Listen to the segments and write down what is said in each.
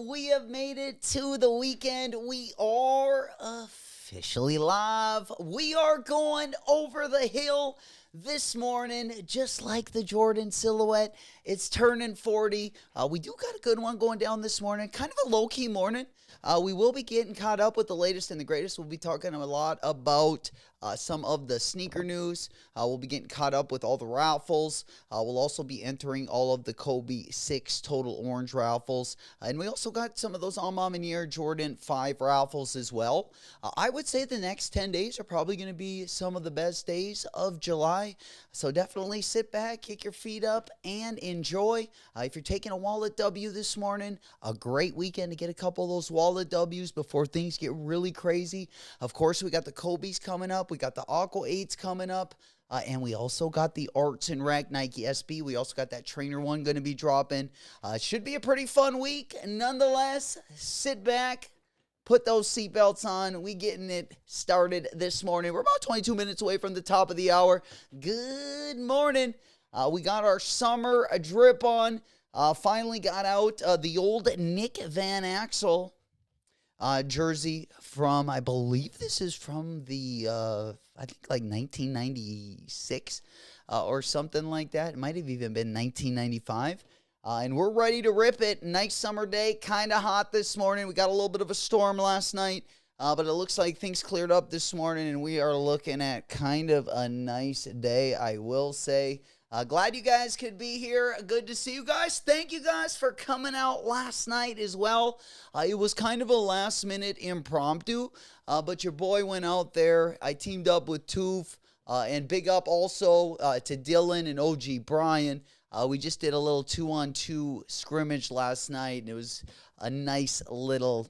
We have made it to the weekend. We are officially live. We are going over the hill this morning, just like the Jordan silhouette. It's turning 40. We do got a good one going down this morning. Kind of a low-key morning. We will be getting caught up with the latest and the greatest. We'll be talking a lot about some of the sneaker news. We'll be getting caught up with all the raffles. We'll also be entering all of the Kobe 6 Total Orange raffles. And we also got some of those Mom and Year Jordan 5 raffles as well. I would say the next 10 days are probably going to be some of the best days of July. So definitely sit back, kick your feet up, and enjoy. If you're taking a wallet W this morning, a great weekend to get a couple of those wallet W's before things get really crazy. Of course, we got the Kobe's coming up. We got the Aqua 8s coming up. And we also got the Arts and Rec Nike SB. We also got that Trainer one going to be dropping. It should be a pretty fun week. Nonetheless, sit back, put those seatbelts on. We getting it started this morning. We're about 22 minutes away from the top of the hour. Good morning. We got our summer drip on. Finally got out the old Nick Van Axel jersey from, I believe this is from the, I think like 1996 or something like that. It might have even been 1995. And we're ready to rip it. Nice summer day, kind of hot this morning. We got a little bit of a storm last night, but it looks like things cleared up this morning, and we are looking at kind of a nice day, I will say. Glad you guys could be here. Good to see you guys. Thank you guys for coming out last night as well. It was kind of a last-minute impromptu, but your boy went out there. I teamed up with Toof, and big up also to Dylan and OG Brian. We just did a little 2-on-2 scrimmage last night, and it was a nice little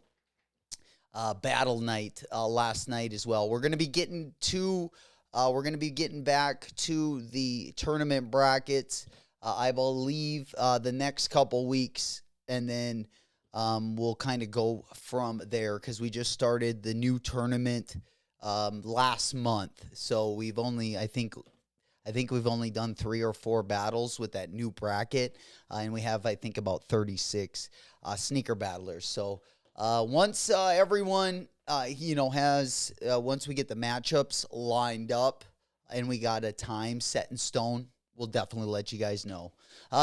battle night last night as well. We're going to be getting to... we're going to be getting back to the tournament brackets, I believe, the next couple weeks, and then we'll kind of go from there because we just started the new tournament last month. So we've only, I think we've only done 3 or 4 battles with that new bracket, and we have, I think, about 36 sneaker battlers. So once everyone, has, once we get the matchups lined up and we got a time set in stone, we'll definitely let you guys know.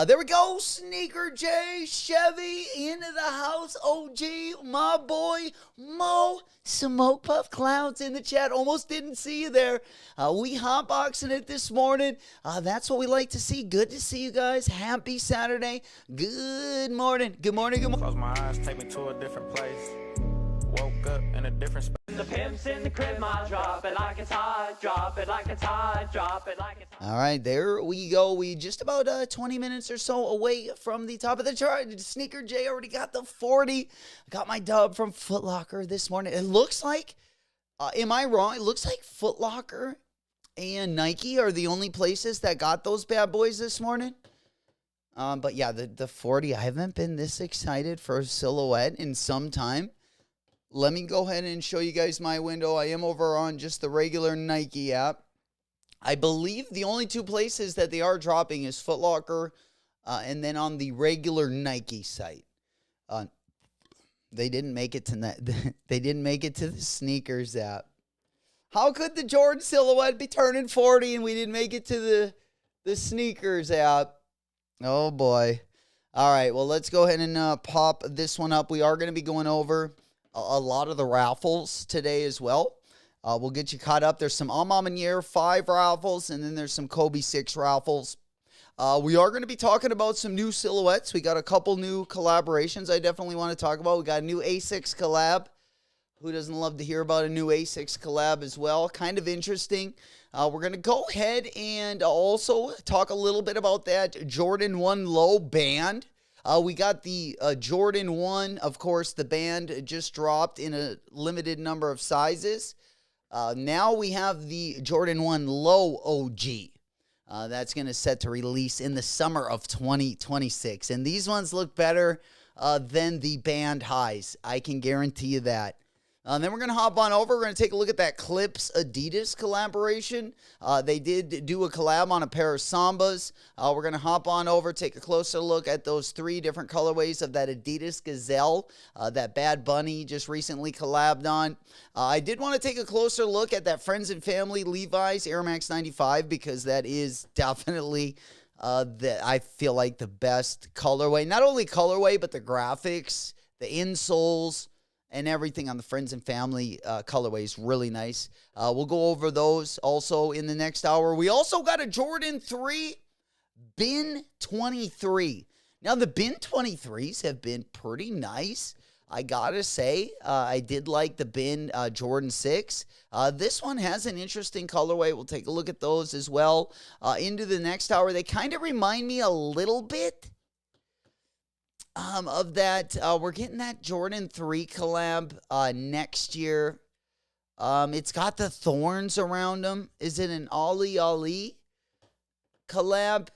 There we go, Sneaker J, Chevy, into the house, OG, my boy, Mo, Smoke Puff Clouds in the chat. Almost didn't see you there. We hotboxing it this morning. That's what we like to see. Good to see you guys. Happy Saturday. Good morning. Good morning. Good morning. Close my eyes, take me to a different place. Woke up in a different space. The pimp's in the crib, I drop it like it's hot, drop it like it's hot, drop it like it's hot. All right, there we go. We just about 20 minutes or so away from the top of the chart. Sneaker J already got the 40. Got my dub from Foot Locker this morning. It looks like, am I wrong? It looks like Foot Locker and Nike are the only places that got those bad boys this morning. But yeah, the 40, I haven't been this excited for a silhouette in some time. Let me go ahead and show you guys my window. I am over on just the regular Nike app. I believe the only 2 places that they are dropping is Foot Locker and then on the regular Nike site. They didn't make it to they didn't make it to the sneakers app. How could the Jordan silhouette be turning 40 and we didn't make it to the sneakers app? Oh boy. All right, well, let's go ahead and pop this one up. We are going to be going over a lot of the raffles today as well. We'll get you caught up. There's some Amamanier 5 raffles, and then there's some Kobe 6 raffles. We are going to be talking about some new silhouettes. We got a couple new collaborations I definitely want to talk about. We got a new A6 collab. Who doesn't love to hear about a new A6 collab as well? Kind of interesting. We're going to go ahead and also talk a little bit about that Jordan 1 Low band. We got the Jordan 1, of course, the band just dropped in a limited number of sizes. Now we have the Jordan 1 Low OG. That's going to set to release in the summer of 2026. And these ones look better than the band highs. I can guarantee you that. Then we're going to hop on over. We're going to take a look at that Clips Adidas collaboration. They did do a collab on a pair of Sambas. We're going to hop on over, take a closer look at those 3 different colorways of that Adidas Gazelle that Bad Bunny just recently collabed on. I did want to take a closer look at that Friends and Family Levi's Air Max 95 because that is definitely I feel like the best colorway. Not only colorway, but the graphics, the insoles, and everything on the Friends and Family colorway is really nice. We'll go over those also in the next hour. We also got a Jordan 3 Bin 23. Now, the Bin 23s have been pretty nice. I gotta say, I did like the Bin Jordan 6. This one has an interesting colorway. We'll take a look at those as well. Into the next hour, they kind of remind me a little bit of that. We're getting that Jordan 3 collab next year. It's got the thorns around them. Is it an Ali Ali collab?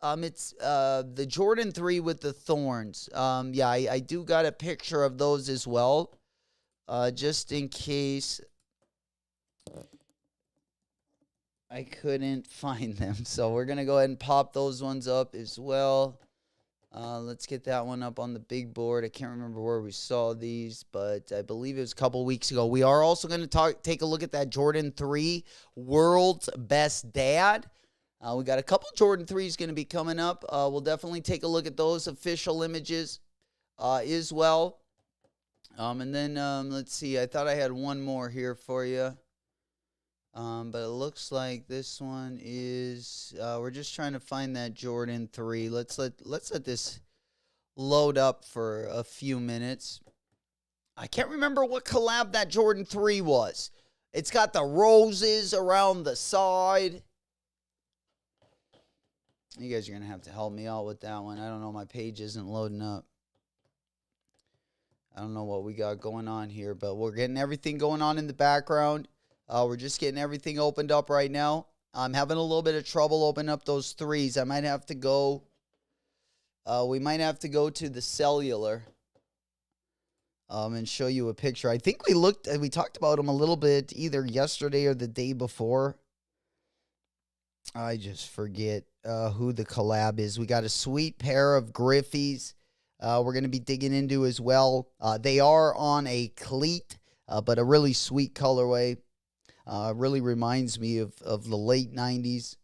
It's the Jordan 3 with the thorns. Yeah, I do got a picture of those as well. Just in case I couldn't find them. So we're going to go ahead and pop those ones up as well. Let's get that one up on the big board. I can't remember where we saw these, but I believe it was a couple weeks ago. We are also going to take a look at that Jordan 3 World's Best Dad. We got a couple Jordan 3s going to be coming up. We'll definitely take a look at those official images as well. And then let's see. I thought I had one more here for you. But it looks like this one is, we're just trying to find that Jordan 3. Let's let this load up for a few minutes. I can't remember what collab that Jordan 3 was. It's got the roses around the side. You guys are going to have to help me out with that one. I don't know. My page isn't loading up. I don't know what we got going on here, but we're getting everything going on in the background. We're just getting everything opened up right now. I'm having a little bit of trouble opening up those 3s. I might have to go. We might have to go to the cellular. and show you a picture. I think we talked about them a little bit either yesterday or the day before. I just forget who the collab is. We got a sweet pair of Griffies we're going to be digging into as well. They are on a cleat, but a really sweet colorway. Really reminds me of the late 90s.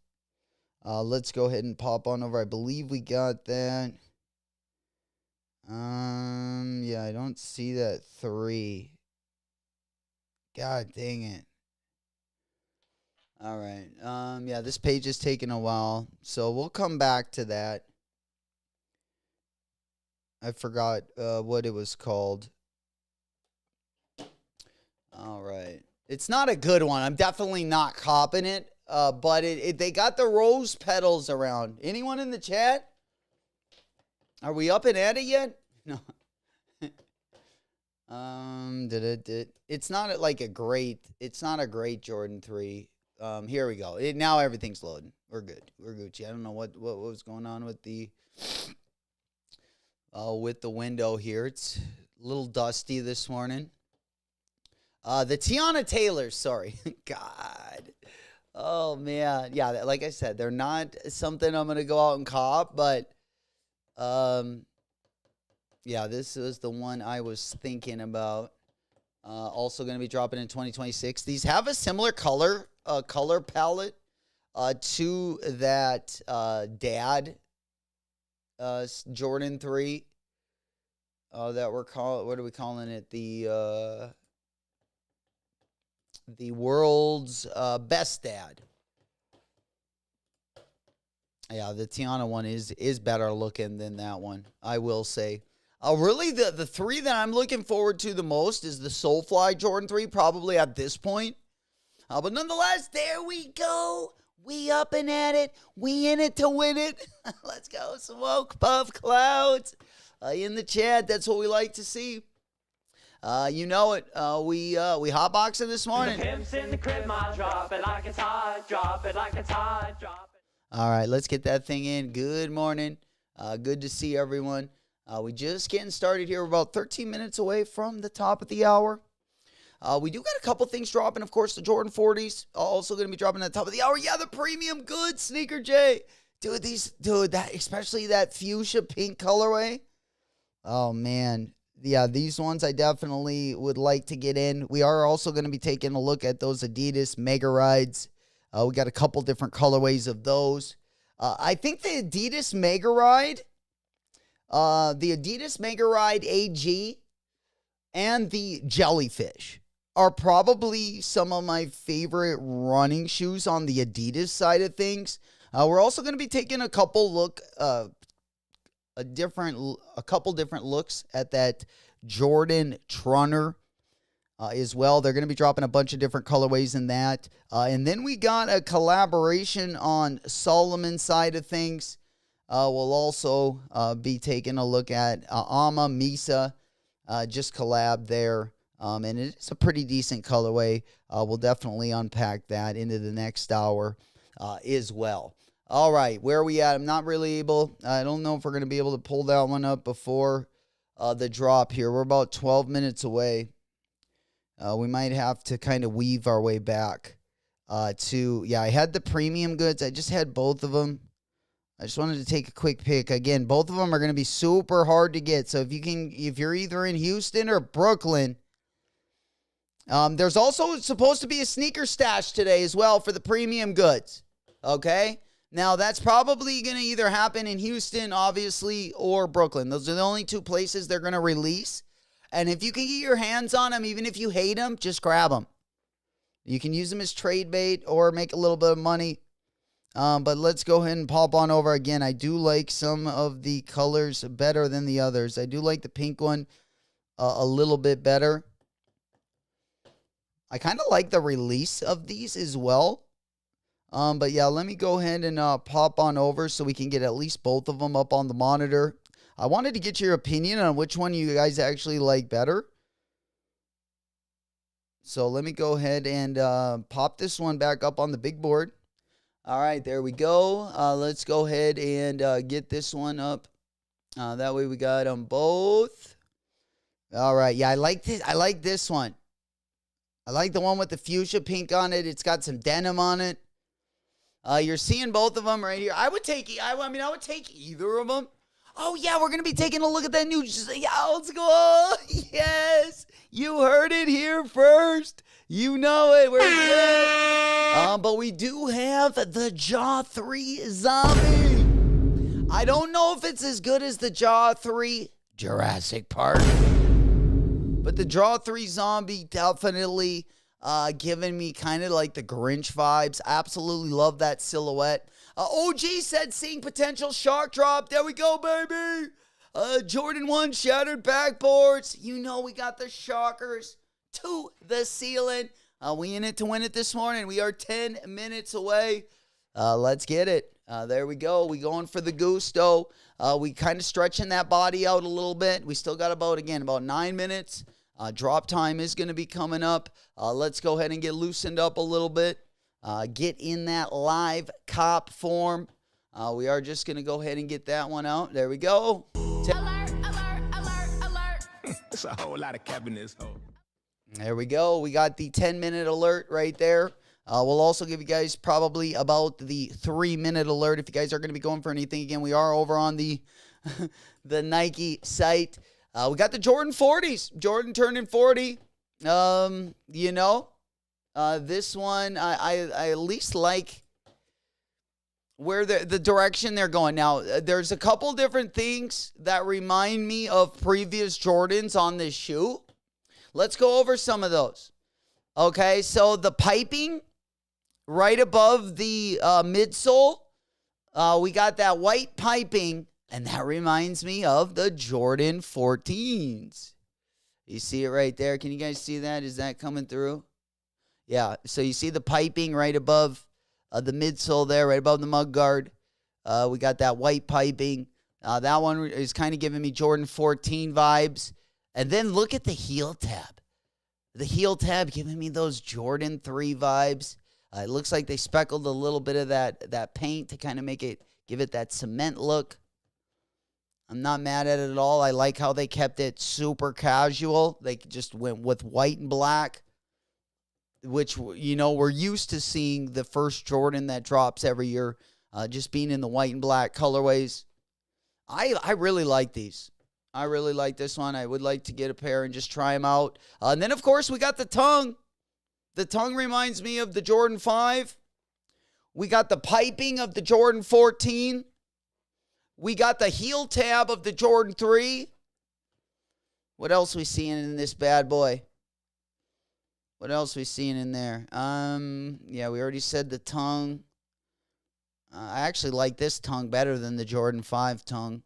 Let's go ahead and pop on over. I believe we got that. Yeah, I don't see that 3. God dang it. All right. Yeah, this page is taking a while, so we'll come back to that. I forgot what it was called. All right. It's not a good one. I'm definitely not copping it, but they got the rose petals around. Anyone in the chat? Are we up and at it yet? No. It's not like a great. It's not a great Jordan 3. Here we go. Now everything's loading. We're good. We're Gucci. I don't know what was going on with the window here. It's a little dusty this morning. The Tiana Taylors, sorry. God. Oh man. Yeah, like I said, they're not something I'm gonna go out and cop, but yeah, this is the one I was thinking about. Also going to be dropping in 2026. These have a similar color palette to that Dad Jordan 3 that we're calling. What are we calling it? The world's best Dad. Yeah, the Tiana one is better looking than that one, I will say. Really, the 3 that I'm looking forward to the most is the Soulfly Jordan 3, probably at this point. But nonetheless, there we go. We up and at it. We in it to win it. Let's go. Smoke, puff, clouds. In the chat, that's what we like to see. You know it. We hotboxing this morning. Pimps in the crib, my drop it like it's hot. Drop it like it's hot. Drop it. All right, let's get that thing in. Good morning. Good to see everyone. We just getting started here. We're about 13 minutes away from the top of the hour. We do got a couple things dropping. Of course, the Jordan 40s also going to be dropping at the top of the hour. Yeah, the premium goods, Sneaker J. Dude, that especially that fuchsia pink colorway. Oh, man. Yeah, these ones I definitely would like to get in. We are also going to be taking a look at those Adidas Mega Rides. We got a couple different colorways of those. I think the Adidas Mega Ride... the Adidas Mega Ride AG and the Jellyfish are probably some of my favorite running shoes on the Adidas side of things. We're also going to be taking a couple different looks at that Jordan Trunner as well. They're going to be dropping a bunch of different colorways in that. And then we got a collaboration on Solomon's side of things. We'll also be taking a look at Ama Misa, just collab there. And it's a pretty decent colorway. We'll definitely unpack that into the next hour as well. All right, where are we at? I'm not really able. I don't know if we're going to be able to pull that one up before the drop here. We're about 12 minutes away. We might have to kind of weave our way back to, yeah, I had the premium goods. I just had both of them. I just wanted to take a quick pick. Again, both of them are going to be super hard to get. So if you're either in Houston or Brooklyn, there's also supposed to be a sneaker stash today as well for the premium goods. Okay? Now, that's probably going to either happen in Houston, obviously, or Brooklyn. Those are the only two places they're going to release. And if you can get your hands on them, even if you hate them, just grab them. You can use them as trade bait or make a little bit of money. But let's go ahead and pop on over again. I do like some of the colors better than the others. I do like the pink one a little bit better. I kind of like the release of these as well. But yeah, let me go ahead and pop on over so we can get at least both of them up on the monitor. I wanted to get your opinion on which one you guys actually like better. So let me go ahead and pop this one back up on the big board. All right, there we go. Let's go ahead and get this one up. That way we got them both. All right. Yeah, I like this. I like this one. I like the one with the fuchsia pink on it. It's got some denim on it. You're seeing both of them right here. I would take either of them. Oh, yeah, we're going to be taking a look at that new, yeah, let's go. Yes, you heard it here first. You know it. We're good. But we do have the Jaw 3 Zombie. I don't know if it's as good as the Jaw 3 Jurassic Park. But the Jaw 3 Zombie definitely giving me kind of like the Grinch vibes. Absolutely love that silhouette. OG said seeing potential ShockDrop. There we go, baby. Jordan 1 shattered backboards. You know we got the shockers to the ceiling. We in it to win it this morning. We are 10 minutes away. Let's get it. There we go. We going for the gusto. We kind of stretching that body out a little bit. We still got about 9 minutes. Drop time is going to be coming up. Let's go ahead and get loosened up a little bit. Get in that live cop form. We are just going to go ahead and get that one out. There we go. Alert, alert, alert, alert. It's a whole lot of cabinets. There we go. We got the 10-minute alert right there. We'll also give you guys probably about the 3-minute alert if you guys are going to be going for anything. Again, we are over on the the Nike site. We got the Jordan 40s. Jordan turning 40. This one, I at least like where the direction they're going. Now, there's a couple different things that remind me of previous Jordans on this shoe. Let's go over some of those. Okay, so the piping right above the midsole, we got that white piping, and that reminds me of the Jordan 14s. You see it right there? Can you guys see that? Is that coming through? Yeah, so you see the piping right above the midsole there, right above the mud guard. We got that white piping. That one is kind of giving me Jordan 14 vibes. And then look at the heel tab. The heel tab giving me those Jordan 3 vibes. It looks like they speckled a little bit of that paint to kind of give it that cement look. I'm not mad at it at all. I like how they kept it super casual. They just went with white and black, which, we're used to seeing the first Jordan that drops every year, just being in the white and black colorways. I really like these. I really like this one. I would like to get a pair and just try them out. And then, of course, we got the tongue. The tongue reminds me of the Jordan 5. We got the piping of the Jordan 14. We got the heel tab of the Jordan 3. What else we seeing in this bad boy? What else we seeing in there? Yeah, we already said the tongue. I actually like this tongue better than the Jordan 5 tongue.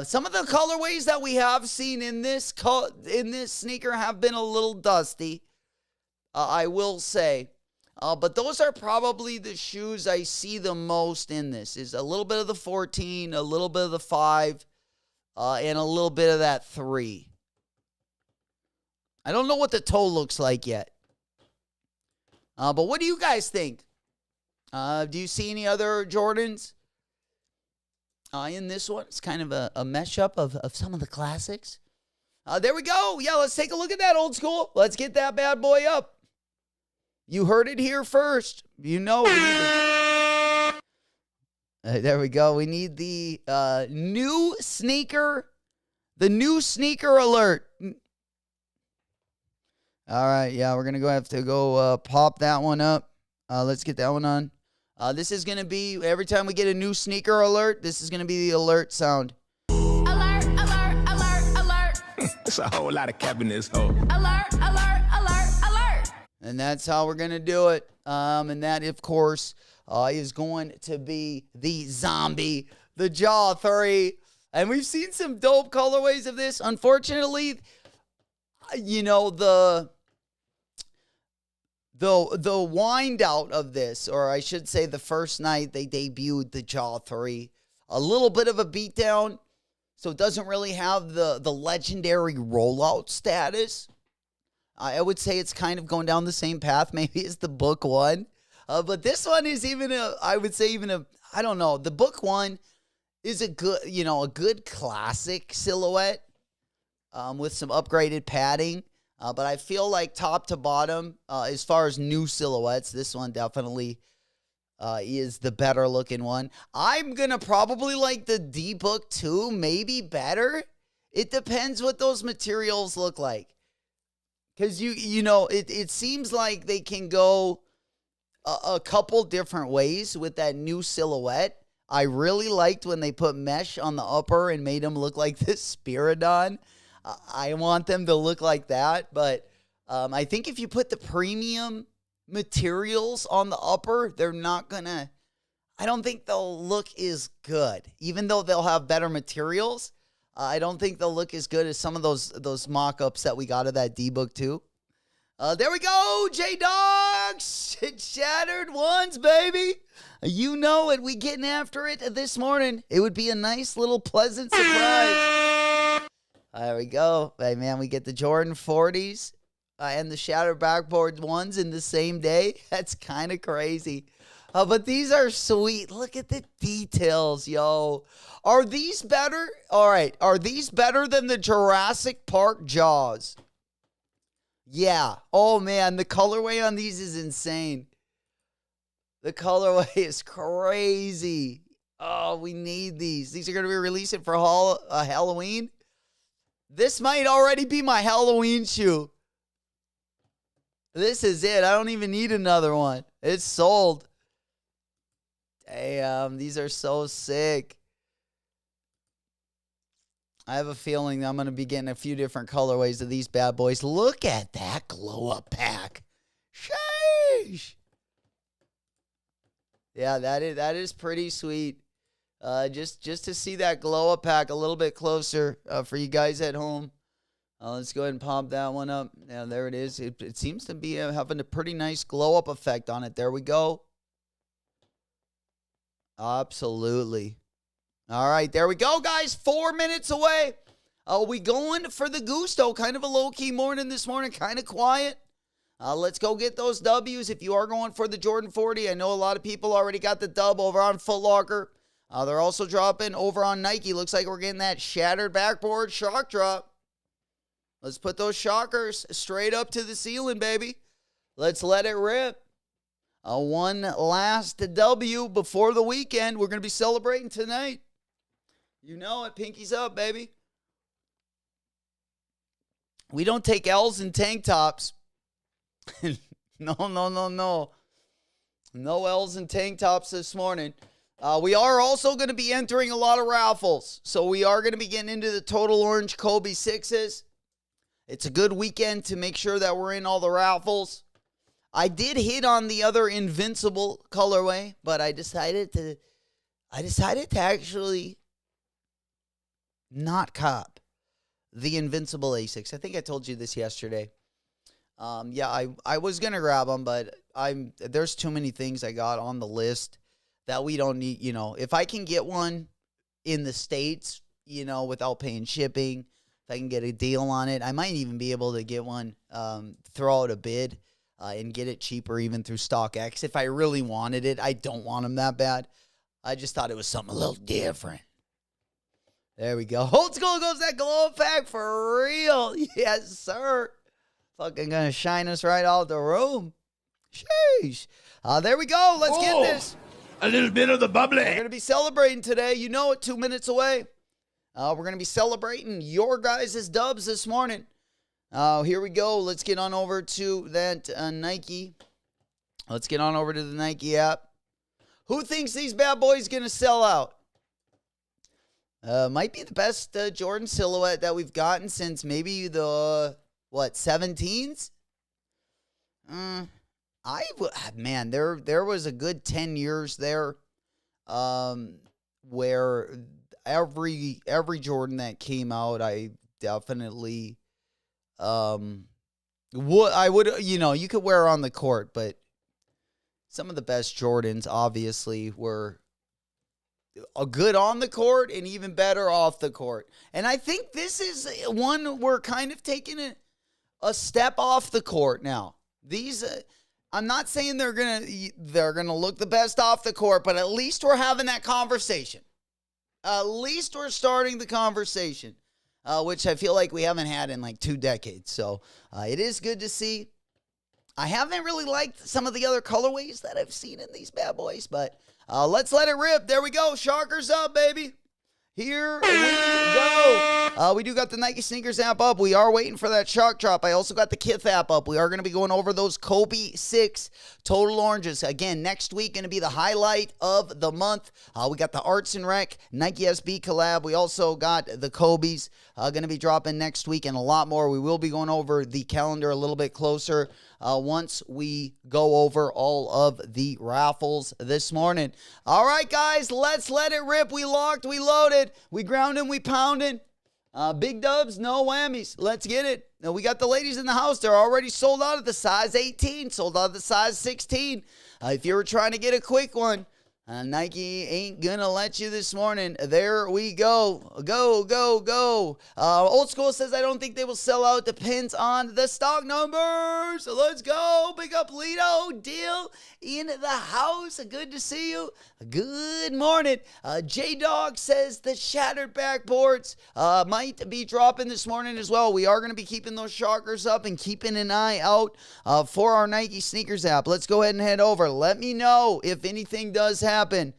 Some of the colorways that we have seen in this sneaker have been a little dusty, I will say. But those are probably the shoes I see the most in this. Is a little bit of the 14, a little bit of the 5, and a little bit of that 3. I don't know what the toe looks like yet. But what do you guys think? Do you see any other Jordans in this one? It's kind of a mashup of some of the classics. There we go. Yeah, let's take a look at that, old school. Let's get that bad boy up. You heard it here first. You know we need there we go. We need the new sneaker alert. All right, yeah, we're going to have to go pop that one up. Let's get that one on. This is going to be, every time we get a new sneaker alert, this is going to be the alert sound. Alert, alert, alert, alert. It's a whole lot of cabinets. Oh. Alert, alert, alert, alert. And that's how we're going to do it. And that, of course, is going to be the Zombie, the Jaw 3. And we've seen some dope colorways of this. Unfortunately, the wind out of this, or I should say the first night they debuted the Jaw 3, a little bit of a beatdown, so it doesn't really have the legendary rollout status. I would say it's kind of going down the same path maybe as the Book 1. But this one is I don't know, the Book 1 is a good classic silhouette. with some upgraded padding. But I feel like top to bottom, as far as new silhouettes, this one definitely is the better looking one. I'm going to probably like the D-Book 2, maybe better. It depends what those materials look like. Because, it seems like they can go a couple different ways with that new silhouette. I really liked when they put mesh on the upper and made them look like this Spiridon. I want them to look like that, but I think if you put the premium materials on the upper, they're not gonna, I don't think they'll look as good. Even though they'll have better materials, I don't think they'll look as good as some of those mock-ups that we got of that D-Book 2. There we go, J-Dogs! Shattered ones, baby! You know it, we getting after it this morning. It would be a nice little pleasant surprise. There we go. Hey, man, we get the Jordan 40s and the Shattered Backboard ones in the same day. That's kind of crazy. But these are sweet. Look at the details, yo. Are these better? All right. Are these better than the Jurassic Park Jaws? Yeah. Oh, man. The colorway on these is insane. The colorway is crazy. Oh, we need these. These are going to be releasing for Halloween. This might already be my Halloween shoe. This is it. I don't even need another one. It's sold. Damn, these are so sick. I have a feeling I'm going to be getting a few different colorways of these bad boys. Look at that glow-up pack. Sheesh. Yeah, that is pretty sweet. Just to see that glow-up pack a little bit closer for you guys at home. Let's go ahead and pop that one up. Yeah, there it is. It seems to be having a pretty nice glow-up effect on it. There we go. Absolutely. All right, there we go, guys. 4 minutes away. We going for the Gusto. Kind of a low-key morning this morning. Kind of quiet. Let's go get those W's. If you are going for the Jordan 40, I know a lot of people already got the dub over on Foot Locker. They're also dropping over on Nike. Looks like we're getting that Shattered Backboard ShockDrop. Let's put those shockers straight up to the ceiling, baby. Let's let it rip. One last W before the weekend. We're going to be celebrating tonight. You know it. Pinkies up, baby. We don't take L's in tank tops. No. No L's in tank tops this morning. We are also going to be entering a lot of raffles. So we are going to be getting into the Total Orange Kobe 6s. It's a good weekend to make sure that we're in all the raffles. I did hit on the other Invincible colorway, but I decided to actually not cop the Invincible Asics. I think I told you this yesterday. I was going to grab them, but there's too many things I got on the list that we don't need. If I can get one in the States, without paying shipping, if I can get a deal on it, I might even be able to get one, throw out a bid, and get it cheaper even through StockX. If I really wanted it, I don't want them that bad. I just thought it was something a little different. There we go. Old school goes that glow pack for real. Yes, sir. Fucking gonna shine us right out the room. Sheesh. There we go. Let's get this. A little bit of the bubbly. We're gonna be celebrating today. You know it, 2 minutes away. We're going to be celebrating your guys' dubs this morning. Here we go. Let's get on over to that Nike. Let's get on over to the Nike app. Who thinks these bad boys going to sell out? Might be the best Jordan silhouette that we've gotten since maybe the, 17s? Man, there was a good 10 years there where every Jordan that came out, I definitely would you could wear on the court, but some of the best Jordans obviously were good on the court and even better off the court. And I think this is one we're kind of taking a step off the court now. These I'm not saying they're gonna look the best off the court, but at least we're having that conversation. At least we're starting the conversation. which I feel like we haven't had in like 2 decades. So it is good to see. I haven't really liked some of the other colorways that I've seen in these bad boys, but let's let it rip. There we go. Shockers up, baby. Here we go. We do got the Nike Sneakers app up. We are waiting for that ShockDrop. I also got the Kith app up. We are going to be going over those Kobe 6 Total Oranges. Again, next week going to be the highlight of the month. We got the Arts and Rec Nike SB collab. We also got the Kobe's going to be dropping next week and a lot more. We will be going over the calendar a little bit closer once we go over all of the raffles this morning. All right, guys, let's let it rip. We locked, we loaded, we grounding, we pounding. Big dubs, no whammies. Let's get it. Now, we got the ladies in the house. They're already sold out of the size 18, sold out of the size 16. If you were trying to get a quick one, Nike ain't gonna let you this morning. There we go. Go, go, go. Old School says, I don't think they will sell out. Depends on the stock numbers. So let's go. Big up Lido. Deal in the house. Good to see you. Good morning. J-Dog says the shattered backboards might be dropping this morning as well. We are going to be keeping those shockers up and keeping an eye out for our Nike Sneakers app. Let's go ahead and head over. Let me know if anything does happen.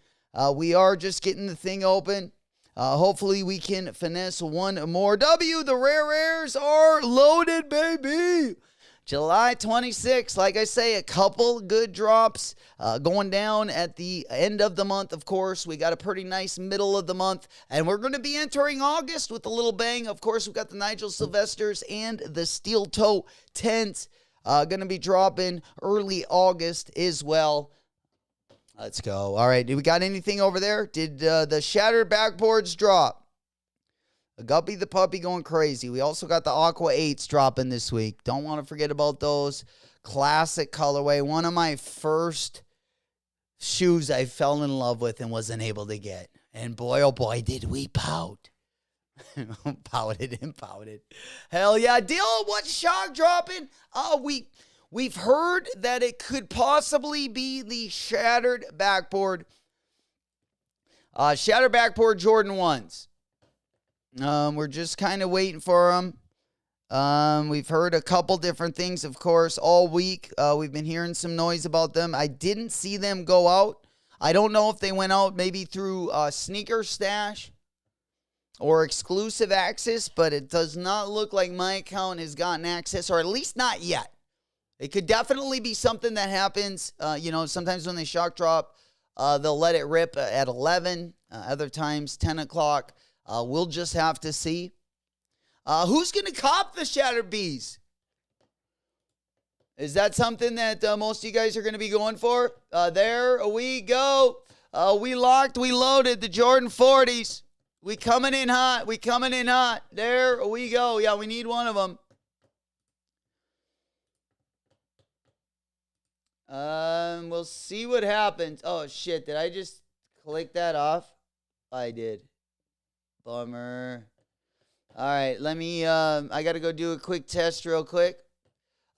We are just getting the thing open. Hopefully we can finesse one more W. The rare airs are loaded, baby. July 26th, like I say, a couple good drops going down at the end of the month, of course. We got a pretty nice middle of the month, and we're going to be entering August with a little bang. Of course, we've got the Nigel Sylvesters and the Steel Toe 10s going to be dropping early August as well. Let's go. All right, do we got anything over there? Did the shattered backboards drop? Guppy the Puppy going crazy. We also got the Aqua 8s dropping this week. Don't want to forget about those. Classic colorway. One of my first shoes I fell in love with and wasn't able to get. And boy, oh boy, did we pout. Pouted and pouted. Hell yeah. Deal, what's shock dropping? We've heard that it could possibly be the shattered backboard. Shattered backboard Jordan 1s. We're just kind of waiting for them. We've heard a couple different things, of course, all week. We've been hearing some noise about them. I didn't see them go out. I don't know if they went out maybe through Sneaker Stash or exclusive access, but it does not look like my account has gotten access, or at least not yet. It could definitely be something that happens. Sometimes when they shock drop, they'll let it rip at 11. Other times, 10 o'clock. We'll just have to see. Who's going to cop the Shattered Bees? Is that something that most of you guys are going to be going for? There we go. We locked, we loaded the Jordan 40s. We coming in hot. We coming in hot. There we go. Yeah, we need one of them. We'll see what happens. Oh, shit. Did I just click that off? I did. Bummer. All right, let me, I got to go do a quick test real quick.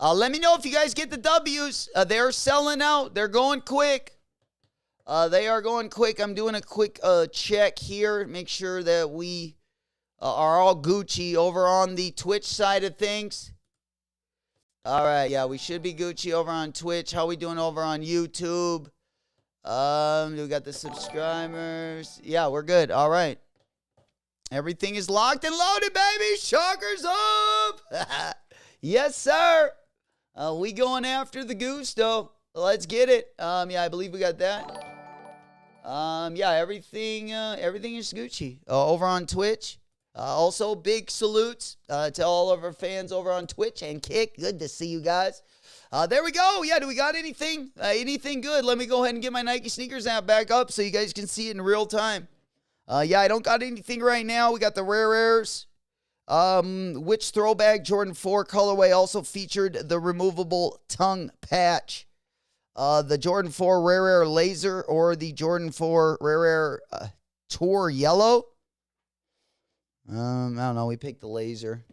Let me know if you guys get the W's. They're selling out. They're going quick. They are going quick. I'm doing a quick check here. Make sure that we are all Gucci over on the Twitch side of things. All right, yeah, we should be Gucci over on Twitch. How we doing over on YouTube? We got the subscribers. Yeah, we're good. All right. Everything is locked and loaded, baby. Shockers up. Yes, sir. We going after the Gusto. Let's get it. Yeah, I believe we got that. Yeah, everything is Gucci over on Twitch. Also, big salutes to all of our fans over on Twitch and Kick. Good to see you guys. There we go. Yeah, do we got anything? Anything good? Let me go ahead and get my Nike Sneakers app back up so you guys can see it in real time. Yeah, I don't got anything right now. We got the rare airs. Which throwback Jordan 4 colorway also featured the removable tongue patch? The Jordan 4 Rare Air Laser or the Jordan 4 Rare Air Tour Yellow? I don't know. We picked the laser.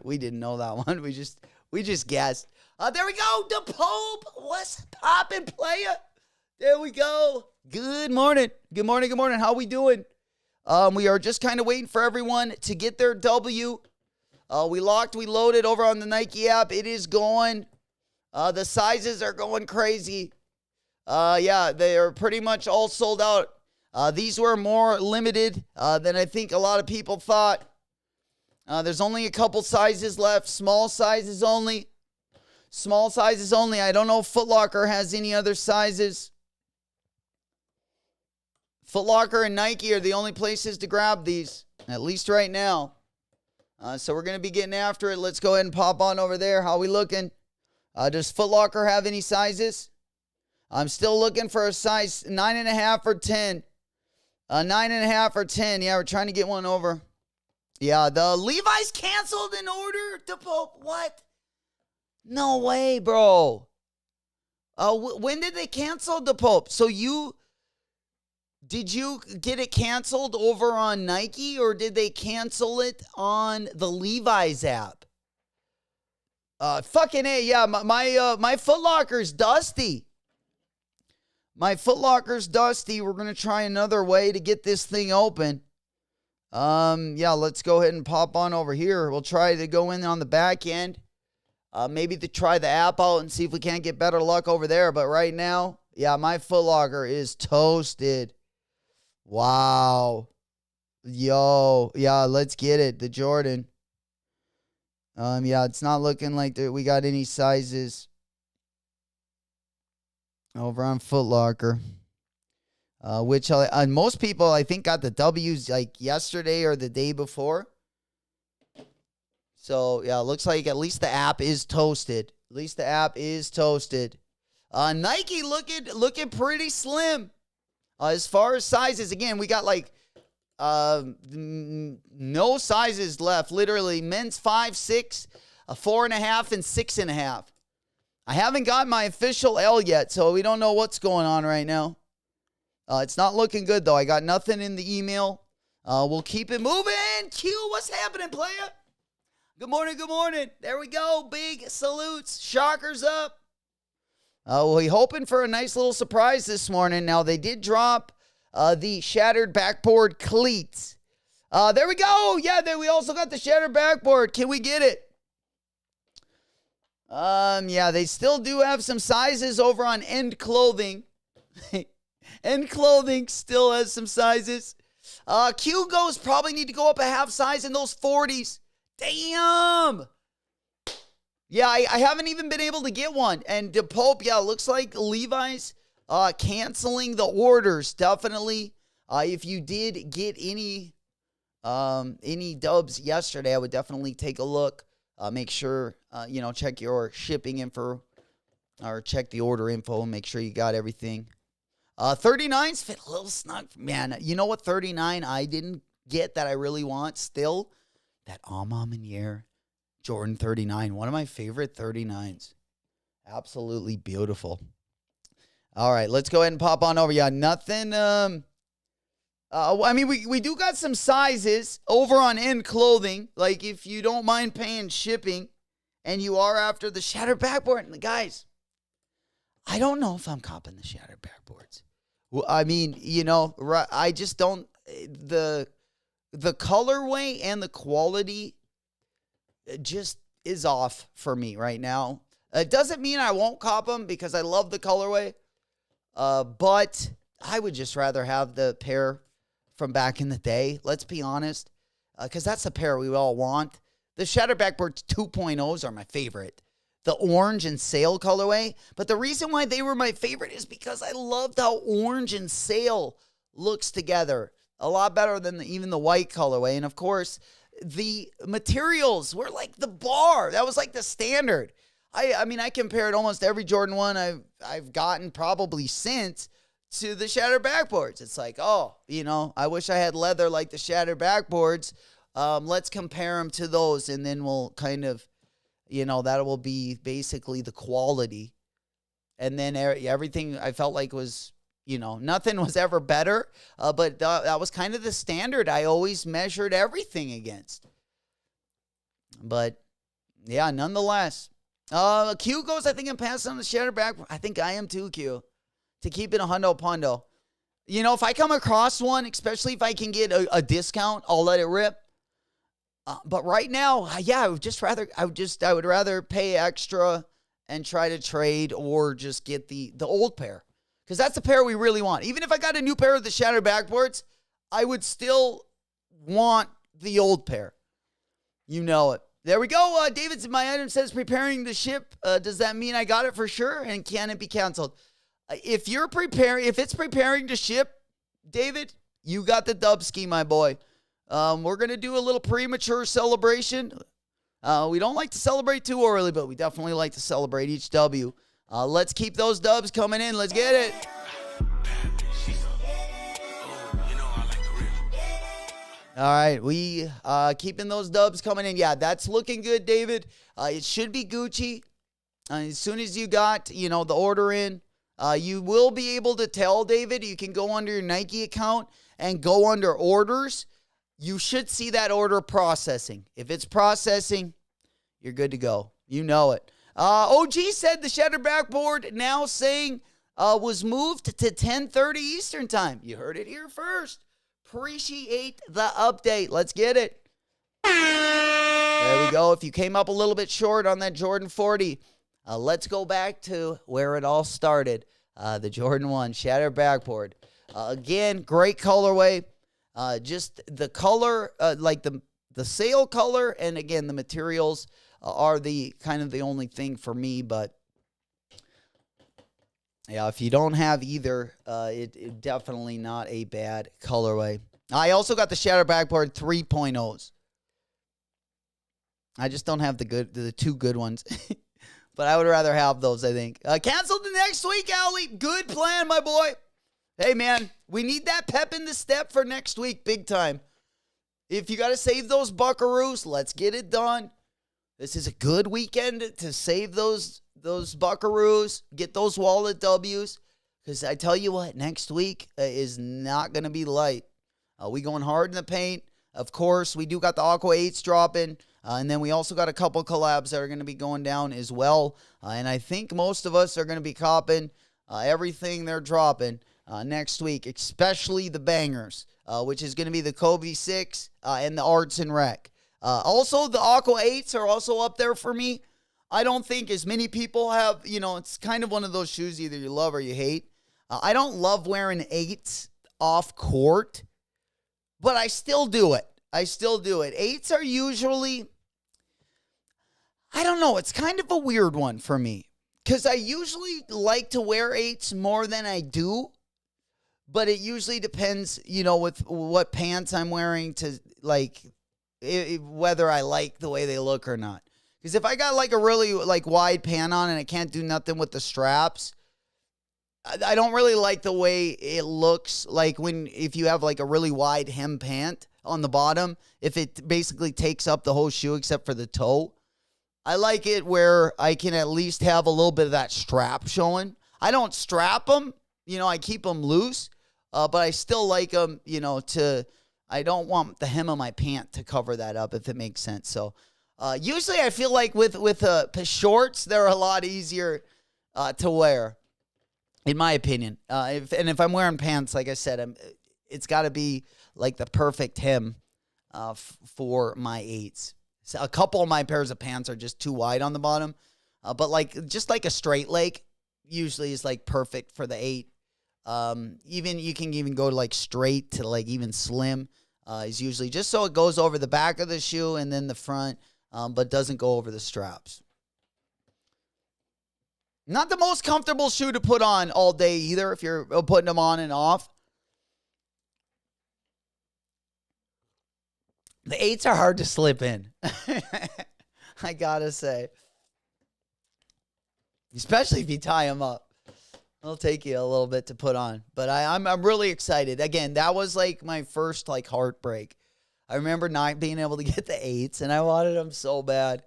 We didn't know that one. We just guessed. There we go. The Pope. What's poppin', playa? There we go. Good morning. Good morning. Good morning. How we doing? We are just kind of waiting for everyone to get their W. We locked, we loaded over on the Nike app. It is going. The sizes are going crazy. Yeah, they are pretty much all sold out. These were more limited than I think a lot of people thought. There's only a couple sizes left. Small sizes only. Small sizes only. I don't know if Foot Locker has any other sizes. Foot Locker and Nike are the only places to grab these, at least right now. So we're going to be getting after it. Let's go ahead and pop on over there. How we looking? Does Foot Locker have any sizes? I'm still looking for a size 9.5 or 10. 9.5 or 10. Yeah, we're trying to get one over. Yeah, the Levi's canceled an order to Pope. What? No way, bro. When did they cancel the Pope? So did you get it canceled over on Nike, or did they cancel it on the Levi's app? Fucking A, yeah, my Foot Locker's dusty. My Foot Locker's dusty. We're going to try another way to get this thing open. Yeah, let's go ahead and pop on over here. We'll try to go in on the back end. Maybe to try the app out and see if we can't get better luck over there. But right now, yeah, my Foot Locker is toasted. Wow. Yo, yeah, let's get it. The Jordan. Yeah, it's not looking like we got any sizes over on Foot Locker. Which most people, I think, got the W's like yesterday or the day before. So, yeah, it looks like at least the app is toasted. At least the app is toasted. Nike looking pretty slim. As far as sizes, again, we got like no sizes left. Literally, men's 5, 6, 4.5, and 6.5. I haven't got my official L yet, so we don't know what's going on right now. It's not looking good, though. I got nothing in the email. We'll keep it moving. Q, what's happening, player? Good morning, good morning. There we go. Big salutes. Shockers up. We're hoping for a nice little surprise this morning. Now, they did drop the shattered backboard cleats. There we go. Yeah, we also got the shattered backboard. Can we get it? Yeah, they still do have some sizes over on End Clothing. End Clothing still has some sizes. Q-Go's probably need to go up a half size in those 40s. Damn. Yeah, I haven't even been able to get one. And the Pope, yeah, looks like Levi's canceling the orders. Definitely. If you did get any dubs yesterday, I would definitely take a look. Make sure, check your shipping info or check the order info and make sure you got everything. 39s fit a little snug. Man, you know what 39 I didn't get that I really want still? That Amamanier Jordan 39. One of my favorite 39s. Absolutely beautiful. All right, let's go ahead and pop on over. Yeah, nothing. I mean, we do got some sizes over on End Clothing. Like, if you don't mind paying shipping and you are after the shattered backboard. And guys, I don't know if I'm copping the shattered backboards. Well, I mean, I just don't. The colorway and the quality just is off for me right now. It doesn't mean I won't cop them because I love the colorway. But I would just rather have the pair from back in the day. Let's be honest. Because that's the pair we all want. The Shattered Backboard 2.0s are my favorite. The orange and sail colorway. But the reason why they were my favorite is because I loved how orange and sail looks together. A lot better than even the white colorway. And of course, the materials were like the bar. That was like the standard. I mean, I compared almost every Jordan 1 I've gotten probably since to the Shattered Backboards. It's like, I wish I had leather like the Shattered Backboards. Let's compare them to those, and then we'll kind of, that will be basically the quality. And then everything I felt like was, nothing was ever better, but that was kind of the standard I always measured everything against. But, yeah, nonetheless. Q goes, I think I'm passing on the Shattered Backboard. I think I am too, Q. To keep it a hundo pundo. You know, if I come across one, especially if I can get a discount, I'll let it rip. But right now, yeah, I would rather pay extra and try to trade or just get the old pair. Because that's the pair we really want. Even if I got a new pair of the shattered backboards, I would still want the old pair. You know it. There we go. David's my item says preparing to ship. Does that mean I got it for sure? And can it be canceled? If it's preparing to ship, David, you got the dub ski, my boy. We're going to do a little premature celebration. We don't like to celebrate too early, but we definitely like to celebrate each W. Let's keep those dubs coming in. Let's get it. All right, we keeping those dubs coming in. Yeah, that's looking good, David. It should be Gucci. As soon as you got, the order in, you will be able to tell, David. You can go under your Nike account and go under orders. You should see that order processing. If it's processing, you're good to go. You know it. OG said the shattered backboard now saying was moved to 10:30 Eastern time. You heard it here first. Appreciate the update. Let's get it. There we go. If you came up a little bit short on that Jordan 40, let's go back to where it all started. The Jordan 1 shattered backboard. Again, great colorway. Just the color, like the sale color, and again, the materials are the kind of the only thing for me. But yeah, if you don't have either, it definitely not a bad colorway. I also got the shattered backboard 3.0s. I just don't have the two good ones. But I would rather have those, I think. Canceled the next week, Allie. Good plan, my boy. Hey, man, we need that pep in the step for next week, big time. If you got to save those buckaroos, let's get it done. This is a good weekend to save those buckaroos, get those wallet W's. Because I tell you what, next week is not going to be light. We going hard in the paint. Of course, we do got the Aqua 8s dropping. And then we also got a couple collabs that are going to be going down as well. And I think most of us are going to be copping everything they're dropping next week, especially the bangers, which is going to be the Kobe 6 and the Arts and Rec. Also, the Aqua 8s are also up there for me. I don't think as many people have, it's kind of one of those shoes either you love or you hate. I don't love wearing 8s off court, but I still do it. 8s are usually, I don't know, it's kind of a weird one for me. Because I usually like to wear 8s more than I do. But it usually depends, with what pants I'm wearing to, whether I like the way they look or not. Because if I got, a really, wide pant on and I can't do nothing with the straps, I don't really like the way it looks if you have, a really wide hem pant on the bottom, if it basically takes up the whole shoe except for the toe. I like it where I can at least have a little bit of that strap showing. I don't strap them. I keep them loose. But I still like them, I don't want the hem of my pant to cover that up, if it makes sense. So, usually I feel like with shorts, they're a lot easier to wear, in my opinion. If I'm wearing pants, like I said, it's got to be the perfect hem for my 8s. So a couple of my pairs of pants are just too wide on the bottom. But just a straight leg usually is perfect for the 8. You can even go to straight to even slim is usually just so it goes over the back of the shoe and then the front, but doesn't go over the straps. Not the most comfortable shoe to put on all day either if you're putting them on and off. The 8s are hard to slip in. I gotta say. Especially if you tie them up. It'll take you a little bit to put on. But I'm really excited. Again, that was my first heartbreak. I remember not being able to get the 8s, and I wanted them so bad.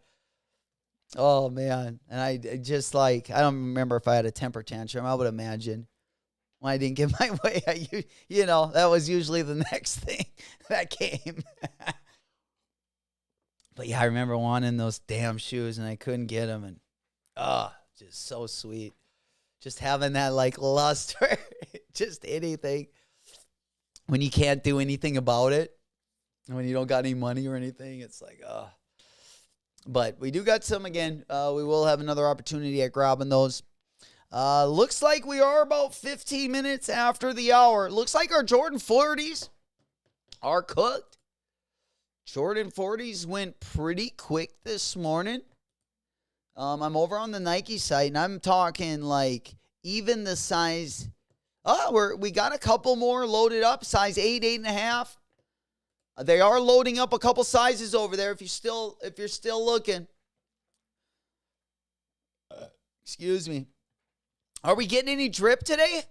Oh, man. And I just I don't remember if I had a temper tantrum. I would imagine. When I didn't get my way, that was usually the next thing that came. But yeah, I remember wanting those damn shoes, and I couldn't get them. And, just so sweet. Just having that luster, just anything. when you can't do anything about it, when you don't got any money or anything, it's like, But we do got some again. We will have another opportunity at grabbing those. Looks like we are about 15 minutes after the hour. Looks like our Jordan 40s are cooked. Jordan 40s went pretty quick this morning. I'm over on the Nike site, and I'm talking like even the size. We got a couple more loaded up, size 8, 8.5. They are loading up a couple sizes over there. If you're still looking. Excuse me. Are we getting any drip today?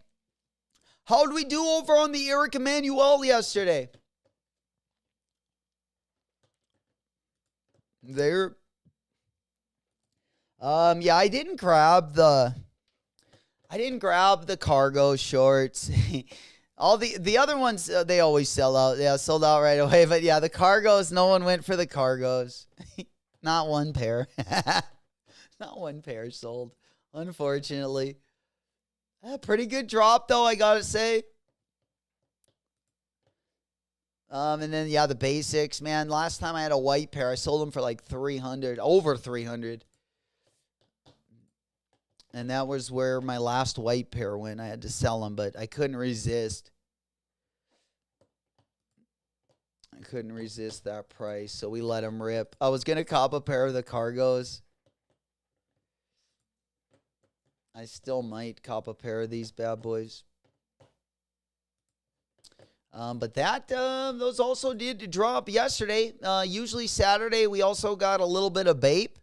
How did we do over on the Eric Emanuel yesterday? There. Yeah, I didn't grab the cargo shorts. All the other ones, they always sell out. Yeah, sold out right away. But yeah, the cargos, no one went for the cargos. Not one pair. Not one pair sold, unfortunately. Pretty good drop, though, I gotta say. And then, yeah, the basics, man. Last time I had a white pair, I sold them for like $300, over $300. And that was where my last white pair went. I had to sell them, but I couldn't resist. I couldn't resist that price, so we let them rip. I was going to cop a pair of the cargos. I still might cop a pair of these bad boys. But those also did drop yesterday. Usually Saturday, we also got a little bit of BAPE.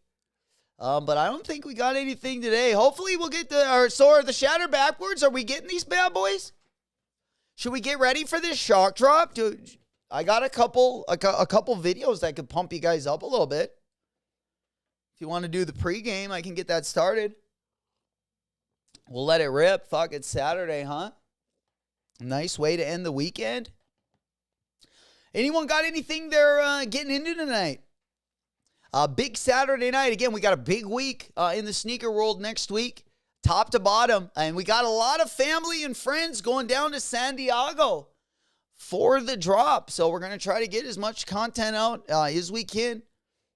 But I don't think we got anything today. Hopefully we'll get the Shatter Backboards. Are we getting these bad boys? Should we get ready for this shock drop? Dude, I got a couple videos that could pump you guys up a little bit. If you want to do the pregame, I can get that started. We'll let it rip. Fuck, it's Saturday, huh? Nice way to end the weekend. Anyone got anything they're getting into tonight? Big Saturday night. Again, we got a big week in the sneaker world next week, top to bottom. And we got a lot of family and friends going down to San Diego for the drop. So we're going to try to get as much content out as we can.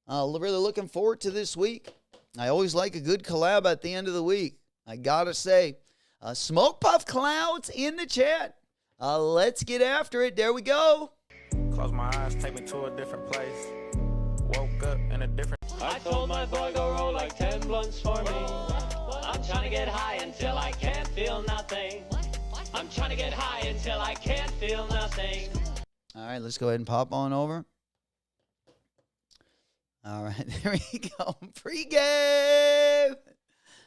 Really looking forward to this week. I always like a good collab at the end of the week. I got to say, Smoke Puff Clouds in the chat. Let's get after it. There we go. Close my eyes, take me to a different place. Woke up in a different. I told my boy go roll like 10 blunts for me. I'm trying to get high until I can't feel nothing. I'm trying to get high until I can't feel nothing. All right, let's go ahead and pop on over. All right, there we go. Pre-game.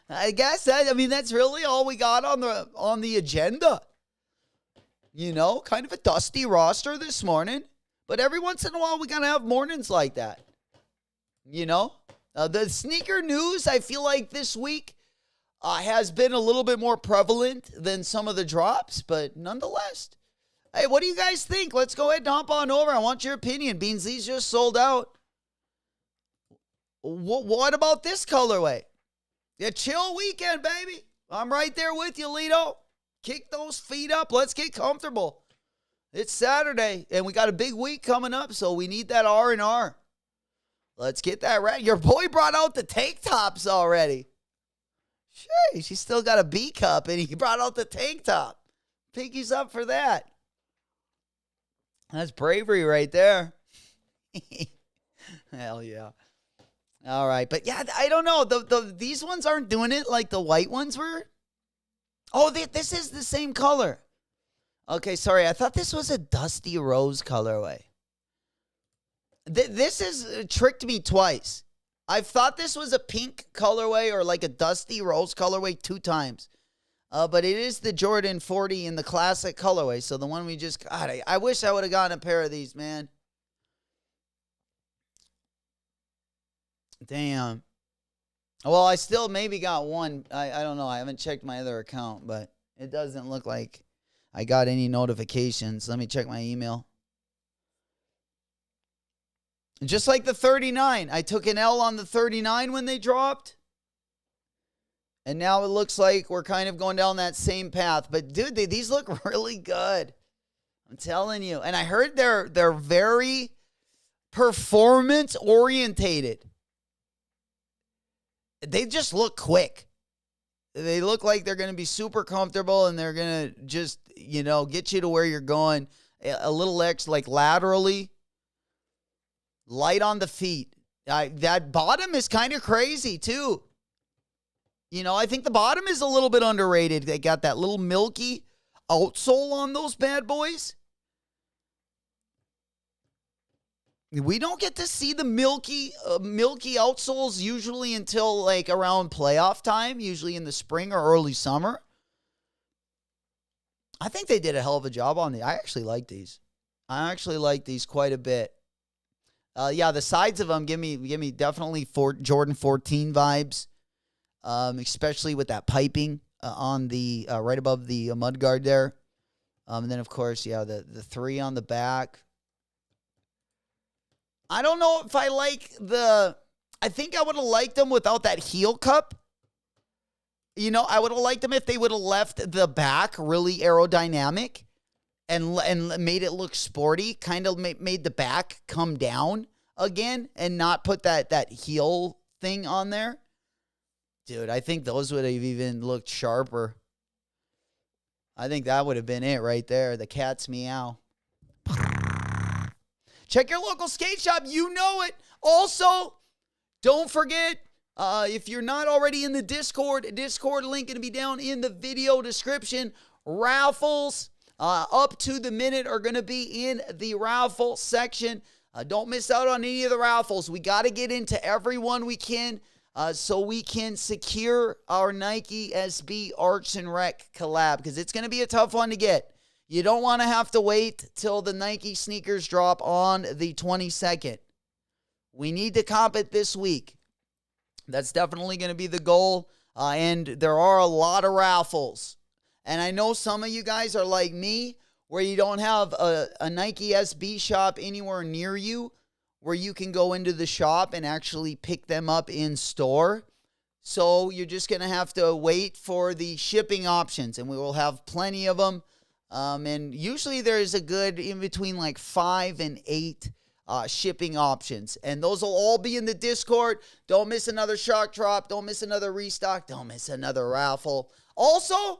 I guess that's really all we got on the agenda. You know, kind of a dusty roster this morning, but every once in a while we gotta have mornings like that. You know, the sneaker news I feel like this week has been a little bit more prevalent than some of the drops, but nonetheless, hey, what do you guys think? Let's go ahead and hop on over. I want your opinion. Beansley's just sold out. What about this colorway? Yeah, chill weekend, baby. I'm right there with you, Lito. Kick those feet up. Let's get comfortable. It's Saturday, and we got a big week coming up, so we need that R&R. Let's get that right. Your boy brought out the tank tops already. Shay, she still got a B cup, and he brought out the tank top. Pinky's up for that. That's bravery right there. Hell yeah. All right, but yeah, I don't know. These ones aren't doing it like the white ones were. Oh, this is the same color. Okay, sorry. I thought this was a dusty rose colorway. This has tricked me twice. I thought this was a pink colorway or like a dusty rose colorway 2 times. But it is the Jordan 40 in the classic colorway. So the one we just got. I wish I would have gotten a pair of these, man. Damn. Well, I still maybe got one. I don't know. I haven't checked my other account, but it doesn't look like I got any notifications. Let me check my email. Just like the 39. I took an L on the 39 when they dropped. And now it looks like we're kind of going down that same path. But, dude, these look really good. I'm telling you. And I heard they're very performance orientated. They just look quick. They look like they're going to be super comfortable and they're going to just, get you to where you're going a little like laterally, light on the feet. That bottom is kind of crazy too. I think the bottom is a little bit underrated. They got that little milky outsole on those bad boys. We don't get to see the milky outsoles usually until like around playoff time, usually in the spring or early summer. I think they did a hell of a job on these. I actually like these. I actually like these quite a bit. The sides of them give me definitely Jordan 14 vibes, especially with that piping on the right above the mudguard there. And then, of course, the 3 on the back. I don't know if I like I think I would have liked them without that heel cup. I would have liked them if they would have left the back really aerodynamic and made it look sporty, kind of made the back come down again and not put that heel thing on there. Dude, I think those would have even looked sharper. I think that would have been it right there. The cat's meow. Check your local skate shop. You know it. Also, don't forget, if you're not already in the Discord link going to be down in the video description. Raffles up to the minute are going to be in the raffle section. Don't miss out on any of the raffles. We got to get into every one we can so we can secure our Nike SB Arts and Rec collab because it's going to be a tough one to get. You don't want to have to wait till the Nike sneakers drop on the 22nd. We need to comp it this week. That's definitely going to be the goal. And there are a lot of raffles. And I know some of you guys are like me, where you don't have a Nike SB shop anywhere near you, where you can go into the shop and actually pick them up in store. So you're just going to have to wait for the shipping options, and we will have plenty of them. And usually there's a good in between like 5 and 8 shipping options. And those will all be in the Discord. Don't miss another shock drop. Don't miss another restock. Don't miss another raffle. Also,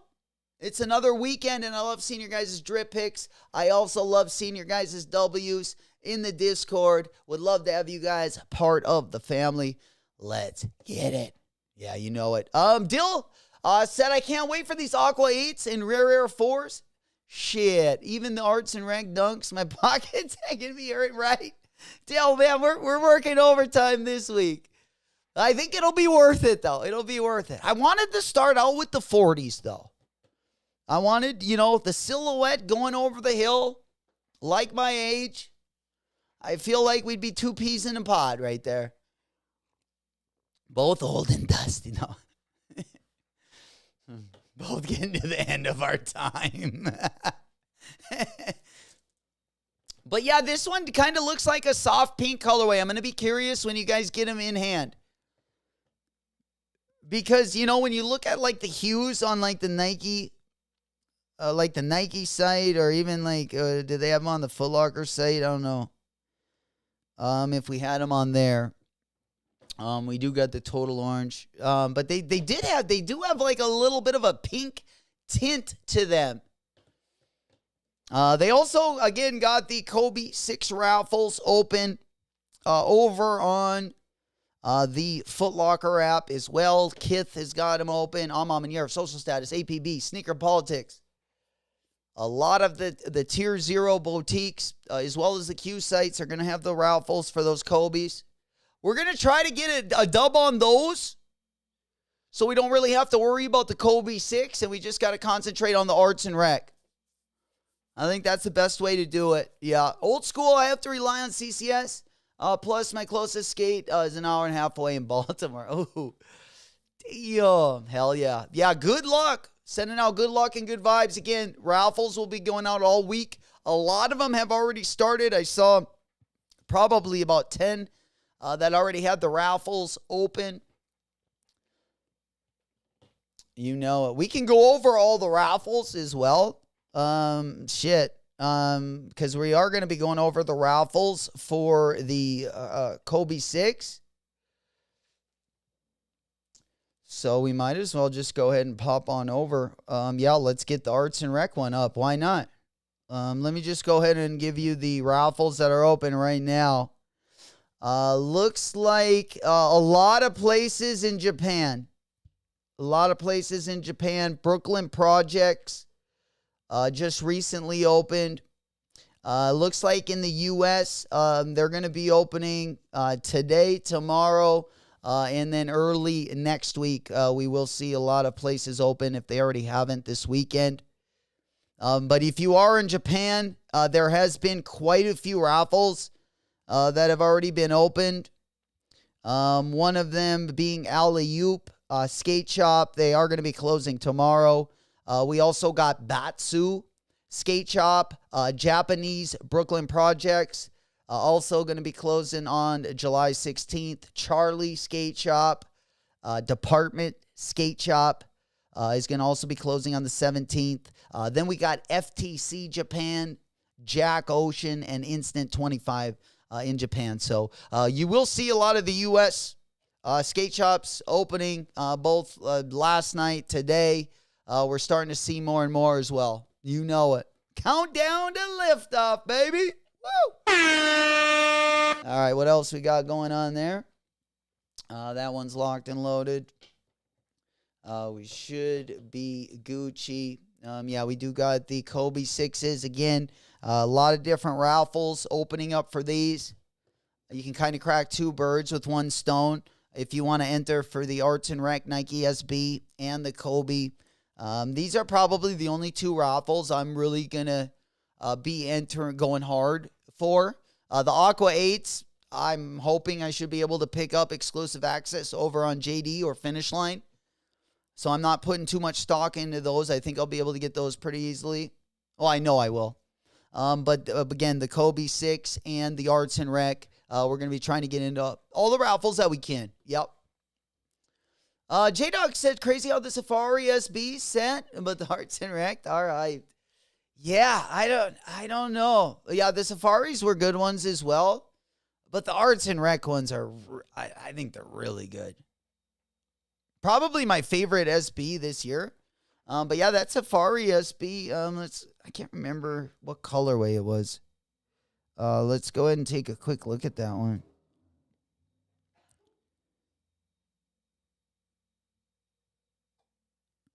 it's another weekend, and I love seeing your guys' drip picks. I also love seeing your guys' W's in the Discord. Would love to have you guys part of the family. Let's get it. Yeah, you know it. Dill said, I can't wait for these Aqua 8s and Rare Air 4s. Shit, even the Arts and Rank dunks, my pocket's going to be hurting, right? Dill, man, we're working overtime this week. I think it'll be worth it, though. It'll be worth it. I wanted to start out with the 40s, though. I wanted, the silhouette going over the hill, like my age. I feel like we'd be 2 peas in a pod right there. Both old and dusty, Both getting to the end of our time. But yeah, this one kind of looks like a soft pink colorway. I'm going to be curious when you guys get them in hand. Because, when you look at like the hues on like the Nike site, or even like, do they have them on the Foot Locker site? I don't know. If we had them on there. We do got the total orange. But they do have like a little bit of a pink tint to them. They also, again, got the Kobe 6 raffles open over on the Foot Locker app as well. Kith has got them open. I'm Year of Social Status, APB, Sneaker Politics. A lot of the Tier 0 boutiques, as well as the Q sites, are going to have the raffles for those Kobe's. We're going to try to get a dub on those so we don't really have to worry about the Kobe 6, and we just got to concentrate on the Arts and Rec. I think that's the best way to do it. Yeah, old school, I have to rely on CCS. Plus, my closest skate is an hour and a half away in Baltimore. Oh, damn. Hell yeah. Yeah, good luck. Sending out good luck and good vibes. Again, raffles will be going out all week. A lot of them have already started. I saw probably about 10 that already had the raffles open. You know it. We can go over all the raffles as well. Shit. because we are going to be going over the raffles for the Kobe 6. So we might as well just go ahead and pop on over. Yeah, let's get the Arts and Rec one up. Why not? Let me just go ahead and give you the raffles that are open right now. Looks like a lot of places in Japan. Brooklyn Projects just recently opened. Looks like in the U.S., they're going to be opening today, tomorrow, and then early next week. We will see a lot of places open if they already haven't this weekend. But if you are in Japan, there has been quite a few raffles that have already been opened. One of them being Alley Oop Skate Shop. They are going to be closing tomorrow. We also got Batsu Skate Shop, Japanese Brooklyn Projects. Also going to be closing on July 16th. Charlie Skate Shop, Department Skate Shop is going to also be closing on the 17th. Then we got FTC Japan, Jack Ocean, and Instant 25 in Japan. So you will see a lot of the U.S. Skate shops opening both last night, today. We're starting to see more and more as well. You know it. Countdown to liftoff, baby. Woo! All right, what else we got going on there? That one's locked and loaded. We should be Gucci. Yeah, we do got the Kobe 6s. Again, a lot of different raffles opening up for these. You can kind of crack two birds with one stone if you want to enter for the Arts and Rec Nike SB and the Kobe. These are probably the only two raffles I'm really going to be going hard for. The Aqua 8s, I'm hoping I should be able to pick up exclusive access over on JD or Finish Line. So I'm not putting too much stock into those. I think I'll be able to get those pretty easily. Oh, I know I will. But again, the Kobe 6 and the Arts and Rec, we're going to be trying to get into all the raffles that we can. Yep. J-Dog said, crazy how the Safari SB sent, but the Arts and Rec, all right. Yeah, I don't know. Yeah, the Safaris were good ones as well, but the Arts and Rec ones are, I think they're really good. Probably my favorite SB this year. But yeah, that Safari SB, I can't remember what colorway it was. Let's go ahead and take a quick look at that one.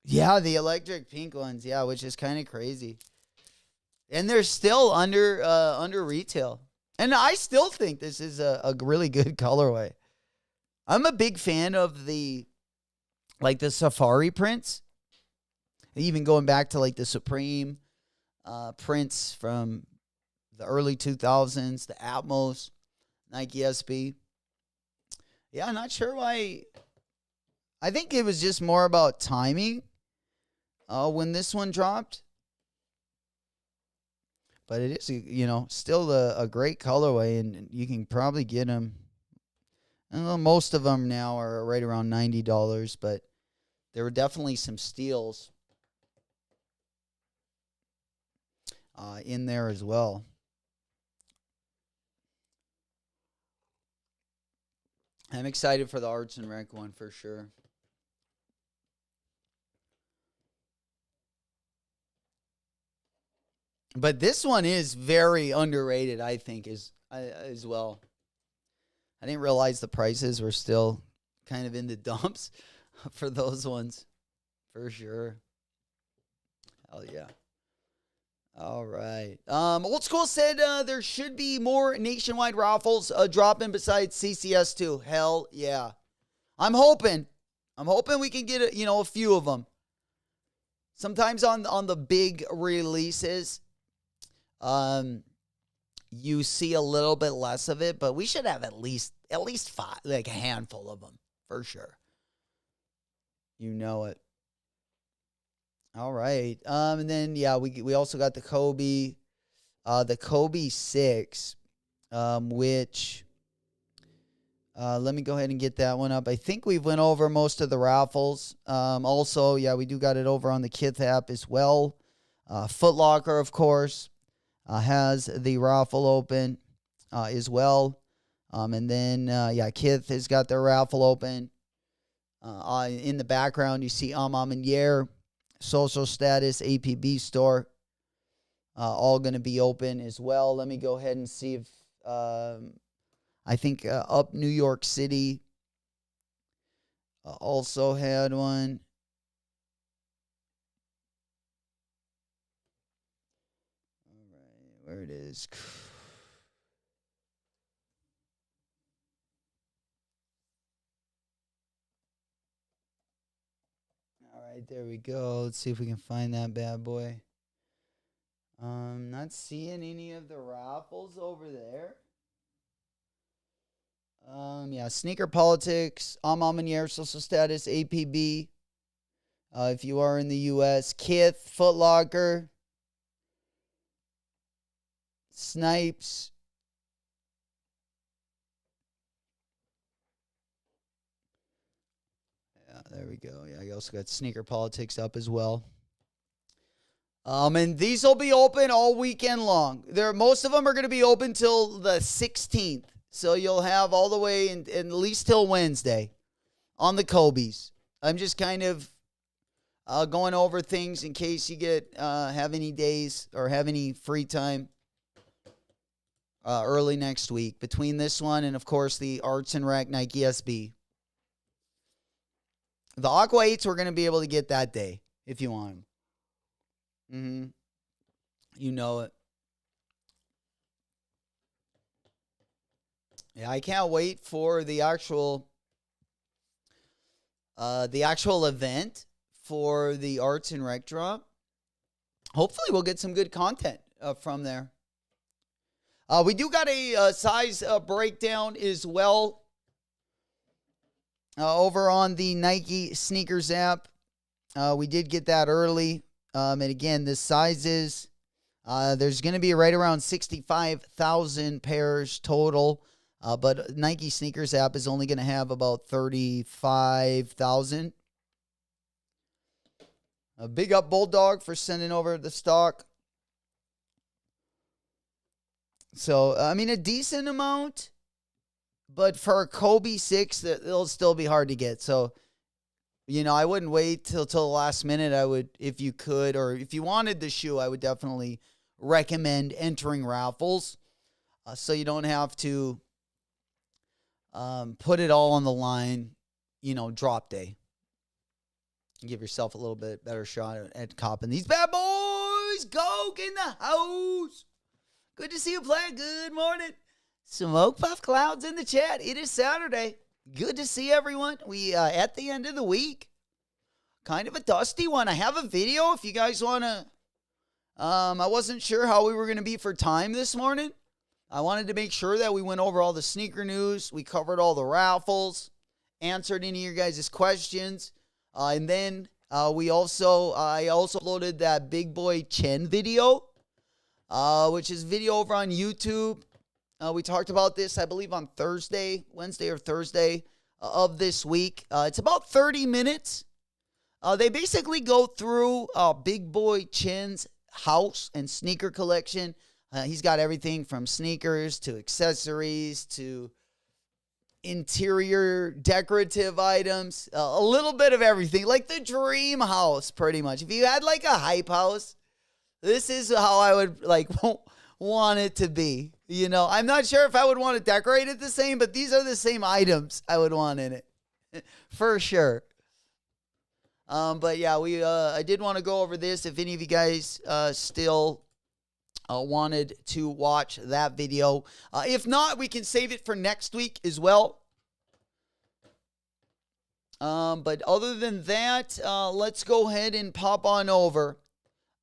Yeah, the electric pink ones, yeah, which is kind of crazy. And they're still under retail. And I still think this is a really good colorway. I'm a big fan of the Safari prints. Even going back to the Supreme prints from the early 2000s, the Atmos, Nike SB. Yeah, I'm not sure why. I think it was just more about timing when this one dropped. But it is, still a great colorway, and you can probably get them. Most of them now are right around $90, but there were definitely some steals in there as well. I'm excited for the Arts and Rec one for sure. But this one is very underrated, I think, as well. I didn't realize the prices were still kind of in the dumps for those ones, for sure. Hell yeah. All right. Old School said there should be more nationwide raffles dropping besides CCS2. Hell yeah. I'm hoping we can get a few of them. Sometimes on the big releases, you see a little bit less of it, but we should have at least 5, a handful of them for sure. You know it. All right. And then we also got the Kobe 6, which let me go ahead and get that one up. I think we've went over most of the raffles. Also, we do got it over on the Kith app as well. Foot Locker, of course. has the raffle open as well. And then, Kith has got their raffle open. In the background, you see and Yer, Social Status, APB Store, all going to be open as well. Let me go ahead and see if, I think Up New York City also had one. All right, where it is. All right, there we go. Let's see if we can find that bad boy. Not seeing any of the raffles over there. Sneaker Politics, Amamanier, Social Status, APB. If you are in the U.S., Kith, Foot Locker, Snipes. Yeah, there we go. Yeah, you also got Sneaker Politics up as well. And these will be open all weekend long. Most of them are going to be open till the 16th. So you'll have all the way in at least till Wednesday on the Kobe's. I'm just kind of going over things in case you have any days or have any free time early next week between this one and, of course, the Arts and Rec Nike SB. The Aqua 8s we're going to be able to get that day if you want them. You know it. Yeah, I can't wait for the actual event for the Arts and Rec drop. Hopefully we'll get some good content from there. We do got a size breakdown as well over on the Nike Sneakers app. We did get that early. And again, the sizes, there's going to be right around 65,000 pairs total. But Nike Sneakers app is only going to have about 35,000. A big up Bulldog for sending over the stock. So, I mean, a decent amount. But for a Kobe 6, it'll still be hard to get. So, I wouldn't wait till the last minute. I would, if you could, or if you wanted the shoe, I would definitely recommend entering raffles. So you don't have to put it all on the line, drop day. Give yourself a little bit better shot at copping these bad boys. Go in the house. Good to see you play. Good morning. Smoke Puff Clouds in the chat. It is Saturday. Good to see everyone. We at the end of the week. Kind of a dusty one. I have a video if you guys want to. I wasn't sure how we were going to be for time this morning. I wanted to make sure that we went over all the sneaker news. We covered all the raffles, answered any of your guys' questions. And then I also uploaded that Big Boy Chen video, which is video over on YouTube. We talked about this, I believe, on Wednesday or Thursday of this week. It's about 30 minutes. They basically go through Big Boy Chen's house and sneaker collection. He's got everything from sneakers to accessories to interior decorative items, a little bit of everything, like the dream house, pretty much. If you had like a hype house, this is how I would want it to be. I'm not sure if I would want to decorate it the same, but these are the same items I would want in it for sure. But yeah, I did want to go over this. If any of you guys still wanted to watch that video. If not, we can save it for next week as well. But other than that, let's go ahead and pop on over.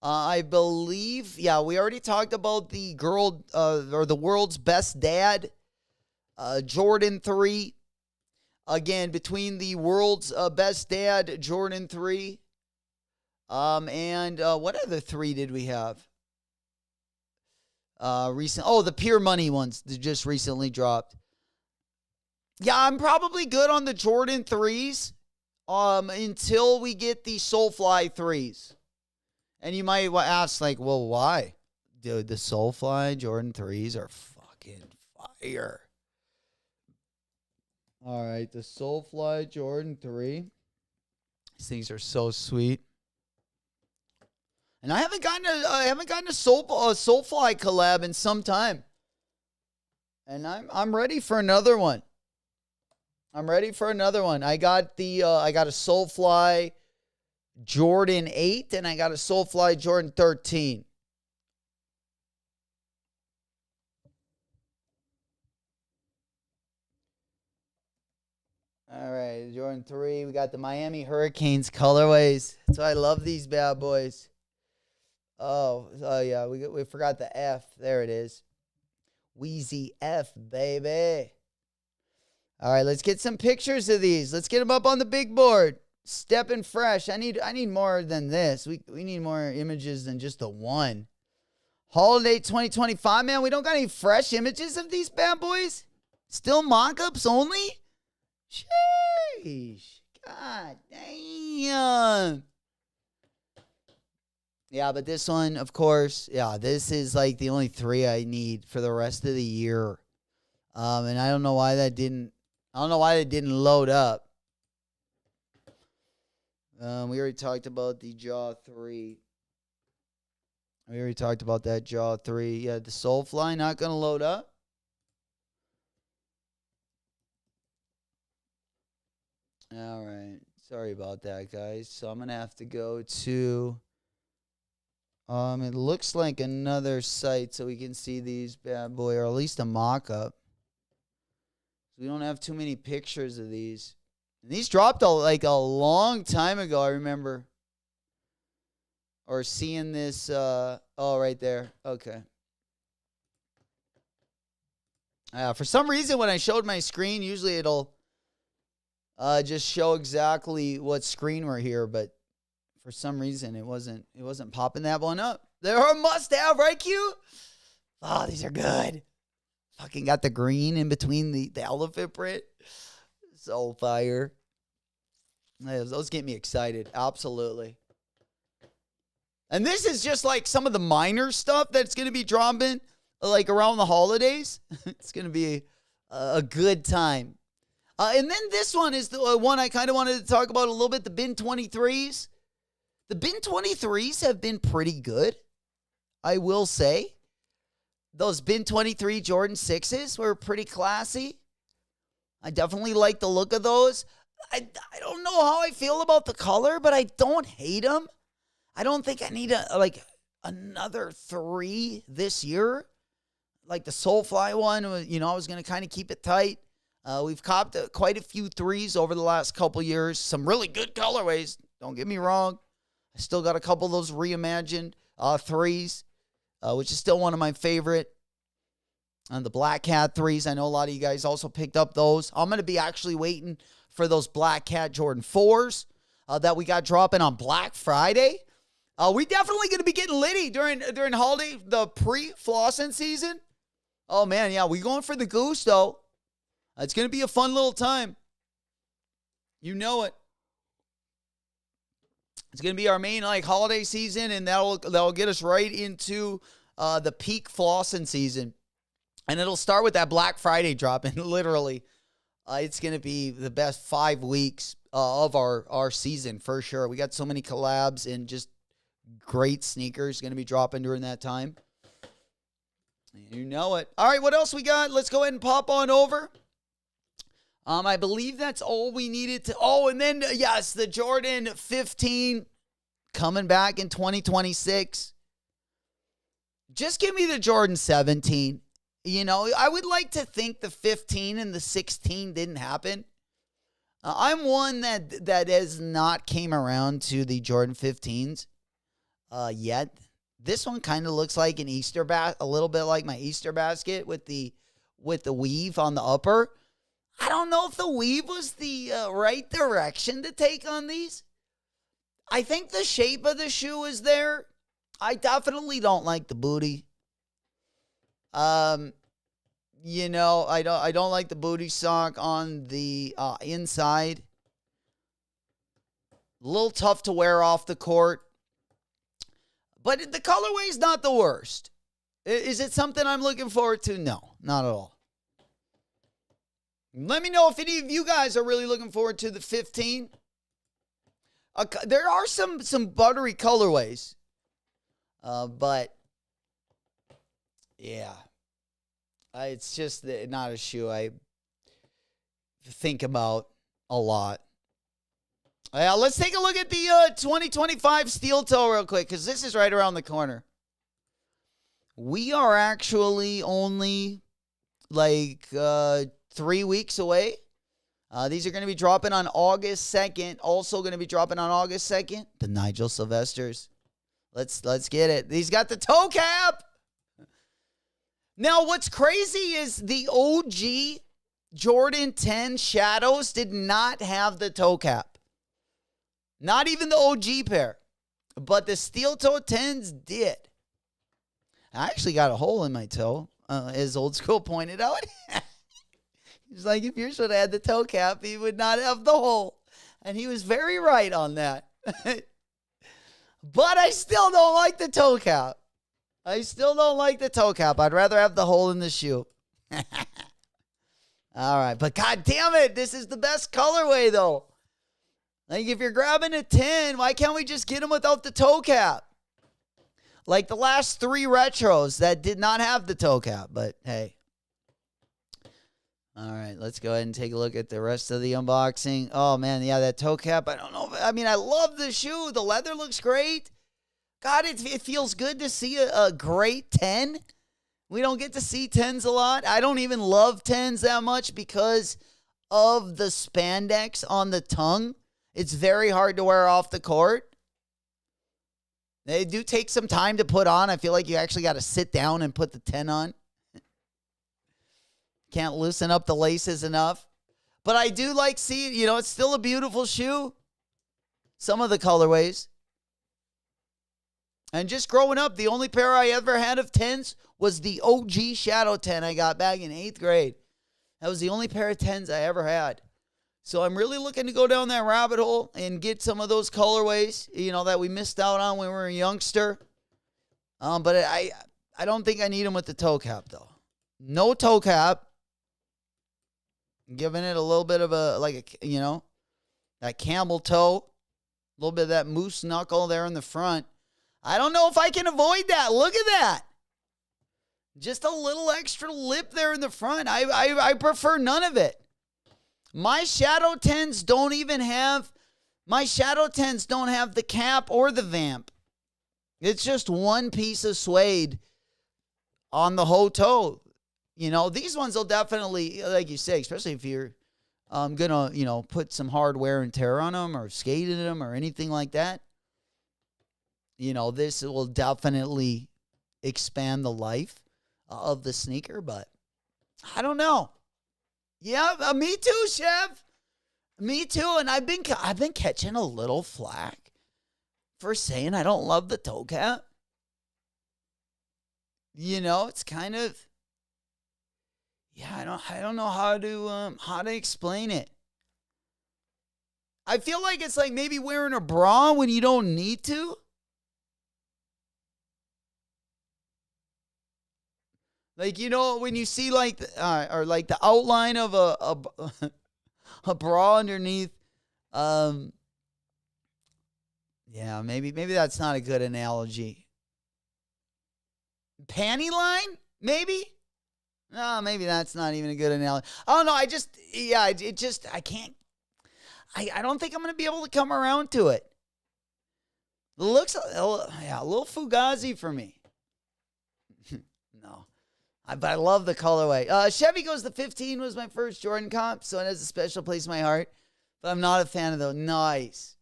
I believe, we already talked about the the world's best dad, Jordan 3. Again, between the world's best dad, Jordan 3, and what other 3 did we have? The Pure Money ones that just recently dropped. Yeah, I'm probably good on the Jordan 3s until we get the Soulfly 3s. And you might ask, well, why? Dude, the Soulfly Jordan 3s are fucking fire. All right, the Soulfly Jordan 3. These things are so sweet. And I haven't gotten a Soulfly collab in some time. And I'm ready for another one. I got a Soulfly Jordan 8 and I got a Soulfly Jordan 13. All right, Jordan 3. We got the Miami Hurricanes colorways. So I love these bad boys. Oh yeah, we forgot the F. There it is. Wheezy F, baby. All right, let's get some pictures of these. Let's get them up on the big board. Stepping fresh. I need more than this. We need more images than just the one. Holiday 2025, man. We don't got any fresh images of these bad boys. Still mock-ups only? Sheesh. God damn. Yeah, but this one, of course, yeah, this is like the only 3 I need for the rest of the year. And I don't know why that didn't load up. We already talked about the Jaw 3. We already talked about that Jaw 3. Yeah, the Soulfly not going to load up. All right. Sorry about that, guys. So I'm going to have to go to... it looks like another site so we can see these bad boy, or at least a mock-up. We don't have too many pictures of these. And these dropped a long time ago, I remember. Or seeing this, right there. Okay. For some reason, when I showed my screen, usually it'll just show exactly what screen we're here, but for some reason, it wasn't popping that one up. They're a must-have, right, Q? Oh, these are good. Fucking got the green in between the elephant print. So fire. Those get me excited. Absolutely. And this is just like some of the minor stuff that's going to be dropping like around the holidays. It's going to be a good time. And then this one is the one I kind of wanted to talk about a little bit, the Bin 23s. The Bin 23s have been pretty good, I will say. Those Bin 23 Jordan 6s were pretty classy. I definitely like the look of those. I don't know how I feel about the color, but I don't hate them. I don't think I need another 3 this year. Like the Soulfly one, I was going to kind of keep it tight. We've copped quite a few 3s over the last couple years. Some really good colorways, don't get me wrong. I still got a couple of those reimagined 3s, which is still one of my favorite. And the Black Cat 3s, I know a lot of you guys also picked up those. I'm going to be actually waiting for those Black Cat Jordan 4s that we got dropping on Black Friday. We definitely going to be getting litty during holiday, the pre-flossing season. Oh, man, yeah, we going for the goose, though. It's going to be a fun little time. You know it. It's going to be our main holiday season, and that'll get us right into the peak flossing season. And it'll start with that Black Friday drop, and literally, it's going to be the best 5 weeks of our season for sure. We got so many collabs and just great sneakers going to be dropping during that time. You know it. All right, what else we got? Let's go ahead and pop on over. I believe that's all we needed to. Oh, and then, yes, the Jordan 15 coming back in 2026. Just give me the Jordan 17. I would like to think the 15 and the 16 didn't happen. I'm one that has not came around to the Jordan 15s yet. This one kind of looks like an Easter basket, a little bit like my Easter basket with the weave on the upper. I don't know if the weave was the right direction to take on these. I think the shape of the shoe is there. I definitely don't like the booty. I don't like the booty sock on the inside. A little tough to wear off the court. But the colorway is not the worst. Is it something I'm looking forward to? No, not at all. Let me know if any of you guys are really looking forward to the 15. There are some buttery colorways, but yeah, it's just not a shoe I think about a lot. Yeah, let's take a look at the 2025 steel toe real quick, because this is right around the corner. We are actually only like 3 weeks away. These are going to be dropping on August 2nd. Also going to be dropping on August 2nd, the Nigel Sylvesters. Let's get it. He's got the toe cap. Now, what's crazy is the OG Jordan 10 Shadows did not have the toe cap. Not even the OG pair. But the steel toe 10s did. I actually got a hole in my toe, as Old School pointed out. He's like, if yours would have had the toe cap, he would not have the hole. And he was very right on that. But I still don't like the toe cap. I'd rather have the hole in the shoe. All right. But God damn it, this is the best colorway, though. Like, if you're grabbing a 10, why can't we just get them without the toe cap? Like the last 3 retros that did not have the toe cap. But, hey. All right, let's go ahead and take a look at the rest of the unboxing. Oh, man, yeah, that toe cap. I don't know. I mean, I love the shoe. The leather looks great. God, it feels good to see a great 10. We don't get to see 10s a lot. I don't even love 10s that much because of the spandex on the tongue. It's very hard to wear off the court. They do take some time to put on. I feel like you actually got to sit down and put the 10 on. Can't loosen up the laces enough. But I do like seeing, it's still a beautiful shoe. Some of the colorways. And just growing up, the only pair I ever had of 10s was the OG Shadow 10 I got back in 8th grade. That was the only pair of 10s I ever had. So I'm really looking to go down that rabbit hole and get some of those colorways, that we missed out on when we were a youngster. But I don't think I need them with the toe cap, though. No toe cap. Giving it a little bit of that camel toe. A little bit of that moose knuckle there in the front. I don't know if I can avoid that. Look at that. Just a little extra lip there in the front. I prefer none of it. My Shadow 10s don't have the cap or the vamp. It's just one piece of suede on the whole toe. These ones will definitely, like you say, especially if you're going to, put some hard wear and tear on them or skate in them or anything like that. This will definitely expand the life of the sneaker, but I don't know. Yeah, me too, Chef. Me too, and I've been catching a little flack for saying I don't love the toe cap. It's kind of, yeah, I don't know how to explain it. I feel like it's like maybe wearing a bra when you don't need to. Like, when you see like or like the outline of a bra underneath. Yeah, maybe that's not a good analogy. Panty line? Maybe? No, maybe that's not even a good analogy. Oh no, I can't. I don't think I'm going to be able to come around to it. It looks a little fugazi for me. No. But I love the colorway. Chevy goes, the 15 was my first Jordan comp, so it has a special place in my heart. But I'm not a fan of those. Nice.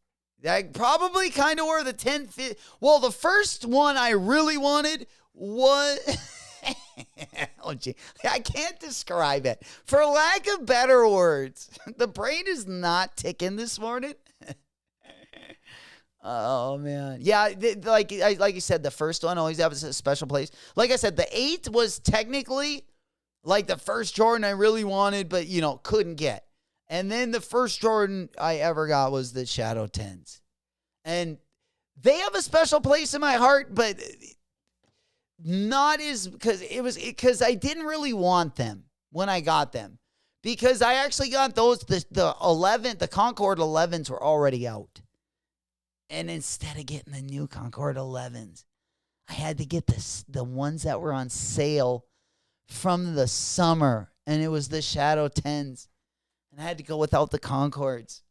I probably kind of were the 10. Well, the first one I really wanted was... oh, gee. I can't describe it. For lack of better words, the brain is not ticking this morning. Oh, man. Yeah, like you said, the first one always has a special place. Like I said, the 8 was technically like the first Jordan I really wanted, but, couldn't get. And then the first Jordan I ever got was the Shadow 10s. And they have a special place in my heart, but not as, because I didn't really want them when I got them. Because I actually got those, the Concord 11s were already out. And instead of getting the new Concord 11s, I had to get the ones that were on sale from the summer. And it was the Shadow 10s. And I had to go without the Concords.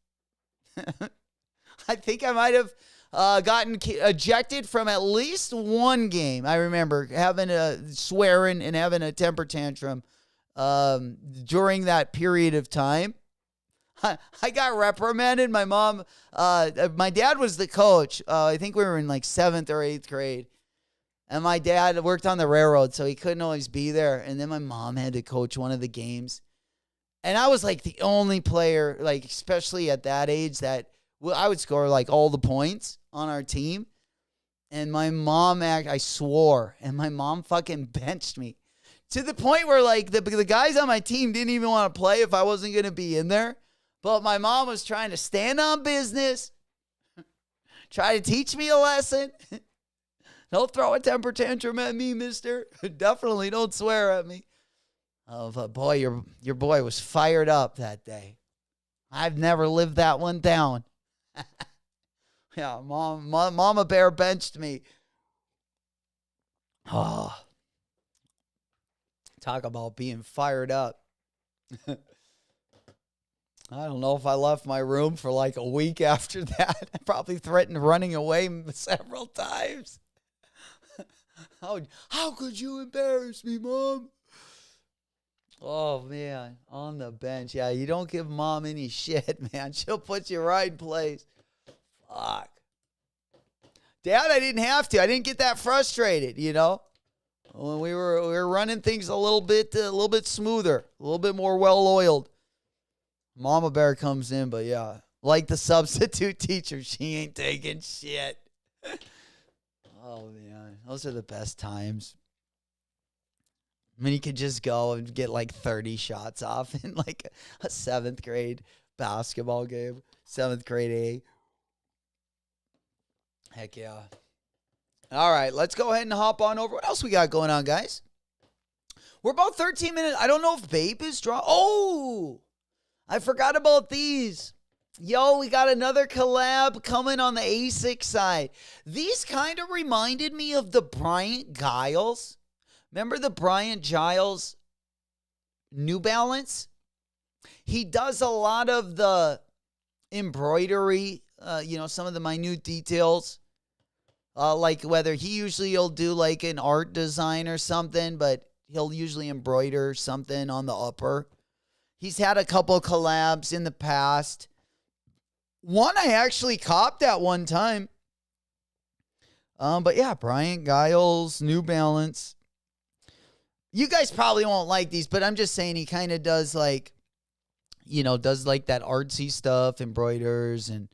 I think I might have gotten ejected from at least one game. I remember having swearing and having a temper tantrum during that period of time. I got reprimanded. My mom, my dad was the coach. I think we were in like 7th or 8th grade. And my dad worked on the railroad, so he couldn't always be there. And then my mom had to coach one of the games. And I was like the only player, like especially at that age, that I would score like all the points on our team. And my mom, I swore, and my mom fucking benched me. To the point where like the guys on my team didn't even want to play if I wasn't going to be in there. But my mom was trying to stand on business, try to teach me a lesson. Don't throw a temper tantrum at me, mister. Definitely don't swear at me. Oh, but boy, your boy was fired up that day. I've never lived that one down. Yeah, Mama Bear benched me. Oh, talk about being fired up. I don't know if I left my room for like a week after that. I probably threatened running away several times. How could you embarrass me, Mom? Oh, man, on the bench. Yeah, you don't give Mom any shit, man. She'll put you right in place. Fuck. Dad, I didn't have to. I didn't get that frustrated, you know? When we were running things a little bit smoother, a little bit more well-oiled. Mama Bear comes in, but yeah, like the substitute teacher, she ain't taking shit. Oh, man, those are the best times. I mean, you could just go and get like 30 shots off in like a 7th grade basketball game, 7th grade A. Heck yeah. All right, let's go ahead and hop on over. What else we got going on, guys? We're about 13 minutes. I don't know if Babe is Oh, I forgot about these. Yo, we got another collab coming on the ASIC side. These kind of reminded me of the Bryant Giles. Remember the Bryant Giles New Balance? He does a lot of the embroidery, some of the minute details. Like whether he'll do like an art design or something, but he'll usually embroider something on the upper. He's had a couple collabs in the past. One I actually copped at one time. But yeah, Bryant Giles, New Balance. You guys probably won't like these, but I'm just saying he kind of does like that artsy stuff, embroiders, and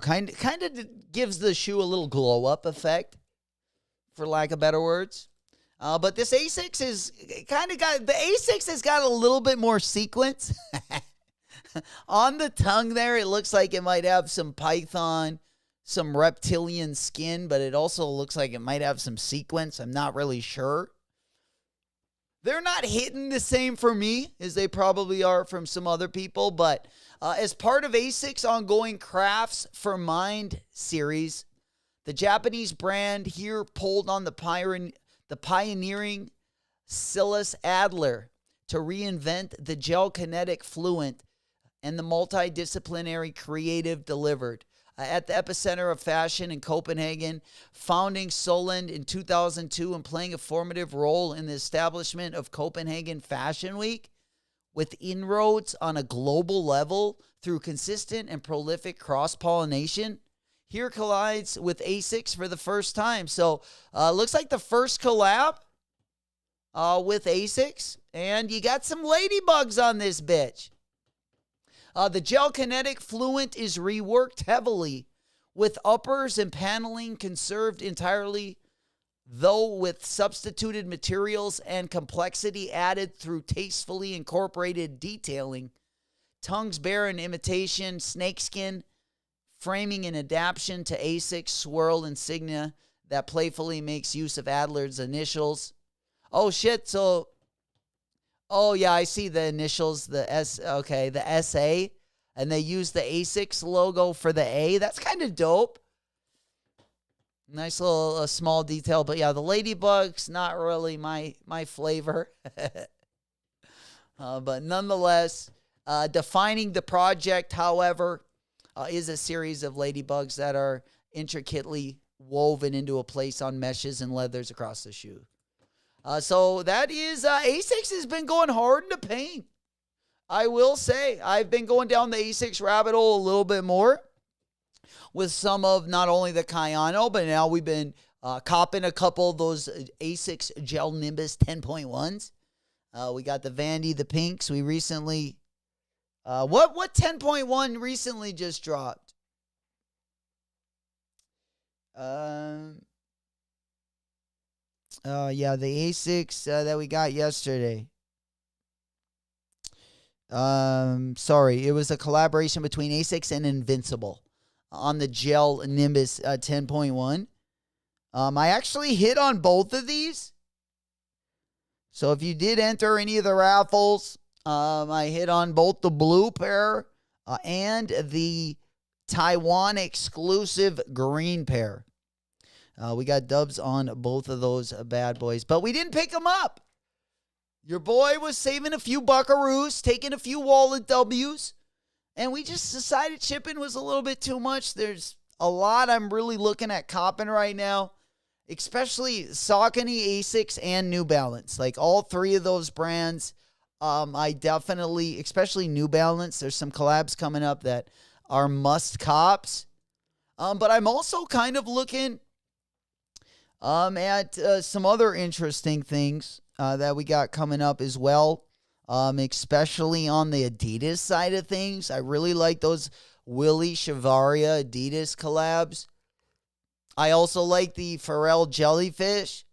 kind of gives the shoe a little glow up effect, for lack of better words. But this A6 has got a little bit more sequence. On the tongue there, it looks like it might have some python, some reptilian skin, but it also looks like it might have some sequence. I'm not really sure. They're not hitting the same for me as they probably are from some other people, but as part of ASIC's ongoing Crafts for Mind series, the Japanese brand here pulled on the pioneering Silas Adler to reinvent the gel kinetic fluent and the multidisciplinary creative delivered. At the epicenter of fashion in Copenhagen, founding Solend in 2002 and playing a formative role in the establishment of Copenhagen Fashion Week, with inroads on a global level through consistent and prolific cross-pollination, here collides with ASICS for the first time. So looks like the first collab with ASICS, and you got some ladybugs on this bitch. The Gel Kinetic Fluent is reworked heavily, with uppers and paneling conserved entirely, though with substituted materials and complexity added through tastefully incorporated detailing. Tongues bear an imitation snakeskin, framing an adaptation to ASIC's swirl insignia, that playfully makes use of Adler's initials. Oh, shit. So, oh, yeah, I see the initials, the SA. And they use the ASICS logo for the A. That's kind of dope. Nice little small detail. But, yeah, the Ladybug's not really my flavor. But nonetheless, defining the project, however, is a series of ladybugs that are intricately woven into a place on meshes and leathers across the shoe. So that is, ASICS has been going hard in the paint. I will say, I've been going down the ASICS rabbit hole a little bit more with some of not only the Kayano, but now we've been copping a couple of those ASICS Gel Nimbus 10.1s. We got the Vandy, the pinks. We recently, what 10.1 recently just dropped? Yeah, the ASICS that we got yesterday. Sorry, it was a collaboration between ASICS and Invincible on the Gel Nimbus 10.1. I actually hit on both of these. So if you did enter any of the raffles, I hit on both the blue pair and the Taiwan exclusive green pair. We got dubs on both of those bad boys, but we didn't pick them up. Your boy was saving a few buckaroos, taking a few wallet W's, and we just decided shipping was a little bit too much. There's a lot I'm really looking at copping right now, especially Saucony, ASICS, and New Balance. Like all three of those brands, I definitely, especially New Balance, there's some collabs coming up that are must cops. But I'm also kind of looking at some other interesting things that we got coming up as well, especially on the Adidas side of things. I really like those Willie Chavaria Adidas collabs. I also like the Pharrell Jellyfish.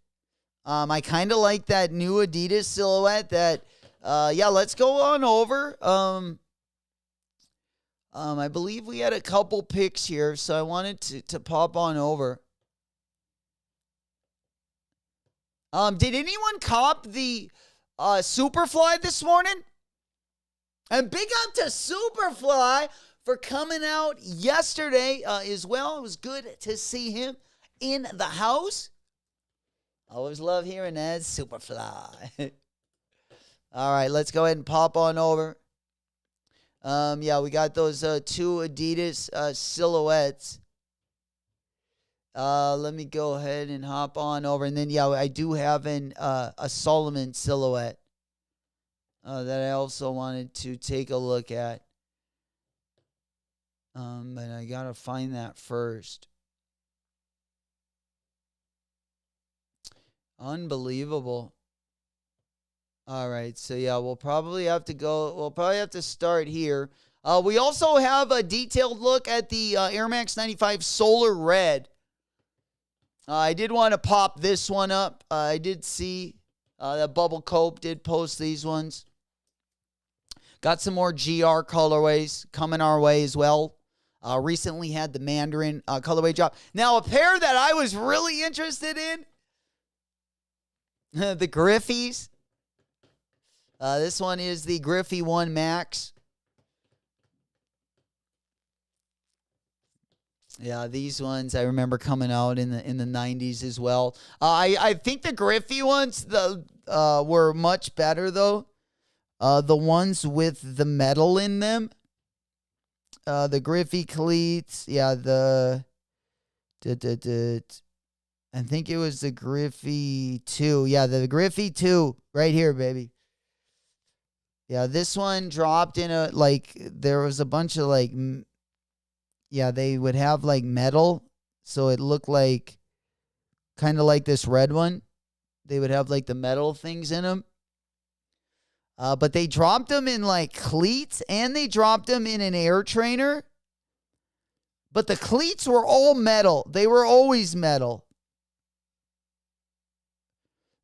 I kind of like that new Adidas silhouette that, yeah, let's go on over. I believe we had a couple picks here, so I wanted to pop on over. Did anyone cop the Superfly this morning? And big up to Superfly for coming out yesterday as well. It was good to see him in the house. Always love hearing that, Superfly. All right, let's go ahead and pop on over. Yeah, we got those two Adidas silhouettes. Let me go ahead and hop on over. And then, yeah, I do have a Solomon silhouette that I also wanted to take a look at. But I got to find that first. Unbelievable. All right, so yeah, we'll probably have to start here. We also have a detailed look at the Air Max 95 Solar Red. I did want to pop this one up. I did see that Bubble Cope did post these ones. Got some more GR colorways coming our way as well. Recently had the Mandarin colorway drop. Now, a pair that I was really interested in, the Griffies. This one is the Griffey 1 Max. Yeah, these ones I remember coming out in the 90s as well. I think the Griffey ones were much better though. The ones with the metal in them. The Griffey cleats. Yeah, I think it was the Griffey 2. Yeah, the Griffey 2 right here, baby. Yeah, this one dropped in there was a bunch of they would have metal, so it looked like kind of like this red one. They would have the metal things in them. But they dropped them in cleats and they dropped them in an air trainer. But the cleats were all metal. They were always metal.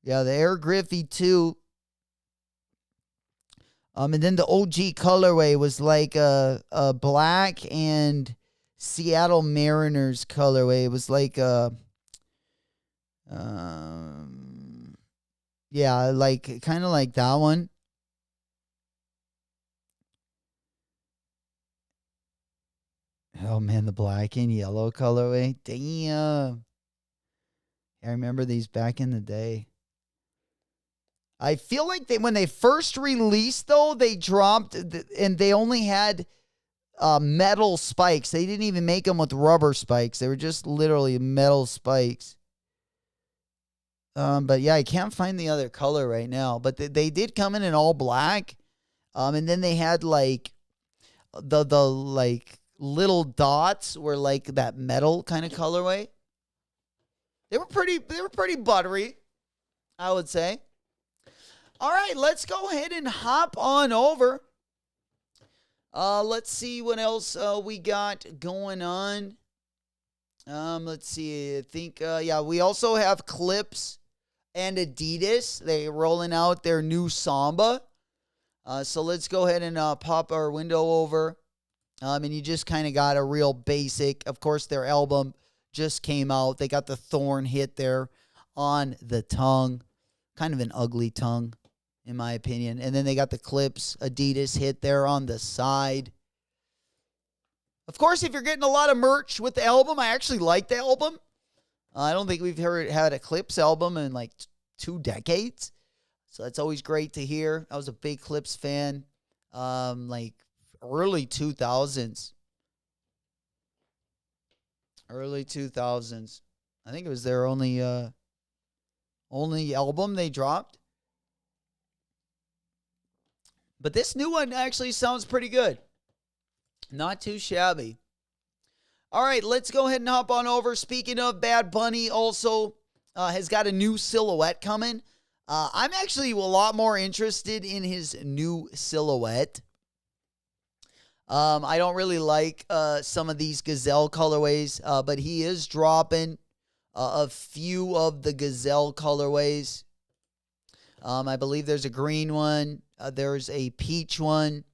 Yeah, the Air Griffey 2. And then the OG colorway was a black and Seattle Mariners colorway. It was Yeah, like kind of like that one. Oh man, the black and yellow colorway. Damn. I remember these back in the day. I feel like when they first released, though, they dropped and they only had metal spikes. They didn't even make them with rubber spikes. They were just literally metal spikes. But yeah, I can't find the other color right now. But they did come in all black. And then they had like the like little dots were like that metal kind of colorway. They were pretty buttery, I would say. All right, let's go ahead and hop on over. Let's see what else we got going on. Let's see. I think we also have Clips and Adidas. They're rolling out their new Samba. So let's go ahead and pop our window over. And you just kind of got a real basic. Of course, their album just came out. They got the thorn hit there on the tongue. Kind of an ugly tongue, in my opinion. And then they got the Clips Adidas hit there on the side. Of course, if you're getting a lot of merch with the album, I actually like the album. I don't think we've had a Clips album in like 2 decades. So that's always great to hear. I was a big Clips fan, like early 2000s. Early 2000s. I think it was their only album they dropped. But this new one actually sounds pretty good. Not too shabby. All right, let's go ahead and hop on over. Speaking of, Bad Bunny also has got a new silhouette coming. I'm actually a lot more interested in his new silhouette. I don't really like some of these Gazelle colorways, but he is dropping a few of the Gazelle colorways. I believe there's a green one. There's a peach one.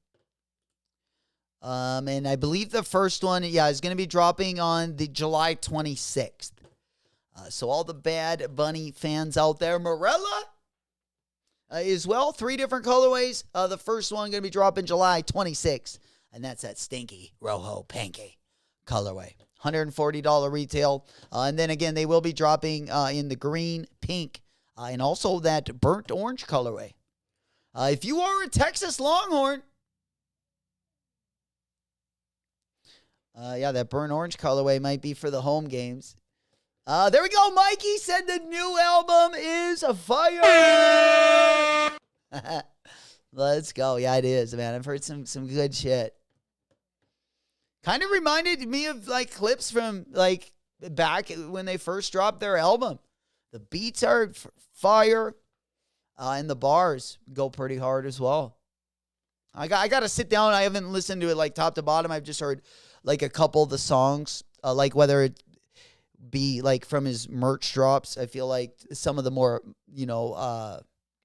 And I believe the first one, is going to be dropping on the July 26th. So all the Bad Bunny fans out there, Morella as well, 3 different colorways. The first one going to be dropping July 26th. And that's that stinky Rojo Panky colorway. $140 retail. And then again, they will be dropping in the green, pink, and also that burnt orange colorway. If you are a Texas Longhorn, that burnt orange colorway might be for the home games. There we go. Mikey said the new album is a fire. Let's go. Yeah, it is, man. I've heard some good shit. Kind of reminded me of like Clips from like back when they first dropped their album. The beats are fire, and the bars go pretty hard as well. I got to sit down. I haven't listened to it like top to bottom. I've just heard like a couple of the songs, like whether it be like from his merch drops. I feel like some of the more,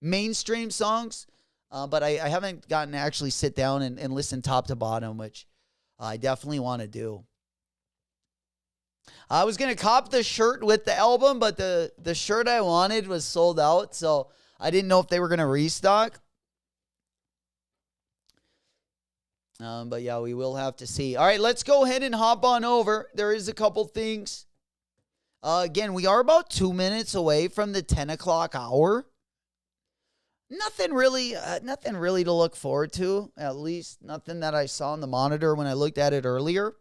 mainstream songs, but I haven't gotten to actually sit down and listen top to bottom, which I definitely want to do. I was going to cop the shirt with the album, but the shirt I wanted was sold out, so I didn't know if they were going to restock. But yeah, we will have to see. All right, let's go ahead and hop on over. There is a couple things. Again, we are about 2 minutes away from the 10 o'clock hour. Nothing really to look forward to. At least nothing that I saw on the monitor when I looked at it earlier.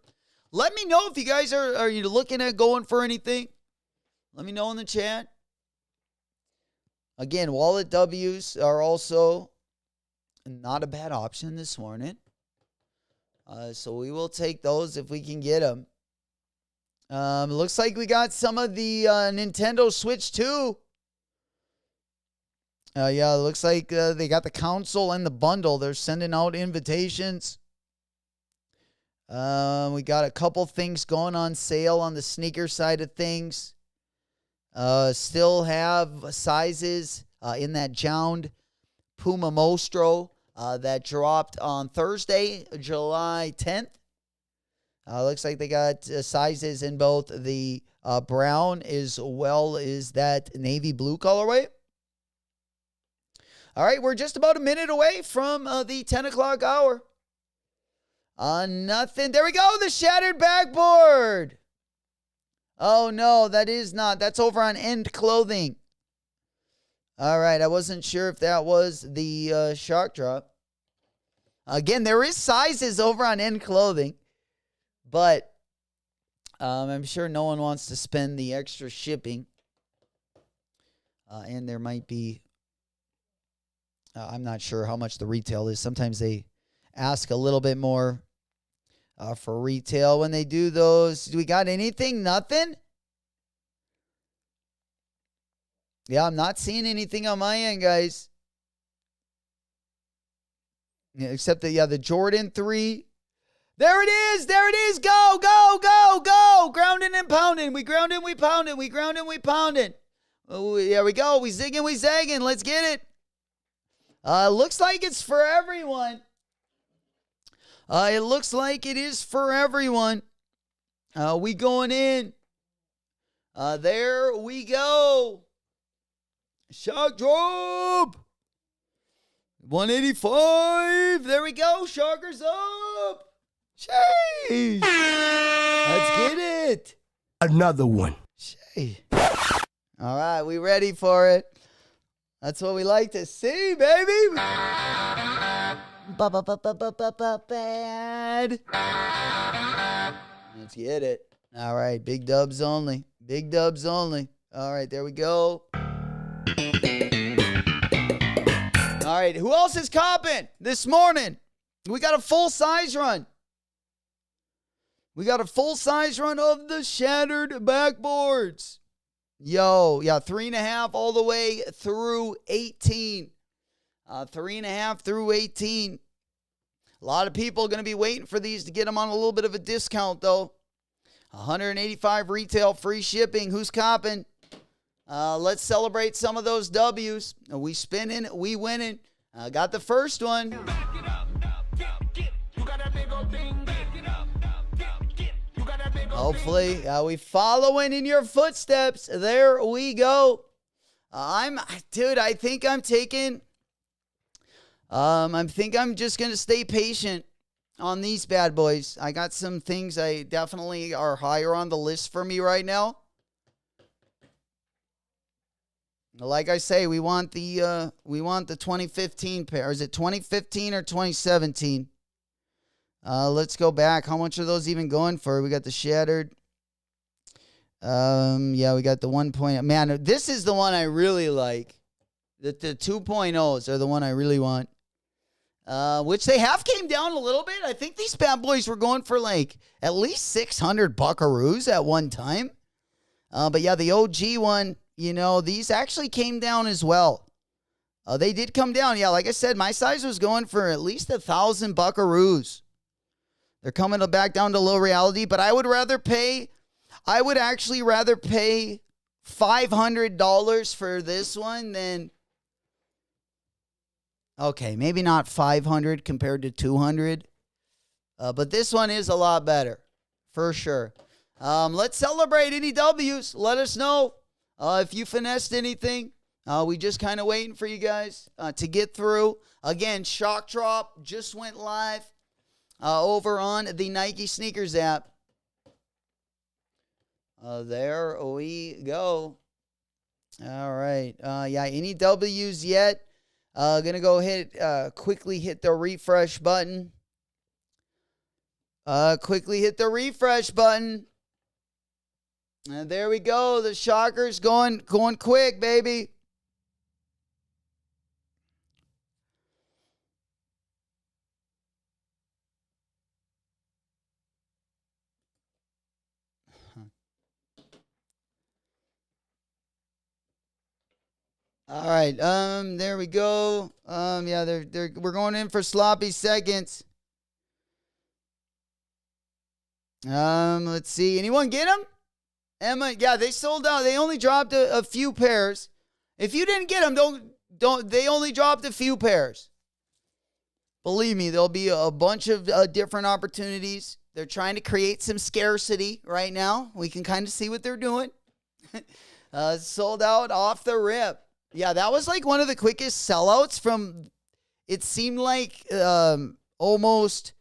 Let me know if you guys are you looking at going for anything. Let me know in the chat. Again, wallet W's are also not a bad option this morning. So we will take those if we can get them. Looks like we got some of the Nintendo Switch 2. It looks like they got the console and the bundle. They're sending out invitations. We got a couple things going on sale on the sneaker side of things. Still have sizes in that Jound Puma Mostro that dropped on Thursday, July 10th. Looks like they got sizes in both the brown as well as that navy blue colorway. All right, we're just about a minute away from the 10 o'clock hour. Nothing. There we go, the shattered backboard. Oh, no, that is not. That's over on End Clothing. All right, I wasn't sure if that was the ShockDrop. Again, there is sizes over on End Clothing, but I'm sure no one wants to spend the extra shipping. And there might be, I'm not sure how much the retail is. Sometimes they ask a little bit more for retail when they do those. Do we got anything? Nothing? Yeah, I'm not seeing anything on my end, guys. Yeah, except that, yeah, the Jordan 3. There it is. There it is. Go, go, go, go. Grounding and pounding. We grounding, we pounding. We grounding, we pounding. Oh, there we go. We zigging, we zagging. Let's get it. Looks like it's for everyone. It looks like it is for everyone. We going in. There we go. ShockDrop. 185. There we go. Shockers up. Sheesh. Let's get it. Another one. Sheesh. All right, we ready for it. That's what we like to see, baby. Bad. Let's get it. All right, big dubs only. Big dubs only. All right, there we go. All right, who else is copping this morning? We got a full size run. We got a full size run of the shattered backboards. Yo, yeah, 3.5 all the way through 18. 3.5 through 18. A lot of people are going to be waiting for these to get them on a little bit of a discount, though. 185 retail, free shipping. Who's copping? Let's celebrate some of those W's. We spinning, we winning. Got the first one. Hopefully, we following in your footsteps. There we go. I think I'm taking. I think I'm just gonna stay patient on these bad boys. I got some things I definitely are higher on the list for me right now. Like I say, we want the 2015 pair. Is it 2015 or 2017? Let's go back. How much are those even going for? We got the shattered. Yeah, we got the 1. Man, this is the one I really like. The 2.0s are the one I really want. Which they have came down a little bit. I think these bad boys were going for like at least 600 buckaroos at one time. But yeah, the OG one, you know, these actually came down as well. They did come down. Yeah, like I said, my size was going for at least 1,000 buckaroos. They're coming back down to low reality, but I would actually rather pay $500 for this one than, okay, maybe not 500 compared to 200, but this one is a lot better, for sure. Let's celebrate any W's. Let us know if you finessed anything. We just kind of waiting for you guys to get through. Again, ShockDrop just went live over on the Nike Sneakers app. There we go. All right. Yeah, any W's yet? Gonna go quickly hit the refresh button. Quickly hit the refresh button. And there we go. The Shockers going quick, baby. All right, there we go. Yeah, we're going in for sloppy seconds. Let's see. Anyone get them? Emma, yeah, they sold out. They only dropped a few pairs. If you didn't get them, don't. They only dropped a few pairs. Believe me, there'll be a bunch of different opportunities. They're trying to create some scarcity right now. We can kind of see what they're doing. Sold out off the rip. Yeah, that was like one of the quickest sellouts from, it seemed like almost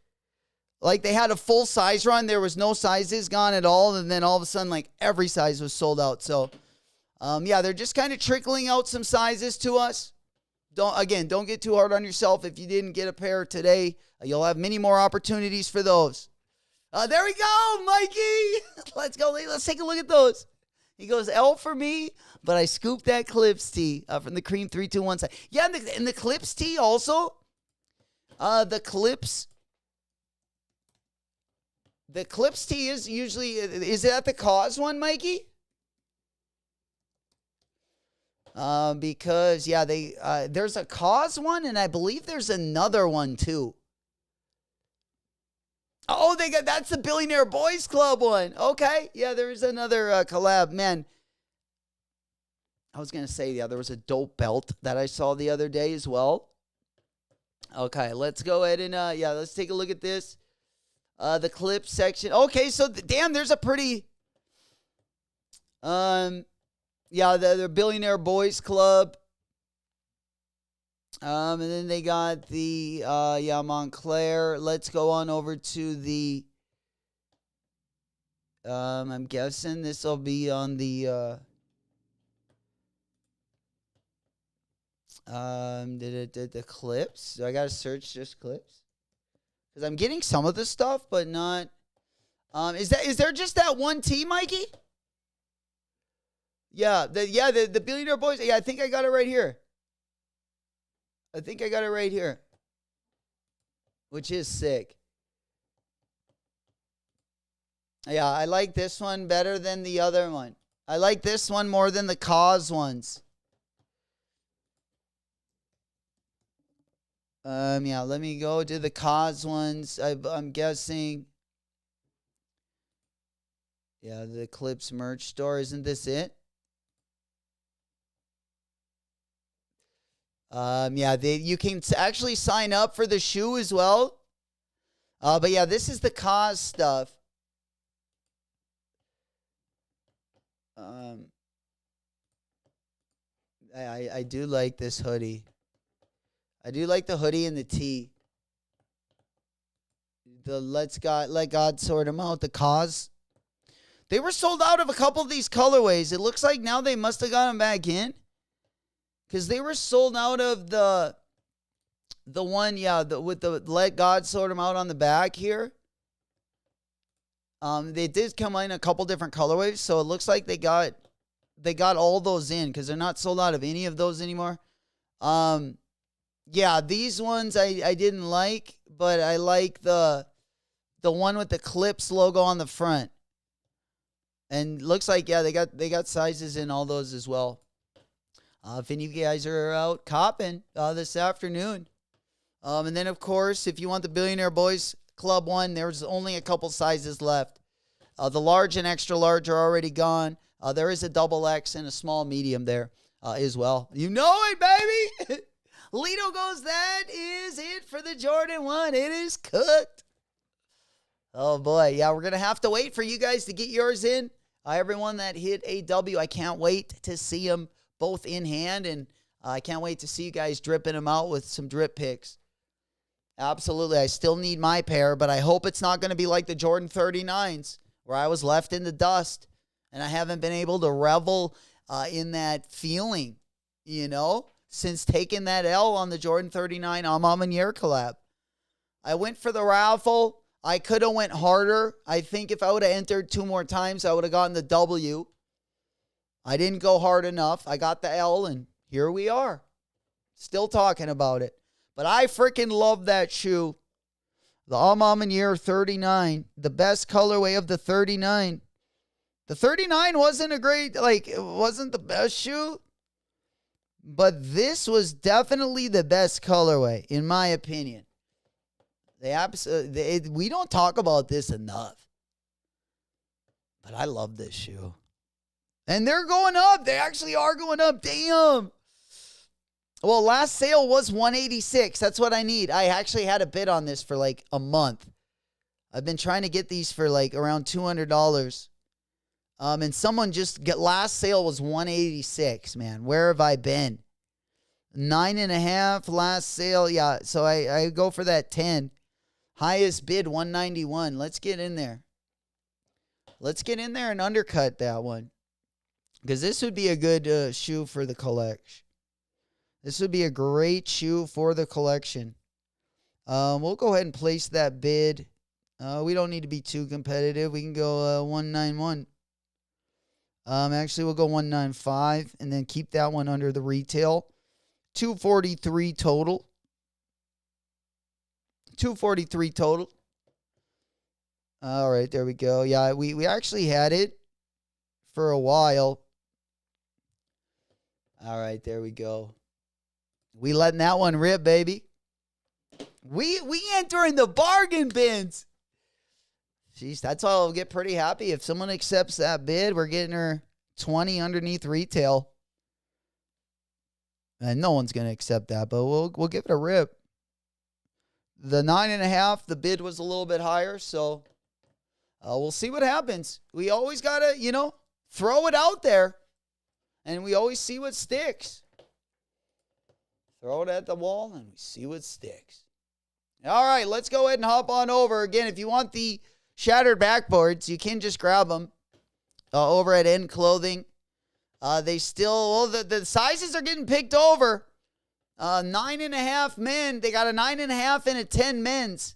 like they had a full size run. There was no sizes gone at all. And then all of a sudden, like every size was sold out. So, yeah, they're just kind of trickling out some sizes to us. Don't get too hard on yourself. If you didn't get a pair today, you'll have many more opportunities for those. There we go, Mikey. Let's go. Let's take a look at those. He goes, L for me, but I scooped that Clips tee from the Cream 321 side. Yeah, and the Clips tee also. The Clips tee is usually, is that the Cause one, Mikey? Because, yeah, there's a Cause one, and I believe there's another one, too. Oh, that's the Billionaire Boys Club one. Okay. Yeah, there's another collab. Man, I was going to say, yeah, there was a dope belt that I saw the other day as well. Okay, let's go ahead and, let's take a look at this. The clip section. Okay, so, damn, there's a pretty, the Billionaire Boys Club. And then they got the, Montclair. Let's go on over to the, I'm guessing this will be on the, the clips. So I got to search just clips. Because I'm getting some of the stuff, but not, is there just that one tee, Mikey? Yeah, the Billionaire Boys. Yeah, I think I got it right here. Which is sick. Yeah, I like this one better than the other one. I like this one more than the Cause ones. Let me go to the Cause ones. I'm guessing. Yeah, the Clips merch store. Isn't this it? You can actually sign up for the shoe as well. But yeah, this is the Cause stuff. I do like this hoodie. I do like the hoodie and the tee. The let God sort them out. The Cause. They were sold out of a couple of these colorways. It looks like now they must have got them back in. Because they were sold out of the one, with the let God sort them out on the back here. They did come in a couple different colorways, so it looks like they got all those in because they're not sold out of any of those anymore. These ones I didn't like, but I like the one with the Clips logo on the front. And looks like they got sizes in all those as well. If any of you guys are out copping this afternoon. And then, of course, if you want the Billionaire Boys Club one, there's only a couple sizes left. The large and extra large are already gone. There is a double X and a small medium there as well. You know it, baby! Lito goes, that is it for the Jordan 1. It is cooked. Oh, boy. Yeah, we're going to have to wait for you guys to get yours in. Everyone that hit AW, I can't wait to see them both in hand, and I can't wait to see you guys dripping them out with some drip picks. Absolutely. I still need my pair, but I hope it's not going to be like the Jordan 39s where I was left in the dust and I haven't been able to revel in that feeling, since taking that L on the Jordan 39 Amamanier collab. I went for the raffle. I could have went harder. I think if I would have entered 2 more times, I would have gotten the W. I didn't go hard enough. I got the L, and here we are. Still talking about it. But I freaking love that shoe. The Amamanier 39. The best colorway of the 39. The 39 wasn't it wasn't the best shoe. But this was definitely the best colorway, in my opinion. We don't talk about this enough. But I love this shoe. And they're going up. They actually are going up. Damn. Well, last sale was $186. That's what I need. I actually had a bid on this for like a month. I've been trying to get these for like around $200. And someone just last sale was 186, man. Where have I been? 9.5 last sale. Yeah, so I go for that 10. Highest bid 191. Let's get in there. Let's get in there and undercut that one. Because this would be a good shoe for the collection. This would be a great shoe for the collection. We'll go ahead and place that bid. We don't need to be too competitive. We can go 191. Actually, we'll go 195 and then keep that one under the retail. 243 total. 243 total. All right, there we go. Yeah, we actually had it for a while. All right, there we go. We letting that one rip, baby. We entering the bargain bins. Jeez, that's all. I'll get pretty happy if someone accepts that bid. We're getting her 20 underneath retail. And no one's gonna accept that, but we'll give it a rip. The 9.5, the bid was a little bit higher, so we'll see what happens. We always gotta, throw it out there, and we always see what sticks. Throw it at the wall, and we see what sticks. All right, let's go ahead and hop on over. Again, if you want the shattered backboards, you can just grab them over at End Clothing. They still, the sizes are getting picked over. 9.5 men. They got a 9.5 and a 10 men's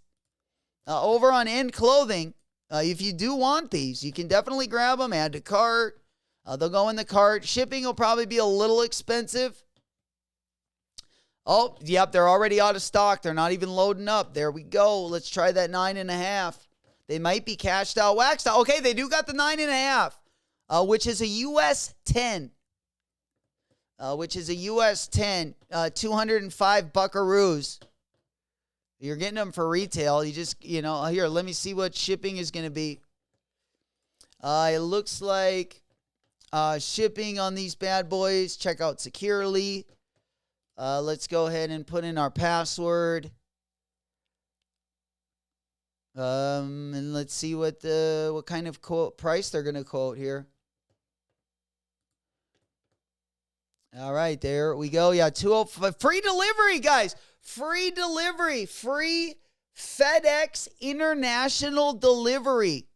over on End Clothing. If you do want these, you can definitely grab them, add to cart. They'll go in the cart. Shipping will probably be a little expensive. Oh, yep, they're already out of stock. They're not even loading up. There we go. Let's try that 9.5. They might be cashed out, waxed out. Okay, they do got the 9.5, which is a US 10. 205 buckaroos. You're getting them for retail. You just, here, let me see what shipping is going to be. It looks like shipping on these bad boys. Check out securely. Let's go ahead and put in our password. And let's see what kind of price they're going to quote here. All right, there we go. Yeah, 205. Free delivery, guys. Free delivery. Free FedEx international delivery.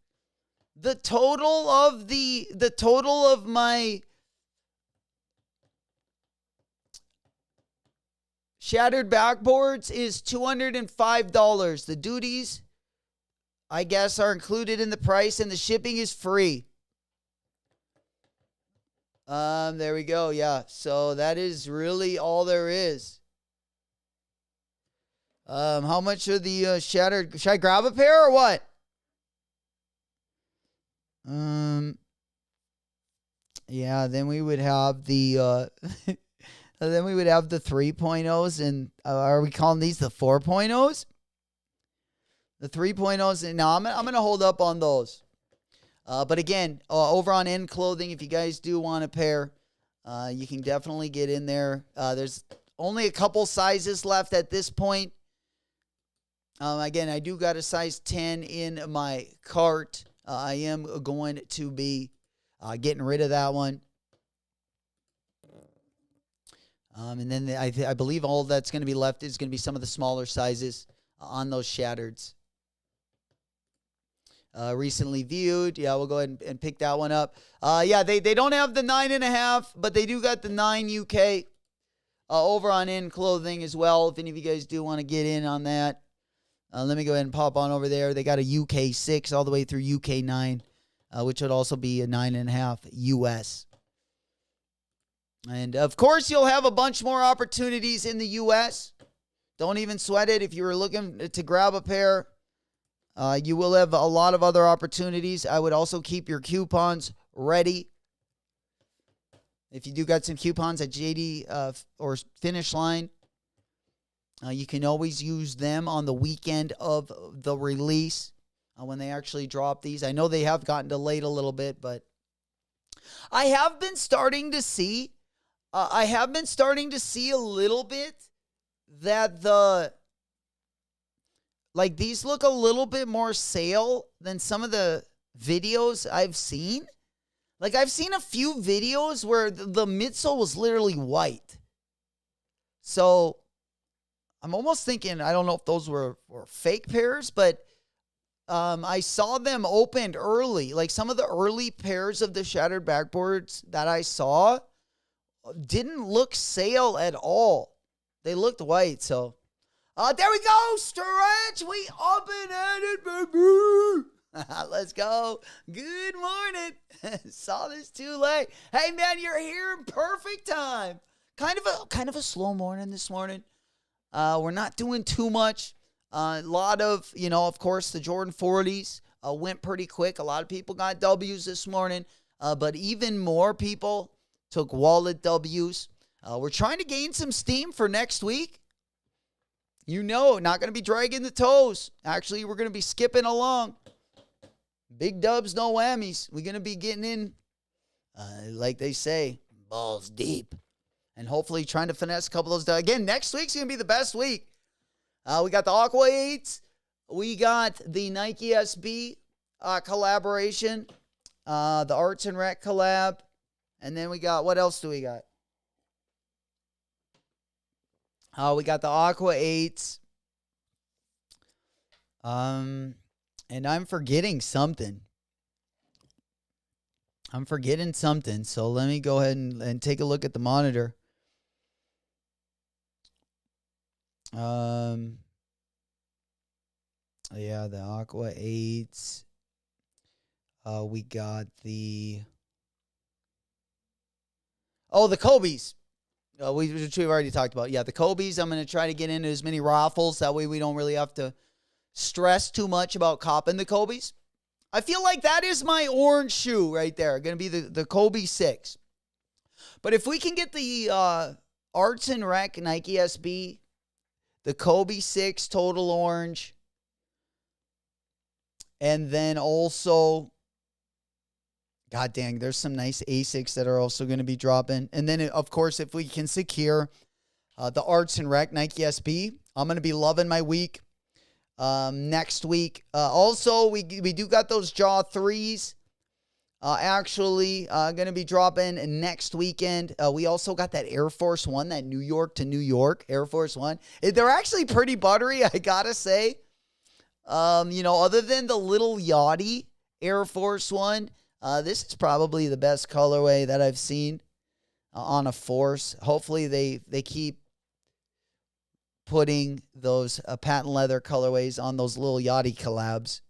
The total of my shattered backboards is $205. The duties, I guess, are included in the price, and the shipping is free. There we go. Yeah. So that is really all there is. How much are the shattered? Should I grab a pair or what? Yeah. Then we would have the then we would have the 3.0s, and are we calling these the 4.0s? The 3.0s. And now I'm gonna hold up on those. But again, over on End Clothing, if you guys do want a pair, you can definitely get in there. There's only a couple sizes left at this point. Again, I do got a size 10 in my cart. I am going to be getting rid of that one. And then I believe all that's going to be left is going to be some of the smaller sizes on those shattereds. Recently viewed. Yeah, we'll go ahead and pick that one up. Yeah, they don't have the 9.5, but they do got the 9 UK over on End Clothing as well. If any of you guys do want to get in on that, let me go ahead and pop on over there. They got a UK 6 all the way through UK 9, which would also be a 9.5 US. And of course, you'll have a bunch more opportunities in the US. Don't even sweat it. If you were looking to grab a pair, you will have a lot of other opportunities. I would also keep your coupons ready. If you do got some coupons at JD or Finish Line, you can always use them on the weekend of the release when they actually drop these. I know they have gotten delayed a little bit, but I have been starting to see a little bit that like these look a little bit more sale than some of the videos I've seen. Like I've seen a few videos where the midsole was literally white. So I'm almost thinking, I don't know if those were fake pairs, but I saw them opened early. Like some of the early pairs of the shattered backboards that I saw didn't look sale at all. They looked white. So there we go, stretch. We up and at it, baby. Let's go. Good morning. Saw this too late. Hey man, you're here in perfect time. Kind of a slow morning this morning. We're not doing too much. A lot of, of course, the Jordan 40s went pretty quick. A lot of people got W's this morning, but even more people took wallet W's. We're trying to gain some steam for next week. Not going to be dragging the toes. Actually, we're going to be skipping along. Big dubs, no whammies. We're going to be getting in, like they say, balls deep. And hopefully trying to finesse a couple of those. Again, next week's going to be the best week. We got the Aqua 8s. We got the Nike SB collaboration. The Arts and Rec collab. And then we got, what else do we got? We got the Aqua 8s. And I'm forgetting something. So let me go ahead and take a look at the monitor. Yeah, the Aqua 8s. We got the Kobe's. Which we've already talked about. Yeah, the Kobe's. I'm going to try to get into as many raffles. That way we don't really have to stress too much about copping the Kobe's. I feel like that is my orange shoe right there. Going to be the Kobe 6. But if we can get the Arts and Rec Nike SB, the Kobe 6 total orange, and then also, god dang, there's some nice Asics that are also going to be dropping. And then, of course, if we can secure the Arts and Rec Nike SB, I'm going to be loving my week next week. Also, we do got those Jaw 3s actually going to be dropping next weekend. We also got that Air Force One, that New York to New York Air Force One. They're actually pretty buttery, I got to say. Other than the little yachty Air Force One, this is probably the best colorway that I've seen on a Force. Hopefully they keep putting those patent leather colorways on those little yachty collabs.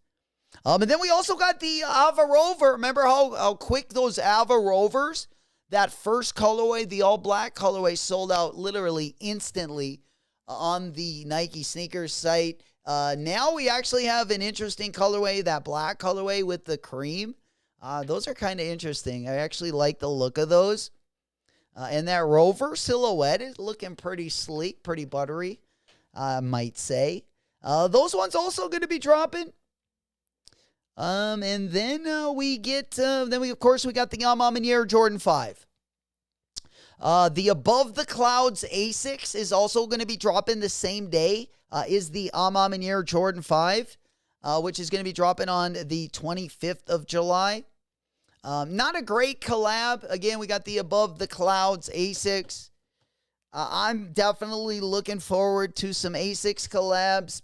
And then we also got the Ava Rover. Remember how quick those Ava Rovers, that first colorway, the all black colorway, sold out literally instantly on the Nike sneakers site. Now we actually have an interesting colorway, that black colorway with the cream. Those are kind of interesting. I actually like the look of those. And that Rover silhouette is looking pretty sleek, pretty buttery, I might say. Those ones also going to be dropping. And then we got the Amamanier Jordan 5. The Above the Clouds Asics is also going to be dropping the same day. Is the Amamanier Jordan 5, which is going to be dropping on the 25th of July. Not a great collab. Again, we got the Above the Clouds Asics. I'm definitely looking forward to some Asics collabs.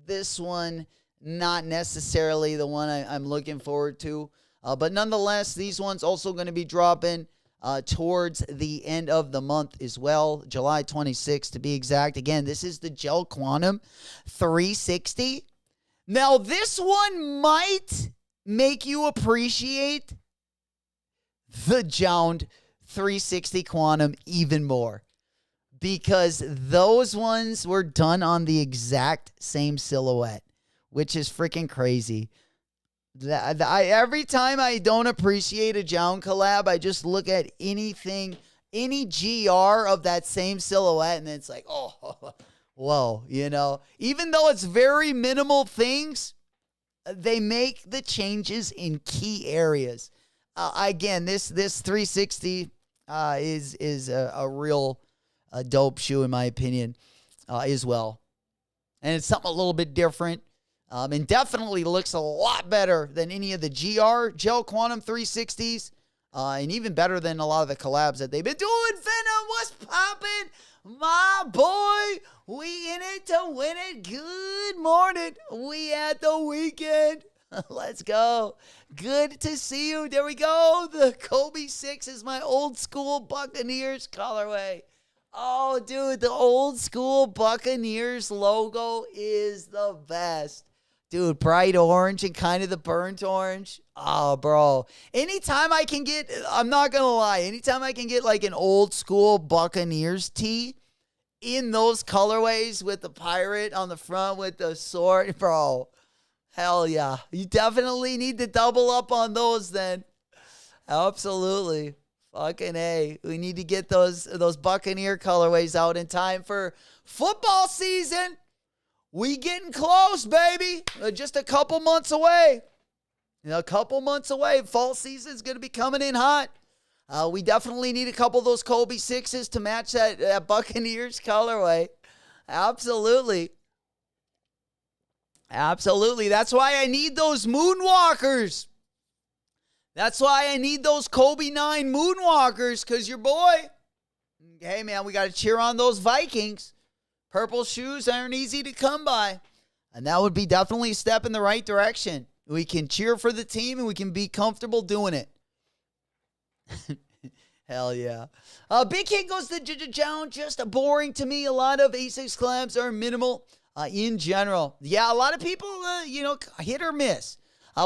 This one, not necessarily the one I'm looking forward to. But nonetheless, these ones also going to be dropping towards the end of the month as well. July 26th to be exact. Again, this is the Gel Quantum 360. Now, this one might make you appreciate the Jound 360 Quantum even more, because those ones were done on the exact same silhouette, which is freaking crazy. Every time I don't appreciate a Jound collab, I just look at any GR of that same silhouette, and it's like, oh, whoa, Even though it's very minimal things, they make the changes in key areas. Again, this 360 is a real dope shoe in my opinion as well. And it's something a little bit different. And definitely looks a lot better than any of the GR Gel Quantum 360s. And even better than a lot of the collabs that they've been doing. Venom, what's poppin'? My boy, we in it to win it. Good morning. We at the weekend. Let's go. Good to see you. There we go. The Kobe 6 is my old school Buccaneers colorway. Oh, dude, the old school Buccaneers logo is the best. Dude, bright orange and kind of the burnt orange. Oh, bro. Anytime I can get, I'm not going to lie, anytime I can get like an old school Buccaneers tee in those colorways with the pirate on the front with the sword, bro, hell yeah. You definitely need to double up on those then. Absolutely. Fucking A. We need to get those Buccaneer colorways out in time for football season. We getting close, baby. Just a couple months away. A couple months away. Fall season's going to be coming in hot. We definitely need a couple of those Kobe 6s to match that Buccaneers colorway. Absolutely. Absolutely. That's why I need those Moonwalkers. That's why I need those Kobe 9 Moonwalkers, because your boy, hey, man, we got to cheer on those Vikings. Purple shoes aren't easy to come by. And that would be definitely a step in the right direction. We can cheer for the team and we can be comfortable doing it. Hell yeah. Big Kid goes to Jown. Just boring to me. A lot of A6 collabs are minimal in general. Yeah, a lot of people, hit or miss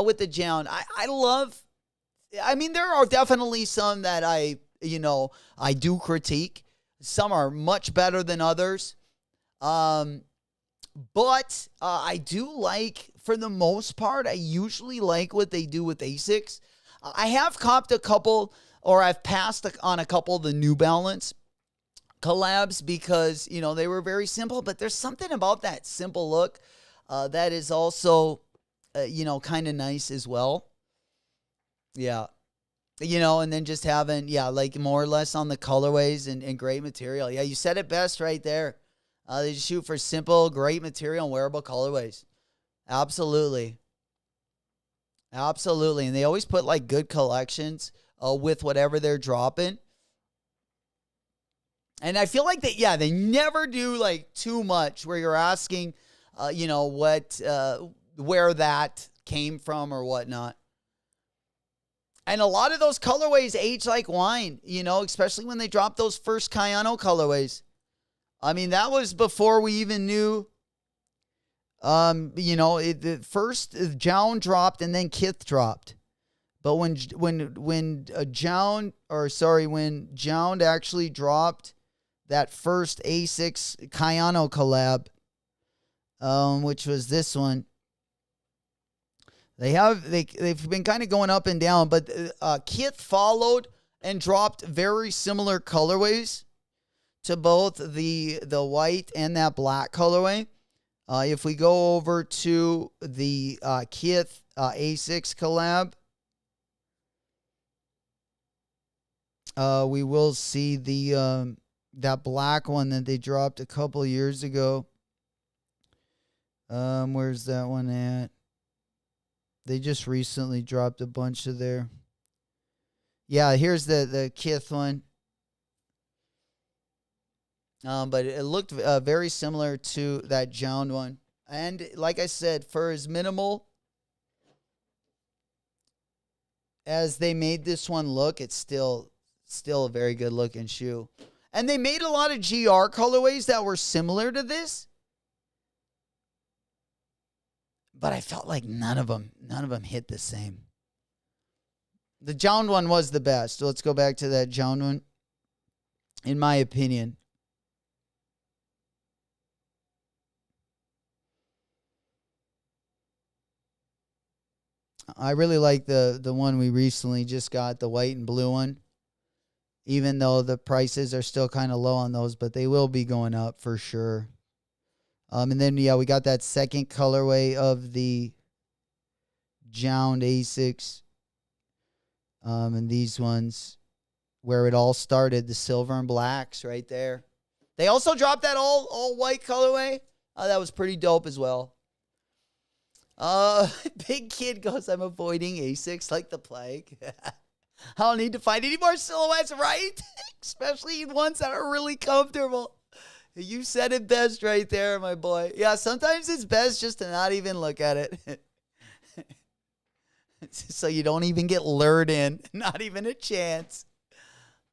with the Jown. I mean, there are definitely some that I do critique. Some are much better than others. But I do like, for the most part, I usually like what they do with ASICs. I have copped a couple, or I've passed on a couple of the New Balance collabs because, they were very simple. But there's something about that simple look that is also, kind of nice as well. Yeah. And then just having, like more or less on the colorways and great material. Yeah, you said it best right there. They just shoot for simple, great material and wearable colorways. Absolutely. Absolutely. And they always put like good collections with whatever they're dropping. And I feel like they never do like too much where you're asking, where that came from or whatnot. And a lot of those colorways age like wine, especially when they drop those first Cayano colorways. I mean, that was before we even knew, the first Jown dropped and then Kith dropped. But when Jown actually dropped that first A6 Cayano collab, which was this one, they've been kind of going up and down, but Kith followed and dropped very similar colorways to both the white and that black colorway. If we go over to the Kith A6 collab, we will see the that black one that they dropped a couple years ago. Where's that one at? They just recently dropped a bunch of their. Yeah, here's the Kith one. But it looked very similar to that Jown one. And like I said, for as minimal as they made this one look, it's still a very good looking shoe. And they made a lot of GR colorways that were similar to this. But I felt like none of them hit the same. The Jown one was the best. So let's go back to that Jown one. In my opinion. I really like the one we recently just got, the white and blue one. Even though the prices are still kind of low on those, but they will be going up for sure. And then, we got that second colorway of the Jown A6. And these ones where it all started, the silver and blacks right there. They also dropped that all white colorway. That was pretty dope as well. Big Kid goes, I'm avoiding Asics like the plague. I don't need to find any more silhouettes, right? Especially ones that are really comfortable. You said it best right there, my boy. Yeah, sometimes it's best just to not even look at it. So you don't even get lured in. Not even a chance.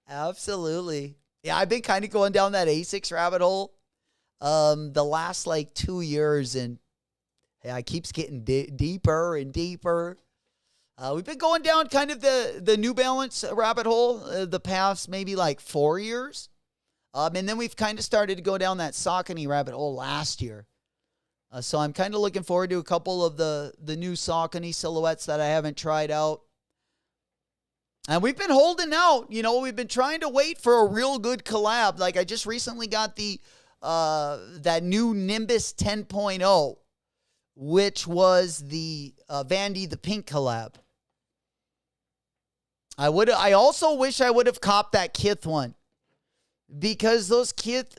Absolutely. Yeah, I've been kind of going down that Asics rabbit hole the last like 2 years, and yeah, it keeps getting deeper and deeper. We've been going down kind of the New Balance rabbit hole the past maybe like 4 years. And then we've kind of started to go down that Saucony rabbit hole last year. So I'm kind of looking forward to a couple of the new Saucony silhouettes that I haven't tried out. And we've been holding out. You know, we've been trying to wait for a real good collab. Like I just recently got that new Nimbus 10.0, which was the Vandy the Pink collab. I also wish I would have copped that Kith one, because those Kith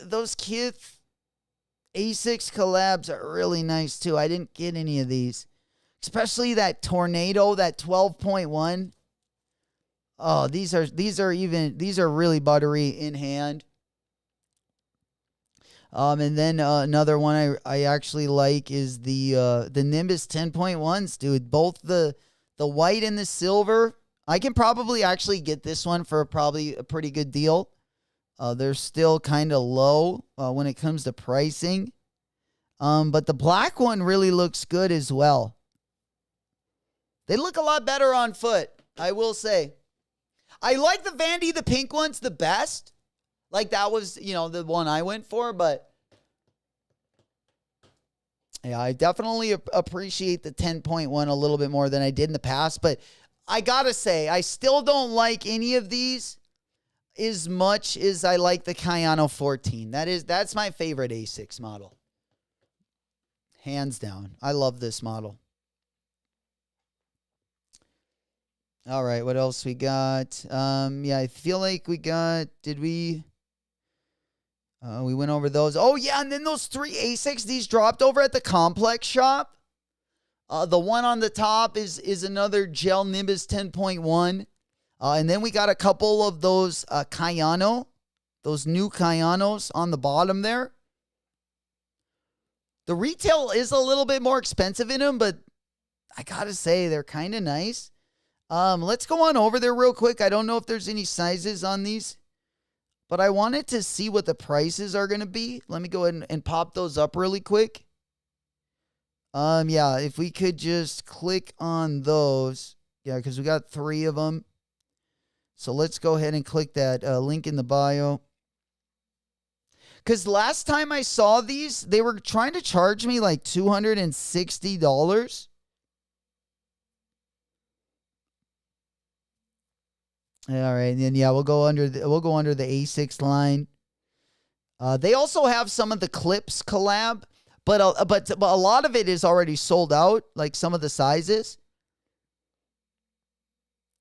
Asics collabs are really nice too. I didn't get any of these, especially that Tornado, that 12.1. Oh, these are really buttery in hand. And then another one I actually like is the Nimbus 10.1s, dude. Both the white and the silver. I can probably actually get this one for probably a pretty good deal. They're still kind of low when it comes to pricing. But the black one really looks good as well. They look a lot better on foot, I will say. I like the Vandy, the pink ones, the best. Like that was, the one I went for. But yeah, I definitely appreciate the 10.1 a little bit more than I did in the past. But I gotta say, I still don't like any of these as much as I like the Kayano 14. That's my favorite Asics model. Hands down. I love this model. All right, what else we got? Yeah, I feel like we went over those. Oh, yeah, and then those 3 Asics, these dropped over at the Complex shop. The one on the top is another Gel Nimbus 10.1. And then we got a couple of those Kayano, those new Kayanos on the bottom there. The retail is a little bit more expensive in them, but I gotta say, they're kind of nice. Let's go on over there real quick. I don't know if there's any sizes on these, but I wanted to see what the prices are going to be. Let me go ahead and pop those up really quick. Yeah, if we could just click on those. Yeah, because we got 3 of them. So let's go ahead and click that link in the bio. Because last time I saw these, they were trying to charge me like $260. All right, and then we'll go under the Asics line. They also have some of the Clips collab, but a lot of it is already sold out, like some of the sizes.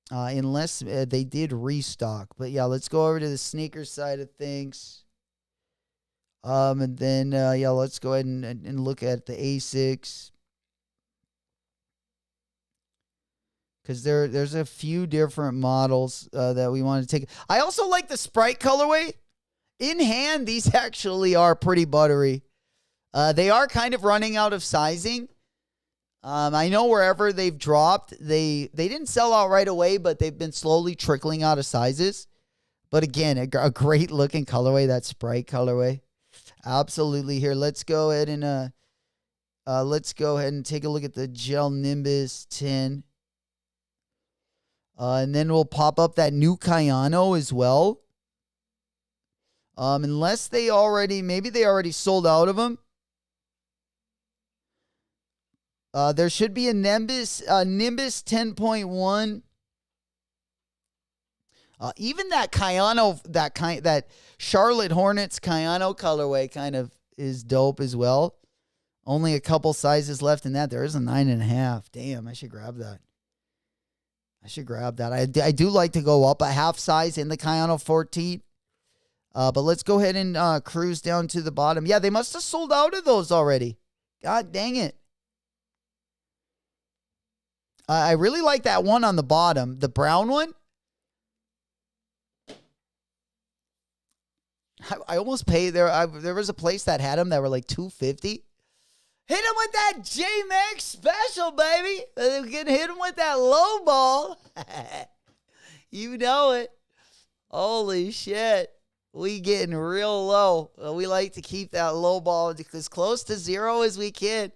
Unless they did restock. But yeah, let's go over to the sneaker side of things. And then let's go ahead and look at the Asics. Because there's a few different models that we want to take. I also like the Sprite colorway. In hand, these actually are pretty buttery. They are kind of running out of sizing. I know wherever they've dropped, they didn't sell out right away, but they've been slowly trickling out of sizes. But again, a great looking colorway, that Sprite colorway. Absolutely. Here, let's go ahead and take a look at the Gel Nimbus 10. And then we'll pop up that new Kayano as well. Unless maybe they already sold out of them. There should be a Nimbus 10.1. Even that Kayano, that Charlotte Hornets Kayano colorway kind of is dope as well. Only a couple sizes left in that. There is a 9.5. Damn, I should grab that. I do like to go up a half size in the Kayano 14. But let's go ahead and cruise down to the bottom. Yeah, they must have sold out of those already. God dang it. I really like that one on the bottom, the brown one. I almost paid there. There was a place that had them that were like $250. Hit him with that J-Max special, baby. You can hit him with that low ball. You know it. Holy shit. We getting real low. We like to keep that low ball as close to zero as we can.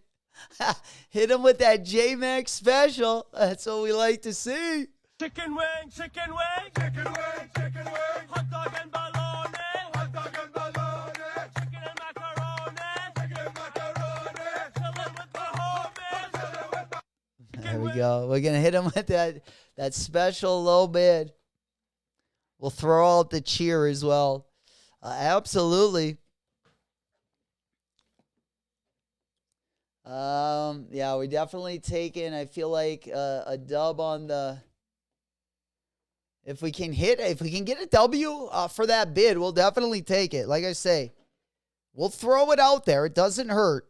Hit him with that J-Max special. That's what we like to see. Chicken wing, chicken wing, chicken wing, chicken wing, hot dog and bologna, hot dog and bologna, chicken and macaroni, chicken and macaroni, chillin' with the homies. There we go. We're going to hit him with that special low bid. We'll throw out the cheer as well. Absolutely. Yeah, we definitely taking, I feel like, a dub on the... If we can get a W for that bid, we'll definitely take it. Like I say, we'll throw it out there. It doesn't hurt.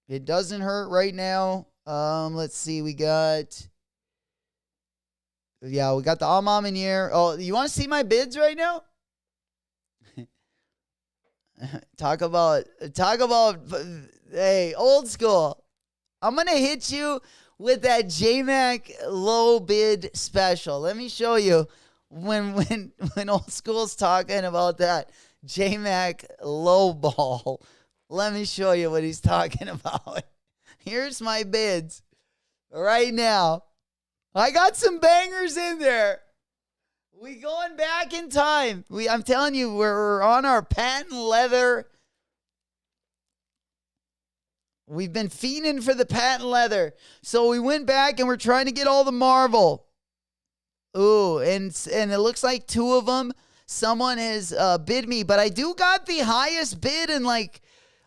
It doesn't hurt right now. Let's see. We got the Amam in here. Oh, you want to see my bids right now? Talk about, hey, old school. I'm going to hit you with that J-Mac low bid special. Let me show you when old school's talking about that J-Mac low ball. Let me show you what he's talking about. Here's my bids right now. I got some bangers in there. We going back in time. I'm telling you, we're on our patent leather. We've been fiending for the patent leather. So we went back and we're trying to get all the Marvel. Ooh, and it looks like two of them, someone has bid me. But I do got the highest bid, and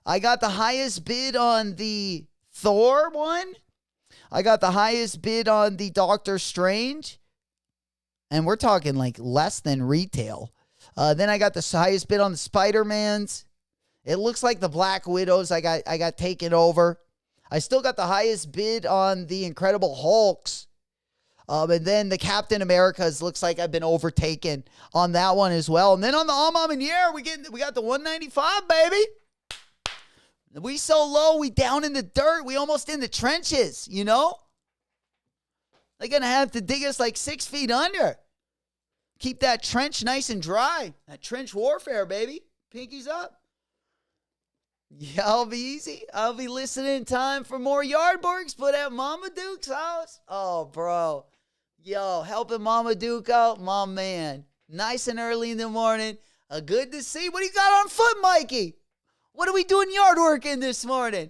I got the highest bid on the Thor one. I got the highest bid on the Doctor Strange. And we're talking like less than retail. Then I got the highest bid on the Spider-Mans. It looks like the Black Widows I got taken over. I still got the highest bid on the Incredible Hulks. And then the Captain Americas looks like I've been overtaken on that one as well. And then on the Amam and Yer, we got the 195, baby. We so low, we down in the dirt. We almost in the trenches, you know? They're going to have to dig us like 6 feet under. Keep that trench nice and dry. That trench warfare, baby. Pinkies up. Yeah, I'll be easy. I'll be listening in time for more Yardborgs, but at Mama Duke's house. Oh, bro. Yo, helping Mama Duke out, my man. Nice and early in the morning. Good to see. What do you got on foot, Mikey? What are we doing yard work in this morning?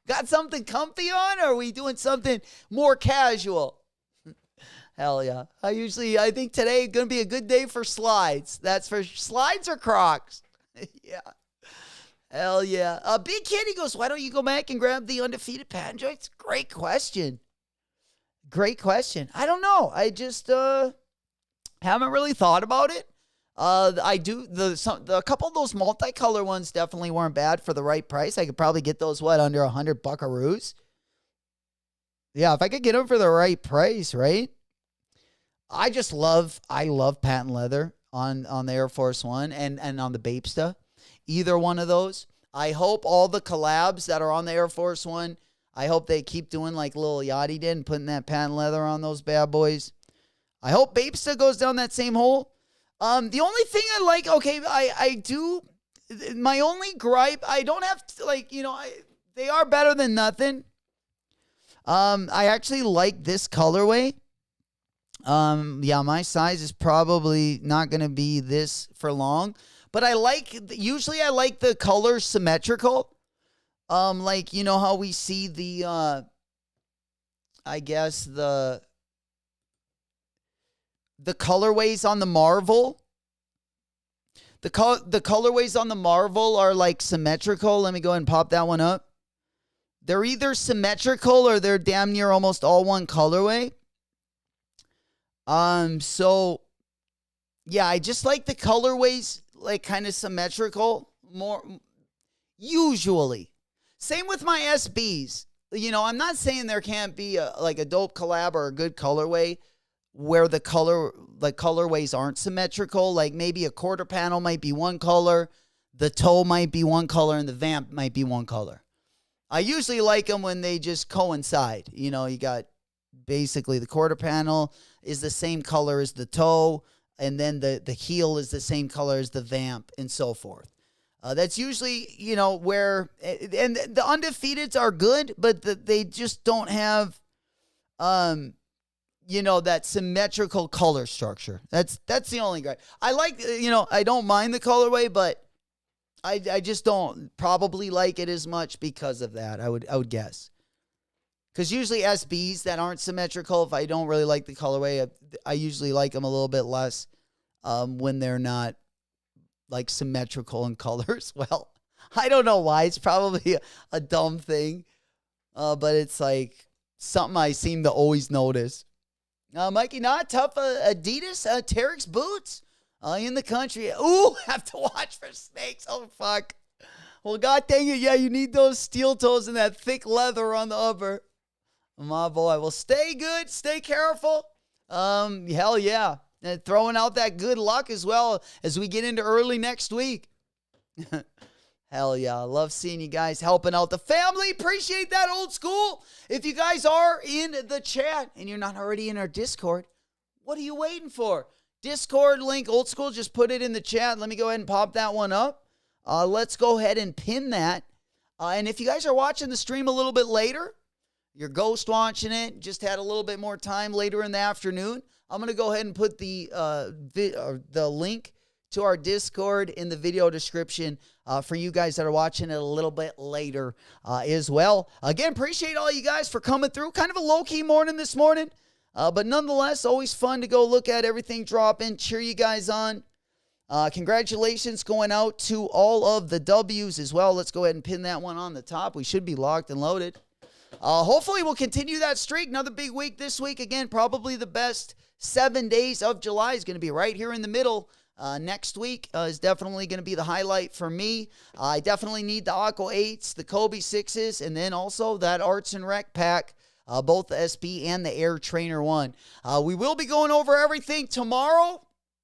Got something comfy on, or are we doing something more casual? Hell yeah. I think today is going to be a good day for slides. That's for slides or Crocs. Yeah. Hell yeah. Big Kitty goes, why don't you go back and grab the undefeated patent joints? Great question. Great question. I don't know. I just haven't really thought about it. I do a couple of those multicolor ones definitely weren't bad for the right price. I could probably get those under 100 buckaroos. Yeah, if I could get them for the right price, right? I love patent leather on the Air Force One and on the Bapesta. Either one of those. I hope all the collabs that are on the Air Force One, I hope they keep doing like Lil Yachty did and putting that patent leather on those bad boys. I hope Bapesta goes down that same hole. The only thing I like, okay, I do, my only gripe, I don't have to, they are better than nothing. I actually like this colorway. Yeah, my size is probably not going to be this for long, but usually I like the color symmetrical. You know how we see the, I guess the colorways on the Marvel. The colorways on the Marvel are like symmetrical. Let me go ahead and pop that one up. They're either symmetrical or they're damn near almost all one colorway. So yeah, I just like the colorways like kind of symmetrical more usually. Same with my SBs. I'm not saying there can't be like a dope collab or a good colorway where the colorways aren't symmetrical. Like maybe a quarter panel might be one color, the toe might be one color, and the vamp might be one color. I usually like them when they just coincide. You got basically the quarter panel is the same color as the toe, and then the heel is the same color as the vamp, and so forth. That's usually, where, and the undefeateds are good, but they just don't have, that symmetrical color structure. That's the only guy. I like, I don't mind the colorway, but I just don't probably like it as much because of that. I would guess. Because usually SBs that aren't symmetrical, if I don't really like the colorway, I usually like them a little bit less when they're not like symmetrical in colors. Well, I don't know why. It's probably a dumb thing, but it's like something I seem to always notice. Mikey, not tough Adidas Terex boots in the country. Ooh, have to watch for snakes. Oh, fuck. Well, god dang it. Yeah, you need those steel toes and that thick leather on the upper. My boy. Well, stay good. Stay careful. Hell yeah. And throwing out that good luck as well as we get into early next week. Hell yeah. I love seeing you guys helping out the family. Appreciate that, old school. If you guys are in the chat and you're not already in our Discord, what are you waiting for? Discord link, old school, just put it in the chat. Let me go ahead and pop that one up. Let's go ahead and pin that. And if you guys are watching the stream a little bit later, you're ghost watching it, just had a little bit more time later in the afternoon, I'm going to go ahead and put the link to our Discord in the video description for you guys that are watching it a little bit later as well. Again, appreciate all you guys for coming through. Kind of a low-key morning this morning, but nonetheless, always fun to go look at everything dropping, cheer you guys on. Congratulations going out to all of the W's as well. Let's go ahead and pin that one on the top. We should be locked and loaded. Hopefully, we'll continue that streak. Another big week this week. Again, probably the best 7 days of July is going to be right here in the middle. Next week is definitely going to be the highlight for me. I definitely need the Aqua 8s, the Kobe 6s, and then also that Arts and Rec pack, both the SB and the Air Trainer 1. We will be going over everything tomorrow,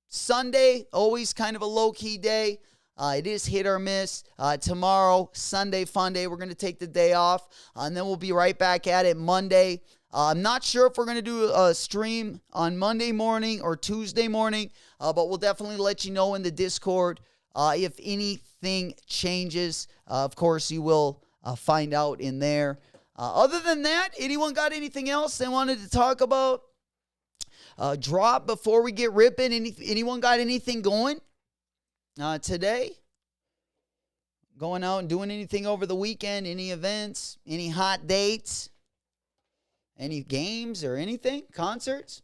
Sunday, always kind of a low-key day. It is hit or miss. Tomorrow, Sunday, fun day. We're going to take the day off, and then we'll be right back at it Monday. I'm not sure if we're going to do a stream on Monday morning or Tuesday morning, but we'll definitely let you know in the Discord if anything changes. Of course, you will find out in there. Other than that, anyone got anything else they wanted to talk about? Drop before we get ripping. Anyone got anything going today? Going out and doing anything over the weekend? Any events? Any hot dates? Any games or anything? Concerts?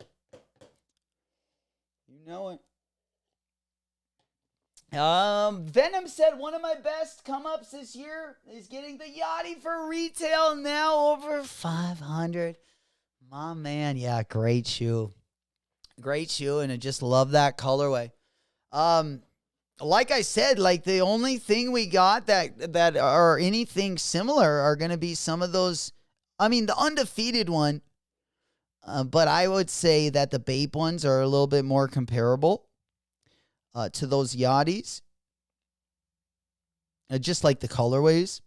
You know it. Venom said one of my best come-ups this year is getting the Yachty for retail now over 500. My man, yeah, great shoe. Great shoe, and I just love that colorway. Like I said, like the only thing we got that are anything similar are going to be some of those. I mean, the undefeated one, but I would say that the Bape ones are a little bit more comparable to those Yachties. Just like the colorways.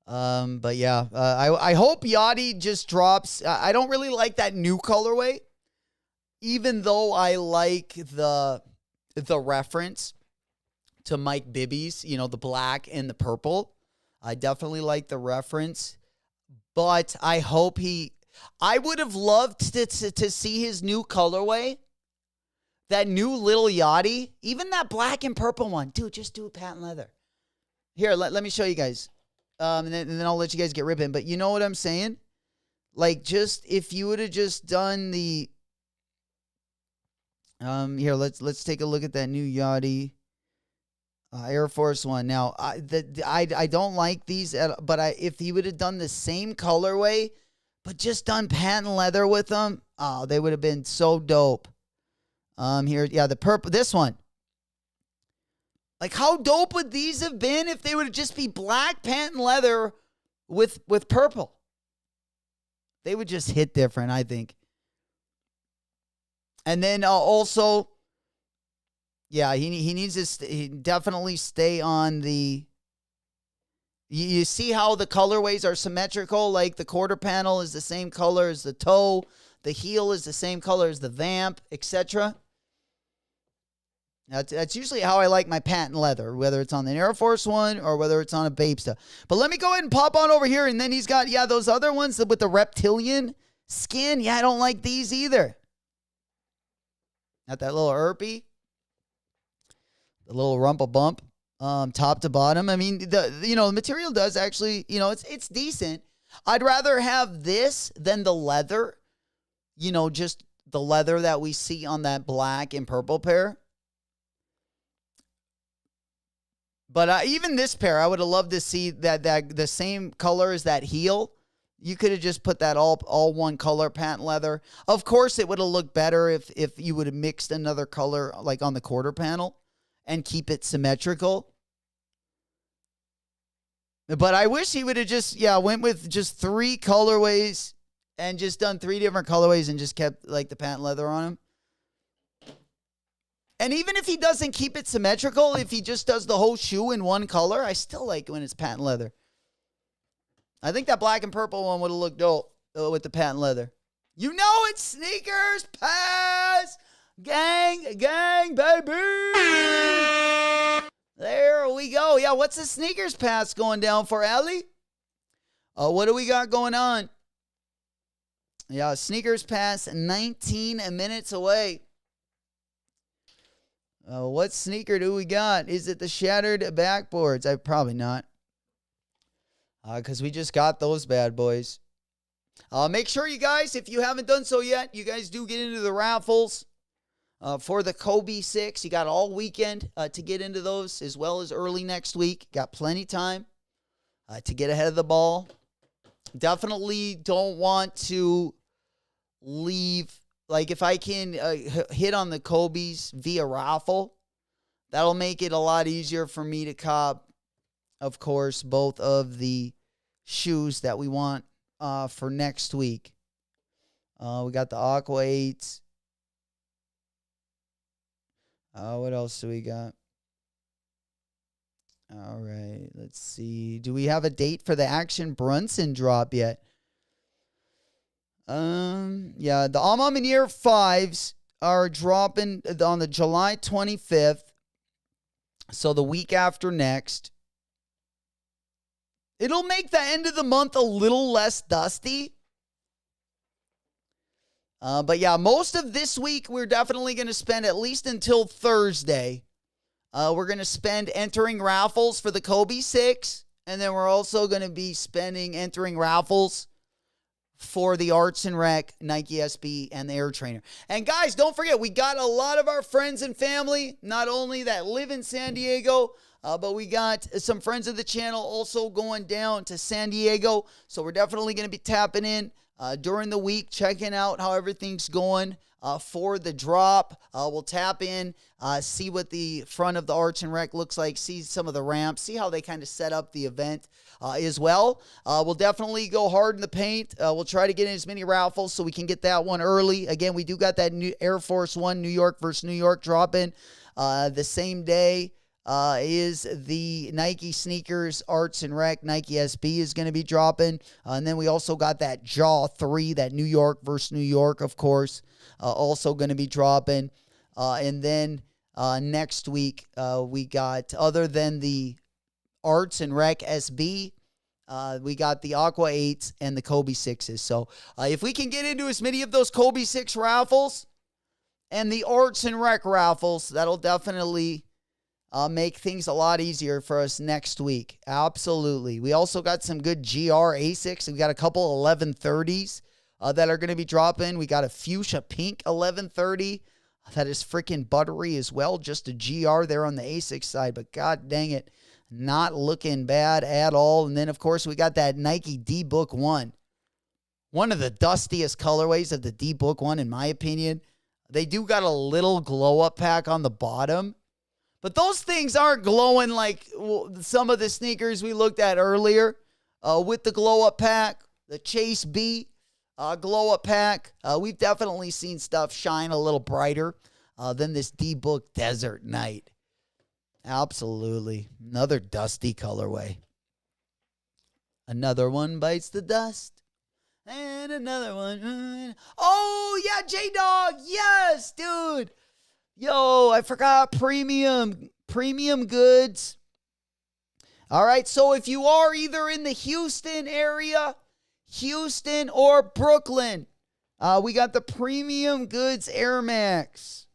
But yeah, I hope Yachty just drops. I don't really like that new colorway, even though I like the reference to Mike Bibby's, the black and the purple. I definitely like the reference. But I hope I would have loved to see his new colorway. That new little Yachty. Even that black and purple one. Dude, just do a patent leather. Here, let me show you guys. And then I'll let you guys get ripping. But you know what I'm saying? Like, just if you would have just done the... Here, let's take a look at that new Yachty. Air Force One. Now, I don't like these, but if he would have done the same colorway, but just done patent leather with them, oh, they would have been so dope. Here, yeah, the purple, this one. Like, how dope would these have been if they would have just be black patent leather with purple. They would just hit different, I think. And then also, yeah, he needs to definitely stay on the. You see how the colorways are symmetrical? Like the quarter panel is the same color as the toe. The heel is the same color as the vamp, etc. That's usually how I like my patent leather, whether it's on the Air Force One or whether it's on a Babesta. But let me go ahead and pop on over here. And then he's got, those other ones with the reptilian skin. Yeah, I don't like these either. Got that little Erpy. The little rumple bump. Top to bottom. I mean, the material does actually, it's decent. I'd rather have this than the leather, just the leather that we see on that black and purple pair. But even this pair, I would have loved to see that the same color as that heel. You could have just put that all one color patent leather. Of course, it would have looked better if you would have mixed another color like on the quarter panel and keep it symmetrical. But I wish he would have just, went with just 3 colorways and just done 3 different colorways and just kept like the patent leather on him. And even if he doesn't keep it symmetrical, if he just does the whole shoe in one color, I still like it when it's patent leather. I think that black and purple one would have looked dope with the patent leather. It's Sneakers Pass! Gang, baby! There we go. Yeah, what's the Sneakers Pass going down for, Ellie? What do we got going on? Yeah, Sneakers Pass, 19 minutes away. What sneaker do we got? Is it the shattered backboards? Probably not. Because we just got those bad boys. Make sure you guys, if you haven't done so yet, you guys do get into the raffles. For the Kobe 6, you got all weekend to get into those, as well as early next week. Got plenty time to get ahead of the ball. Definitely don't want to leave. Like, if I can hit on the Kobe's via raffle, that'll make it a lot easier for me to cop, of course, both of the shoes that we want for next week. We got the Aqua 8s. What else do we got? All right, let's see. Do we have a date for the Action Brunson drop yet? Yeah, the Amaminier 5s are dropping on the July 25th. So the week after next. It'll make the end of the month a little less dusty. But yeah, most of this week, we're definitely going to spend at least until Thursday. We're going to spend entering raffles for the Kobe 6. And then we're also going to be entering raffles for the Arts and Rec, Nike SB, and the Air Trainer. And guys, don't forget, we got a lot of our friends and family, not only that live in San Diego, but we got some friends of the channel also going down to San Diego. So we're definitely going to be tapping in during the week, checking out how everything's going for the drop. We'll tap in, see what the front of the Arts and Rec looks like, see some of the ramps, see how they kind of set up the event as well. We'll definitely go hard in the paint. We'll try to get in as many raffles so we can get that one early. Again, we do got that new Air Force One New York versus New York drop-in the same day. Is the Nike sneakers Arts and Rec Nike SB is going to be dropping. And then we also got that Jaw 3, that New York versus New York, of course, also going to be dropping. And then next week, we got, other than the Arts and Rec SB, we got the Aqua 8s and the Kobe 6s. So if we can get into as many of those Kobe 6 raffles and the Arts and Rec raffles, that'll definitely make things a lot easier for us next week. Absolutely. We also got some good GR ASICs. We got a couple 1130s that are going to be dropping. We got a fuchsia pink 1130 that is freaking buttery as well. Just a GR there on the ASIC side, but god dang it, not looking bad at all. And then, of course, we got that Nike D-Book 1. One of the dustiest colorways of the D-Book 1, in my opinion. They do got a little glow-up pack on the bottom. But those things aren't glowing like some of the sneakers we looked at earlier. with the glow up pack, the Chase B glow up pack. We've definitely seen stuff shine a little brighter than this D-Book Desert Night. Absolutely. Another dusty colorway. Another one bites the dust. And another one. Oh, yeah, J-Dog. Yes, dude. Yo, I forgot premium goods. All right, so if you are either in the Houston area, Houston or Brooklyn, we got the Premium Goods Air Max.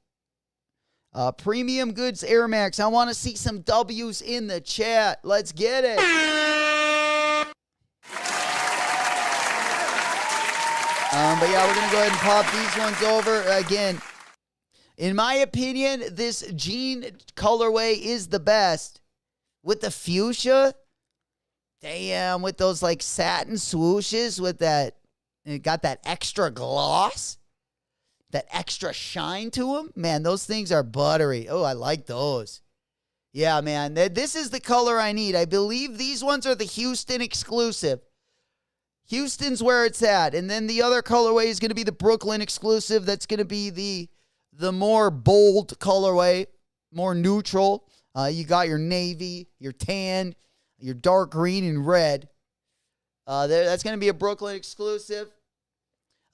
Premium Goods Air Max. I want to see some W's in the chat. Let's get it. But yeah, we're going to go ahead and pop these ones over. Again, in my opinion, this jean colorway is the best. With the fuchsia, damn, with those like satin swooshes with that, it got that extra gloss, that extra shine to them. Man, those things are buttery. Oh, I like those. Yeah, man, this is the color I need. I believe these ones are the Houston exclusive. Houston's where it's at. And then the other colorway is going to be the Brooklyn exclusive. That's going to be the more bold colorway, more neutral. You got your navy, your tan, your dark green, and red. That's going to be a Brooklyn exclusive.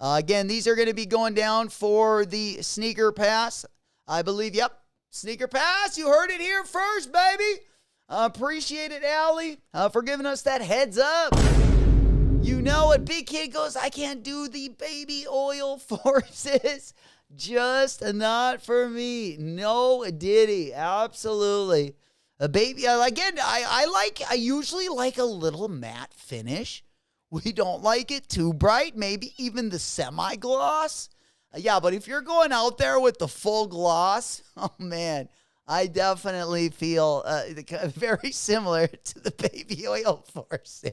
Again, these are going to be going down for the Sneaker Pass. I believe, yep, Sneaker Pass. You heard it here first, baby. Appreciate it, Allie, for giving us that heads up. You know what? Big Kid goes, I can't do the baby oil forces. Just not for me. No diddy. Absolutely. Baby, again, I usually like a little matte finish. We don't like it too bright. Maybe even the semi-gloss. Yeah, but if you're going out there with the full gloss, oh man, I definitely feel very similar to the baby oil forces.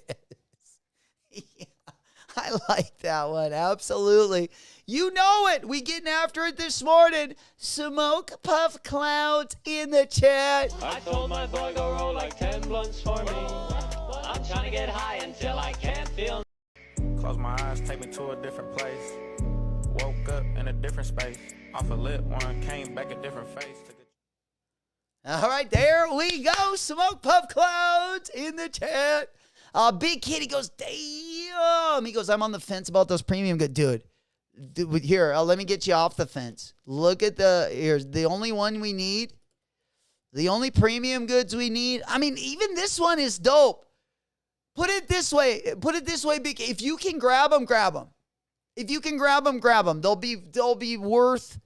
Yeah, I like that one. Absolutely. You know it. We getting after it this morning. Smoke Puff Clouds in the chat. I told my boy go roll like 10 blunts for me. I'm trying to get high until I can't feel. Close my eyes, take me to a different place. Woke up in a different space. Off a lit one, came back a different face. All right, there we go. Smoke Puff Clouds in the chat. Big Kid, he goes, damn. He goes, I'm on the fence about those premium good. Dude, here, let me get you off the fence. Look at here's the only one we need. The only premium goods we need. I mean, even this one is dope. Put it this way, Big. If you can grab them, grab them. If you can grab them, grab them. They'll be worth.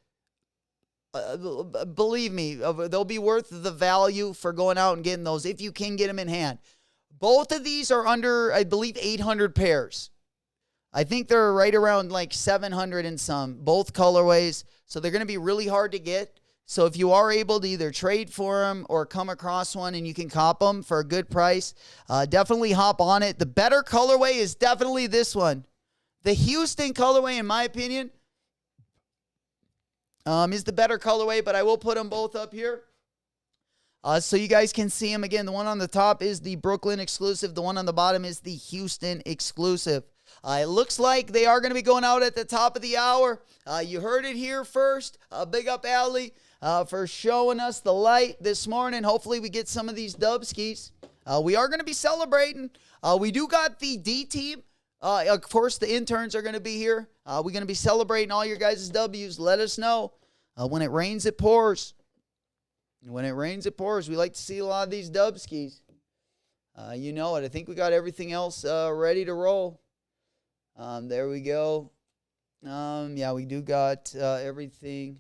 Believe me, they'll be worth the value for going out and getting those if you can get them in hand. Both of these are under, I believe, 800 pairs. I think they're right around like 700 and some, both colorways. So they're going to be really hard to get. So if you are able to either trade for them or come across one and you can cop them for a good price, definitely hop on it. The better colorway is definitely this one. The Houston colorway, in my opinion, is the better colorway, but I will put them both up here. So you guys can see them. Again, the one on the top is the Brooklyn exclusive. The one on the bottom is the Houston exclusive. It looks like they are going to be going out at the top of the hour. You heard it here first. Big up Allie for showing us the light this morning. Hopefully we get some of these Dubskis. We are going to be celebrating. We do got the D team. Of course, the interns are going to be here. We're going to be celebrating all your guys' W's. Let us know. When it rains, it pours. When it rains, it pours. We like to see a lot of these Dubskis. You know it. I think we got everything else ready to roll. There we go. Yeah, we do got everything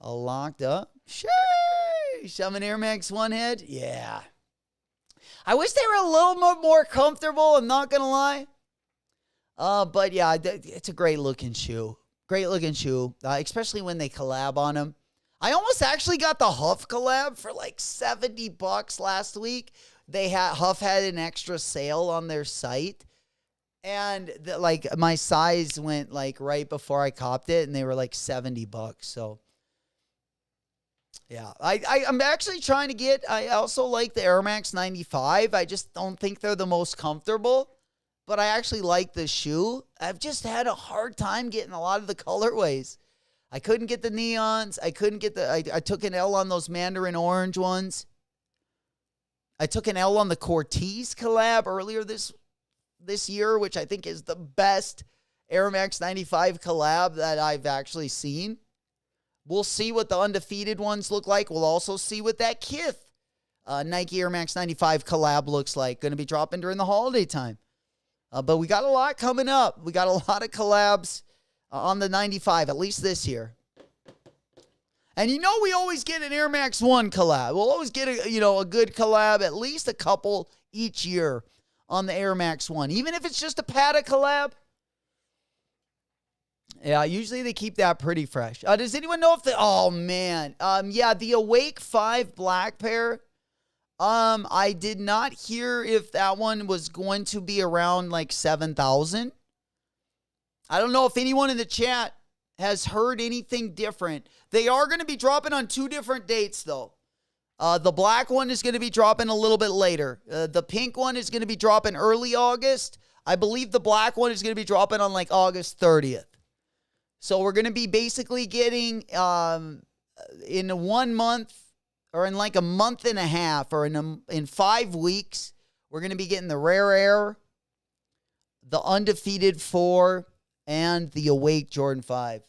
locked up. Sheesh. I'm an Air Max One head. Yeah. I wish they were a little more comfortable. I'm not going to lie. But yeah, it's a great looking shoe. Great looking shoe. Especially when they collab on them. I almost actually got the Huff collab for like $70 last week. Huff had an extra sale on their site. And my size went like right before I copped it, and they were like $70. So Yeah, I'm actually trying to get, I also like the Air Max 95. I just don't think they're the most comfortable, but I actually like the shoe. I've just had a hard time getting a lot of the colorways. I couldn't get the neons. I couldn't get I took an L on those Mandarin orange ones. I took an L on the Cortez collab earlier this year, which I think is the best Air Max 95 collab that I've actually seen. We'll see what the undefeated ones look like. We'll also see what that Kith Nike Air Max 95 collab looks like. Going to be dropping during the holiday time. But we got a lot coming up. We got a lot of collabs on the 95, at least this year. And we always get an Air Max 1 collab. We'll always get a good collab, at least a couple each year on the Air Max 1. Even if it's just a Pata collab. Yeah, usually they keep that pretty fresh. Does anyone know if the Awake 5 black pair, I did not hear if that one was going to be around like 7,000. I don't know if anyone in the chat has heard anything different. They are going to be dropping on 2 different dates, though. The black one is going to be dropping a little bit later. The pink one is going to be dropping early August. I believe the black one is going to be dropping on like August 30th. So we're going to be basically getting in 1 month or in like a month and a half or in 5 weeks, we're going to be getting the Rare Air, the Undefeated 4, and the Awake Jordan 5.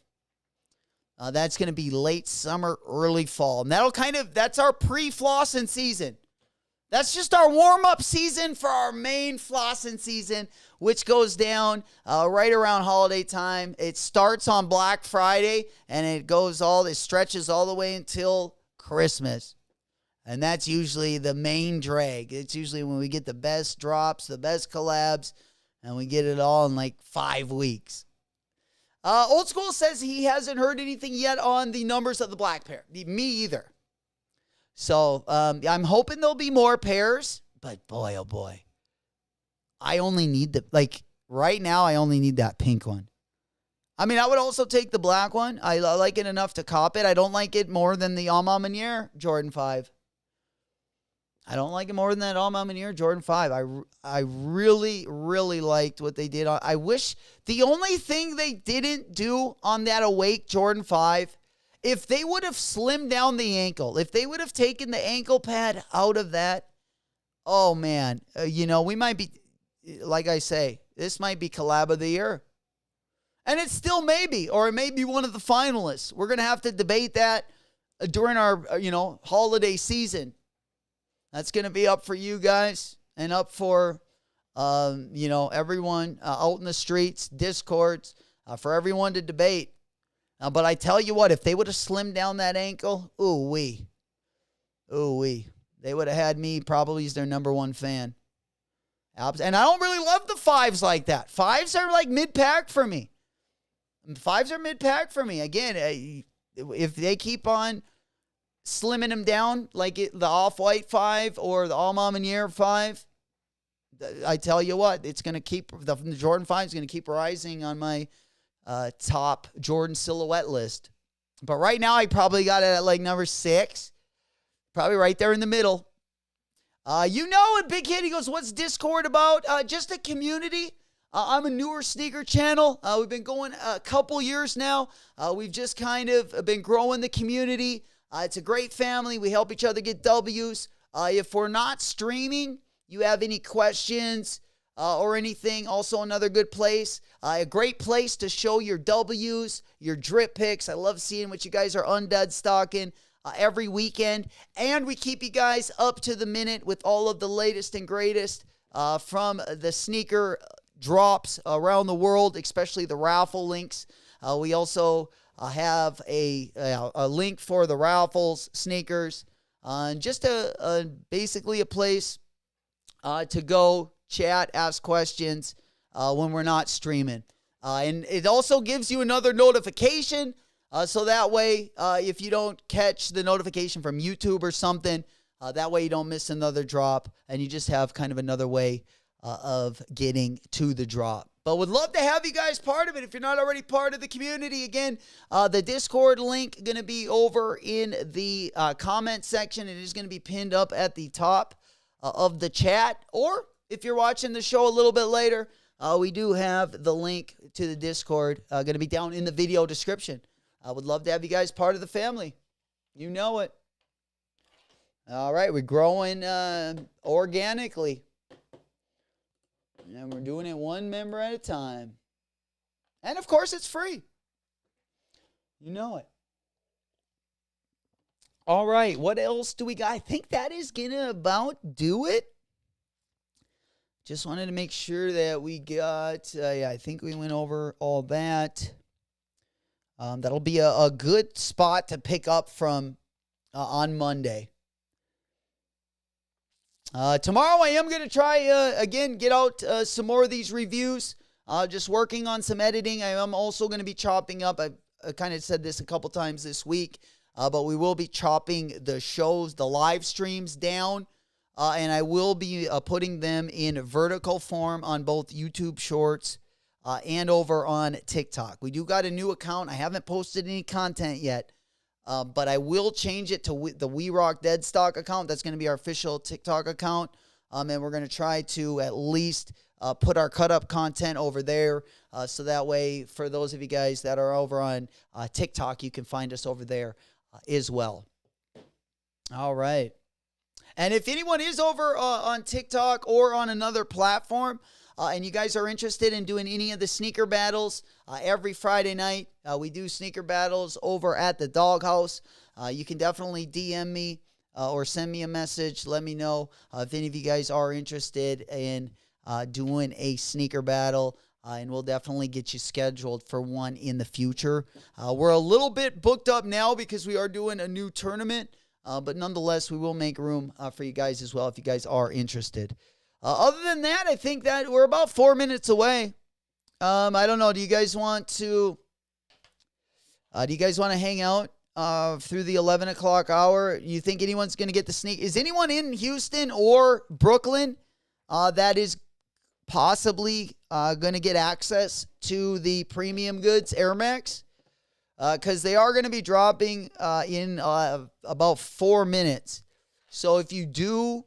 That's going to be late summer, early fall. And that's our pre-flossing season. That's just our warm-up season for our main flossing season, which goes down right around holiday time. It starts on Black Friday, and it stretches all the way until Christmas. And that's usually the main drag. It's usually when we get the best drops, the best collabs, and we get it all in like 5 weeks. Old School says he hasn't heard anything yet on the numbers of the black pair. Me either. So I'm hoping there'll be more pairs, but boy, oh boy. I only need right now, I only need that pink one. I mean, I would also take the black one. I like it enough to cop it. I don't like it more than the Alma Manier Jordan 5. I don't like it more than that Alma Manier Jordan 5. I really, really liked what they did. I wish the only thing they didn't do on that Awake Jordan 5, if they would have slimmed down the ankle, if they would have taken the ankle pad out of that, oh man, we might be, like I say, this might be collab of the year. And it still may be, or it may be one of the finalists. We're going to have to debate that during our, holiday season. That's going to be up for you guys and up for, everyone out in the streets, Discords, for everyone to debate. But I tell you what, if they would have slimmed down that ankle, ooh-wee. They would have had me probably as their number one fan. And I don't really love the 5s like that. 5s are like mid-pack for me. 5s are mid-pack for me. Again, if they keep on slimming them down, like the Off-White 5 or the Alma Manier 5, I tell you what, it's going to keep, the Jordan 5 is going to keep rising on my top Jordan silhouette list. But right now, I probably got it at like number 6. Probably right there in the middle. And Big Kid, he goes, what's Discord about? Just a community. I'm a newer sneaker channel. We've been going a couple years now. We've just kind of been growing the community. It's a great family. We help each other get W's. If we're not streaming, you have any questions or anything, also another good place. A great place to show your W's, your drip picks. I love seeing what you guys are undead stocking every weekend. And we keep you guys up to the minute with all of the latest and greatest from the sneaker drops around the world, especially the raffle links. We also have a link for the raffles, sneakers, and just basically a place to go chat, ask questions when we're not streaming. And it also gives you another notification, so that way if you don't catch the notification from YouTube or something, that way you don't miss another drop, and you just have kind of another way of getting to the drop. But would love to have you guys part of it if you're not already part of the community. Again, the Discord link going to be over in the comment section. It is going to be pinned up at the top of the chat. Or if you're watching the show a little bit later, we do have the link to the Discord going to be down in the video description. I would love to have you guys part of the family. You know it. All right, we're growing organically. And we're doing it one member at a time. And, of course, it's free. You know it. All right, what else do we got? I think that is going to about do it. Just wanted to make sure that we got, I think we went over all that. That'll be a good spot to pick up from on Monday. Tomorrow I am going to try, again, get out some more of these reviews. Just working on some editing. I am also going to be chopping up. I kind of said this a couple times this week. But we will be chopping the shows, the live streams down. And I will be putting them in vertical form on both YouTube Shorts and over on TikTok. We do got a new account. I haven't posted any content yet. But I will change it to the We Rock Deadstock account. That's going to be our official TikTok account. And we're going to try to at least put our cut-up content over there. So that way, for those of you guys that are over on TikTok, you can find us over there as well. All right. And if anyone is over on TikTok or on another platform, and you guys are interested in doing any of the sneaker battles, every Friday night, we do sneaker battles over at the Doghouse. You can definitely DM me or send me a message. Let me know if any of you guys are interested in doing a sneaker battle, and we'll definitely get you scheduled for one in the future. We're a little bit booked up now because we are doing a new tournament, but nonetheless, we will make room for you guys as well if you guys are interested. Other than that, I think that we're about 4 minutes away. I don't know. Do you guys want to hang out through the 11 o'clock hour? You think anyone's going to get the sneak? Is anyone in Houston or Brooklyn that is possibly going to get access to the premium goods Air Max? Because they are going to be dropping in about 4 minutes. So if you do...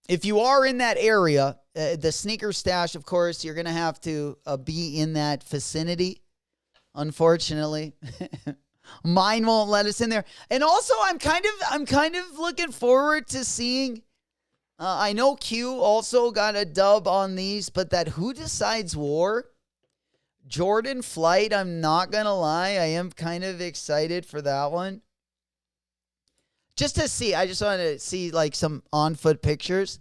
if you are in that area, the sneaker stash, of course, you're going to have to be in that vicinity, unfortunately. Mine won't let us in there. And also, I'm kind of looking forward to seeing, I know Q also got a dub on these, but that Who Decides War, Jordan Flight, I'm not going to lie, I am kind of excited for that one. Just to see, I just wanted to see like some on-foot pictures.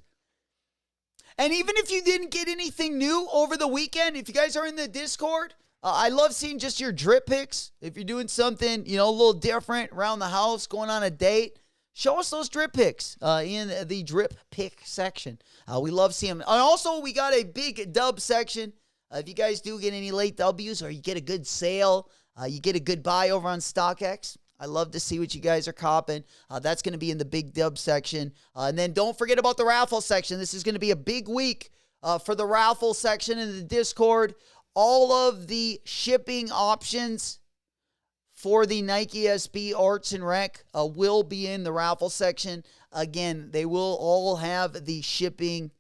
And even if you didn't get anything new over the weekend, if you guys are in the Discord, I love seeing just your drip pics. If you're doing something, a little different around the house, going on a date, show us those drip pics in the drip pic section. We love seeing them. And also, we got a big dub section. If you guys do get any late W's or you get a good sale, you get a good buy over on StockX, I love to see what you guys are copping. That's going to be in the big dub section. And then don't forget about the raffle section. This is going to be a big week for the raffle section in the Discord. All of the shipping options for the Nike SB Arts and Rec will be in the raffle section. Again, they will all have the shipping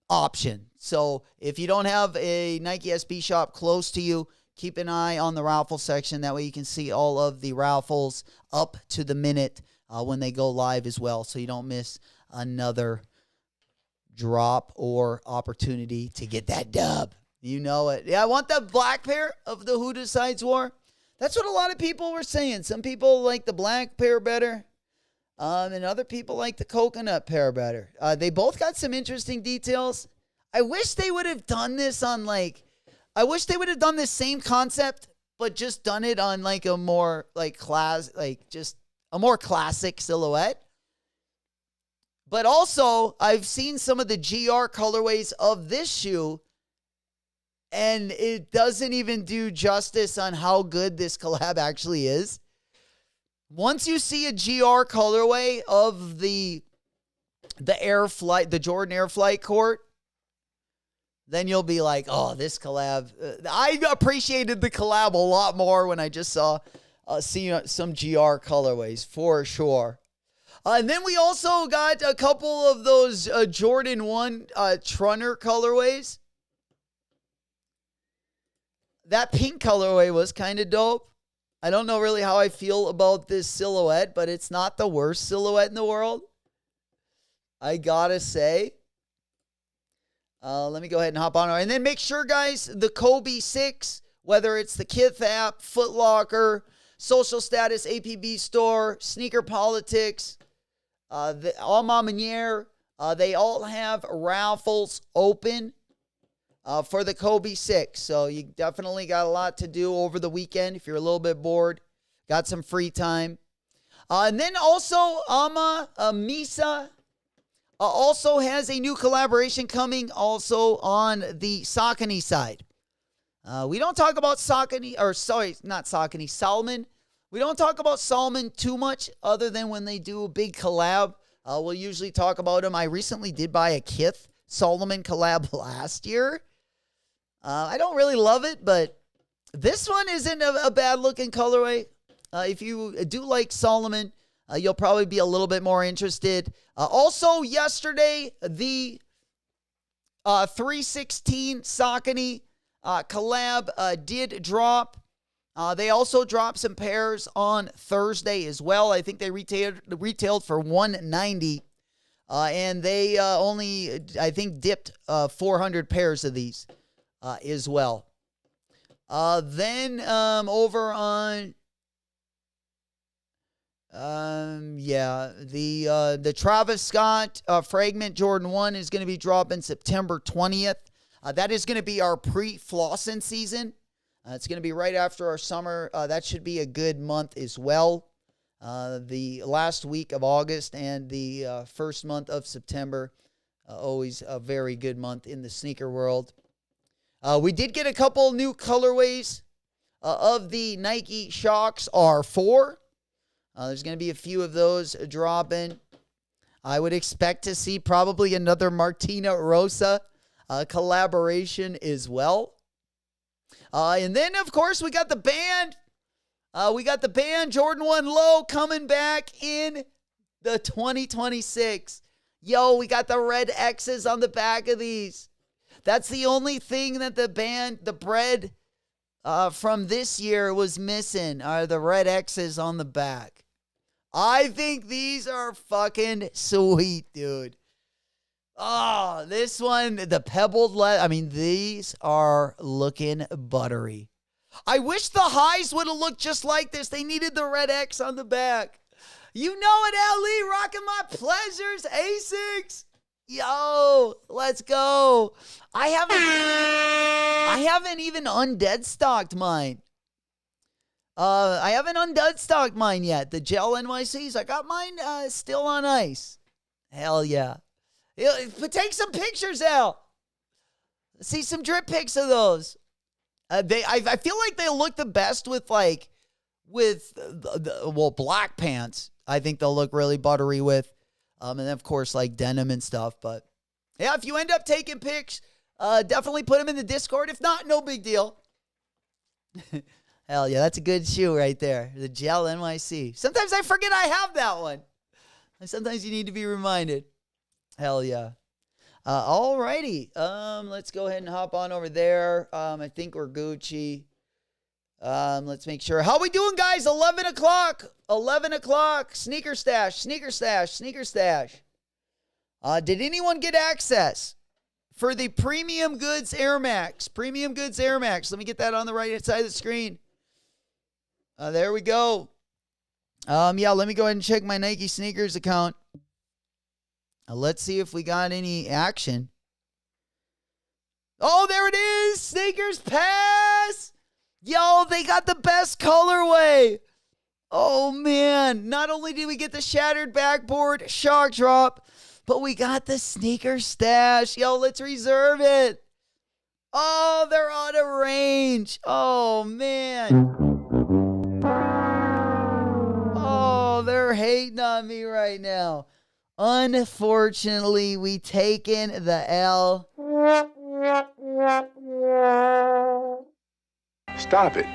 option. So if you don't have a Nike SB shop close to you, keep an eye on the raffle section. That way you can see all of the raffles up to the minute when they go live as well, so you don't miss another drop or opportunity to get that dub. You know it. Yeah, I want the black pair of the Who Decides War. That's what a lot of people were saying. Some people like the black pair better, and other people like the coconut pair better. They both got some interesting details. I wish they would have done this on I wish they would have done this same concept, but just done it on a more just a more classic silhouette. But also, I've seen some of the GR colorways of this shoe, and it doesn't even do justice on how good this collab actually is. Once you see a GR colorway of the the Jordan Air Flight court, then you'll be like, oh, this collab. I appreciated the collab a lot more when I just saw some GR colorways for sure. And then we also got a couple of those Jordan 1 Trunner colorways. That pink colorway was kind of dope. I don't know really how I feel about this silhouette, but it's not the worst silhouette in the world, I gotta say. Let me go ahead and hop on. And then make sure, guys, the Kobe 6, whether it's the Kith app, Foot Locker, Social Status, APB Store, Sneaker Politics, the Alma Maniere, they all have raffles open for the Kobe 6. So you definitely got a lot to do over the weekend if you're a little bit bored, got some free time. And then also Ama Misa also has a new collaboration coming also on the Saucony side. We don't talk about Salmon. We don't talk about Salmon too much other than when they do a big collab. We'll usually talk about them. I recently did buy a Kith Solomon collab last year. I don't really love it, but this one isn't a bad looking colorway. If you do like Solomon, you'll probably be a little bit more interested. Also, yesterday, the 316 Saucony collab did drop. They also dropped some pairs on Thursday as well. I think they retailed for $190. And they only, I think, dipped 400 pairs of these as well. Then over on... the Travis Scott Fragment Jordan 1 is going to be dropping September 20th. That is going to be our pre-Flossin season. It's going to be right after our summer. That should be a good month as well. The last week of August and the first month of September, always a very good month in the sneaker world. We did get a couple new colorways of the Nike Shocks R4. There's going to be a few of those dropping. I would expect to see probably another Martina Rosa collaboration as well. And then, of course, we got the band. We got the band Jordan 1 Low coming back in the 2026. Yo, we got the red X's on the back of these. That's the only thing that the band, the bread from this year was missing, are the red X's on the back. I think these are fucking sweet, dude. Oh, this one, the pebbled leather. I mean, these are looking buttery. I wish the highs would have looked just like this. They needed the red X on the back. You know it, Ali, rocking my pleasures, Asics. Yo, let's go. I haven't even undead stocked mine. I haven't undead stocked mine yet. The gel NYCs, I got mine still on ice. Hell yeah. But take some pictures out. See some drip pics of those. I feel like they look the best with black pants. I think they'll look really buttery with. And then, of course, like denim and stuff. But, yeah, if you end up taking pics, definitely put them in the Discord. If not, no big deal. Hell yeah, that's a good shoe right there. The Gel NYC. Sometimes I forget I have that one. And sometimes you need to be reminded. Hell yeah. Alrighty. Let's go ahead and hop on over there. I think we're Gucci. Let's make sure. How we doing, guys? 11 o'clock. 11 o'clock. Sneaker stash. Sneaker stash. Sneaker stash. Did anyone get access for the Premium Goods Air Max? Premium Goods Air Max. Let me get that on the right side of the screen. There we go. Yeah, let me go ahead and check my Nike Sneakers account. Let's see if we got any action. Oh, there it is. Sneakers Pass. Yo, they got the best colorway. Oh, man. Not only did we get the shattered backboard ShockDrop, but we got the sneaker stash. Yo, let's reserve it. Oh, they're out of range. Oh, man. Oh, they're hating on me right now. Unfortunately, we taken the L. Stop it.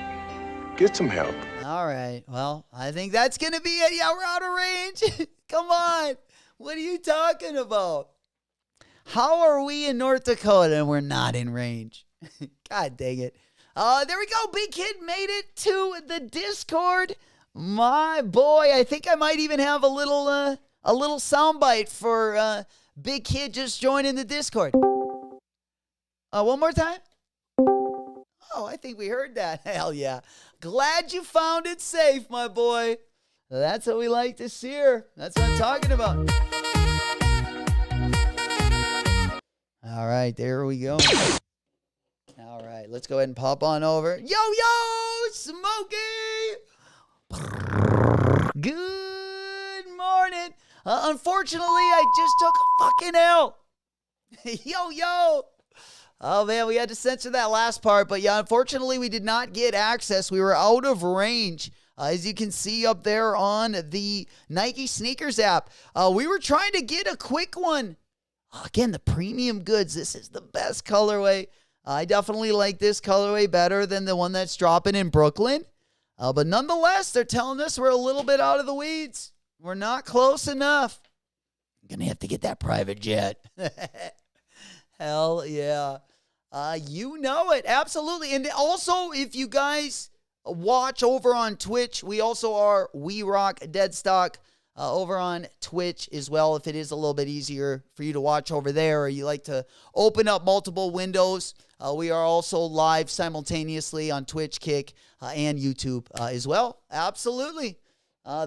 Get some help. All right. Well, I think that's going to be it. Yeah, we're out of range. Come on. What are you talking about? How are we in North Dakota and we're not in range? God dang it. There we go. Big Kid made it to the Discord. My boy, I think I might even have a little soundbite for Big Kid just joining the Discord. One more time. Oh, I think we heard that. Hell yeah. Glad you found it safe, my boy. That's what we like to see here. That's what I'm talking about. All right, there we go. All right, let's go ahead and pop on over. Yo, Smokey! Good morning. Unfortunately, I just took a fucking L. Yo. Oh, man, we had to censor that last part. But, yeah, unfortunately, we did not get access. We were out of range. As you can see up there on the Nike Sneakers app. We were trying to get a quick one. Again, the premium goods. This is the best colorway. I definitely like this colorway better than the one that's dropping in Brooklyn. But nonetheless, they're telling us we're a little bit out of the weeds. We're not close enough. I'm going to have to get that private jet. Hell yeah. You know it. Absolutely. And also, if you guys watch over on Twitch, we also are We Rock Deadstock over on Twitch as well. If it is a little bit easier for you to watch over there, or you like to open up multiple windows, we are also live simultaneously on Twitch, Kick, and YouTube as well. Absolutely.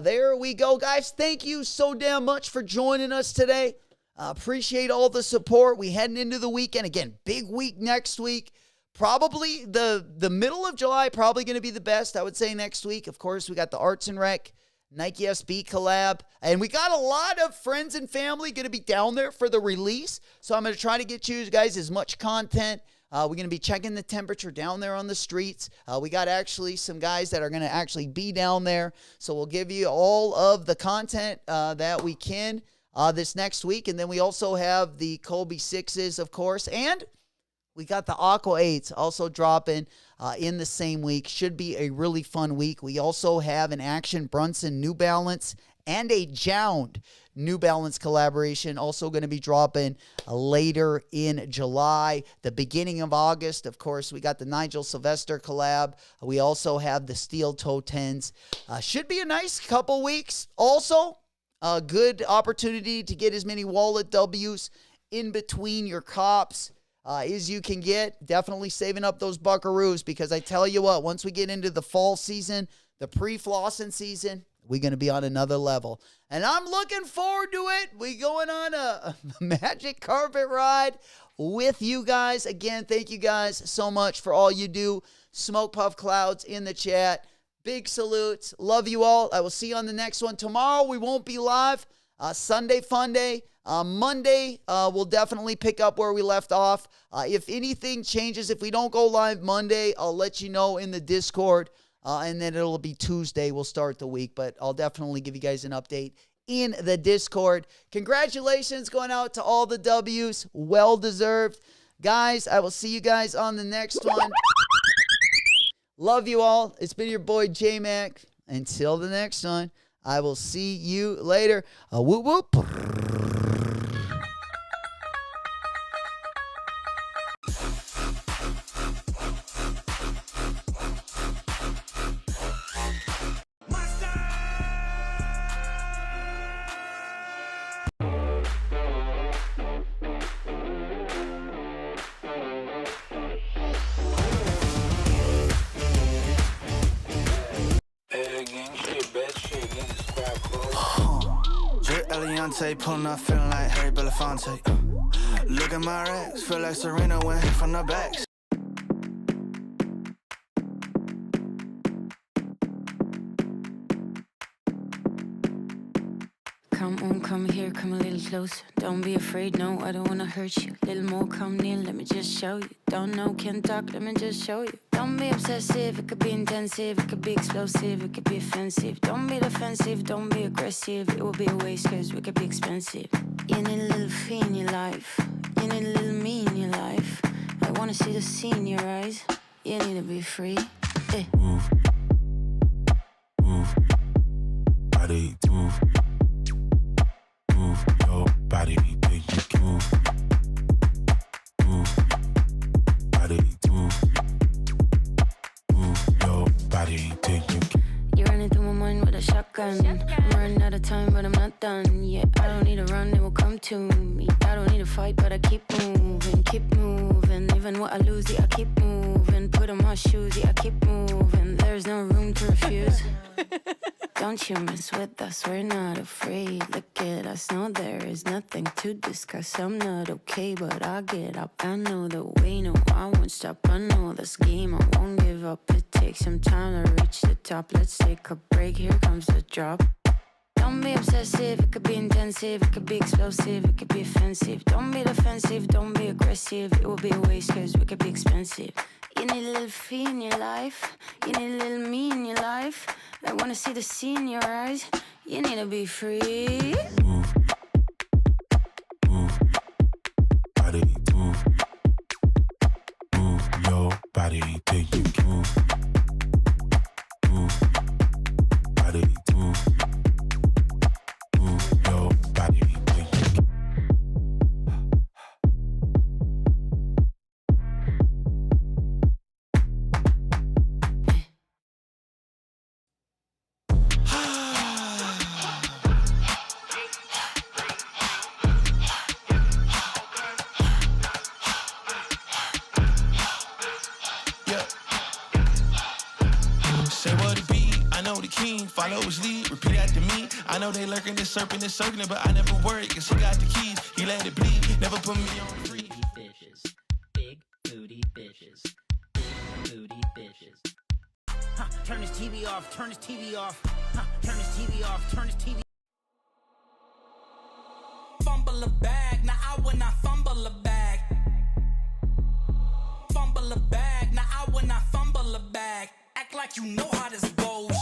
There we go, guys. Thank you so damn much for joining us today. Appreciate all the support. We heading into the weekend. Again, big week next week. Probably the middle of July, probably going to be the best, I would say, next week. Of course, we got the Arts and Rec Nike SB collab. And we got a lot of friends and family going to be down there for the release. So I'm going to try to get you guys as much content. We're going to be checking the temperature down there on the streets. We got actually some guys that are going to actually be down there. So we'll give you all of the content that we can this next week. And then we also have the Kobe 6s, of course. And we got the Aqua 8s also dropping in the same week. Should be a really fun week. We also have an Action Brunson New Balance and a Jound New Balance collaboration also going to be dropping later in July. The beginning of August, of course, we got the Nigel Sylvester collab. We also have the Steel Toe 10s. Should be a nice couple weeks. Also, a good opportunity to get as many wallet W's in between your cops as you can get. Definitely saving up those buckaroos, because I tell you what, once we get into the fall season, the pre-flossing season, we're going to be on another level. And I'm looking forward to it. We going on a magic carpet ride with you guys. Again, thank you guys so much for all you do. Smoke Puff Clouds in the chat. Big salutes. Love you all. I will see you on the next one. Tomorrow we won't be live. Sunday fun day. Monday we'll definitely pick up where we left off. If anything changes, if we don't go live Monday, I'll let you know in the Discord. And then it'll be Tuesday. We'll start the week. But I'll definitely give you guys an update in the Discord. Congratulations going out to all the W's. Well deserved. Guys, I will see you guys on the next one. Love you all. It's been your boy J-Mac. Until the next one, I will see you later. Whoop whoop. Eliante, pulling up, feeling like Harry Belafonte. Look at my racks, feel like Serena went hit from the backs. Come Come on, come here, come a little closer. Don't be afraid, no, I don't wanna hurt you. Little more, come near, let me just show you. Don't know, can't talk, let me just show you. Don't be obsessive, it could be intensive, it could be explosive, it could be offensive. Don't be defensive, don't be aggressive, it will be a waste cause we could be expensive. You need a little fee in your life, you need a little me in your life. I wanna see the sea in your eyes, you need to be free. Hey. Move, move, body, move, move your body, make you move, move, body, move, move your body, take you. You're running through my mind with a shotgun. I'm running out of time, but I'm not done. Yeah, I don't need to run, it will come to me. I don't need to fight, but I keep moving, keep moving. Even what I lose, yeah, I keep moving. Put on my shoes, yeah, I keep moving. There's no room to refuse. Don't you mess with us, we're not afraid. Look at us, no, there is nothing to discuss. I'm not okay, but I'll get up. I know the way, no, I won't stop. I know this game, I won't give up. It takes some time to reach the top. Let's take a break, here comes the drop. Don't be obsessive, it could be intensive, it could be explosive, it could be offensive. Don't be defensive, don't be aggressive, it will be a waste cause we could be expensive. You need a little fee in your life, you need a little me in your life. I wanna see the sea in your eyes, you need to be free. Move, move, body, move, move your body, take you. Move, move, body, move, move your body, take you. Say what it be, I know the king, follow his lead, repeat after me. I know they lurking, this serpent is circling, but I never worry, cause he got the keys, he let it bleed, never put me on free. Bitches, big booty bitches, big booty bitches. Turn his TV off, turn his TV off, turn his TV off, turn his TV. Fumble a bag, now I will not fumble a bag. Fumble a bag, now I will not fumble a bag. Act like you know how this goes.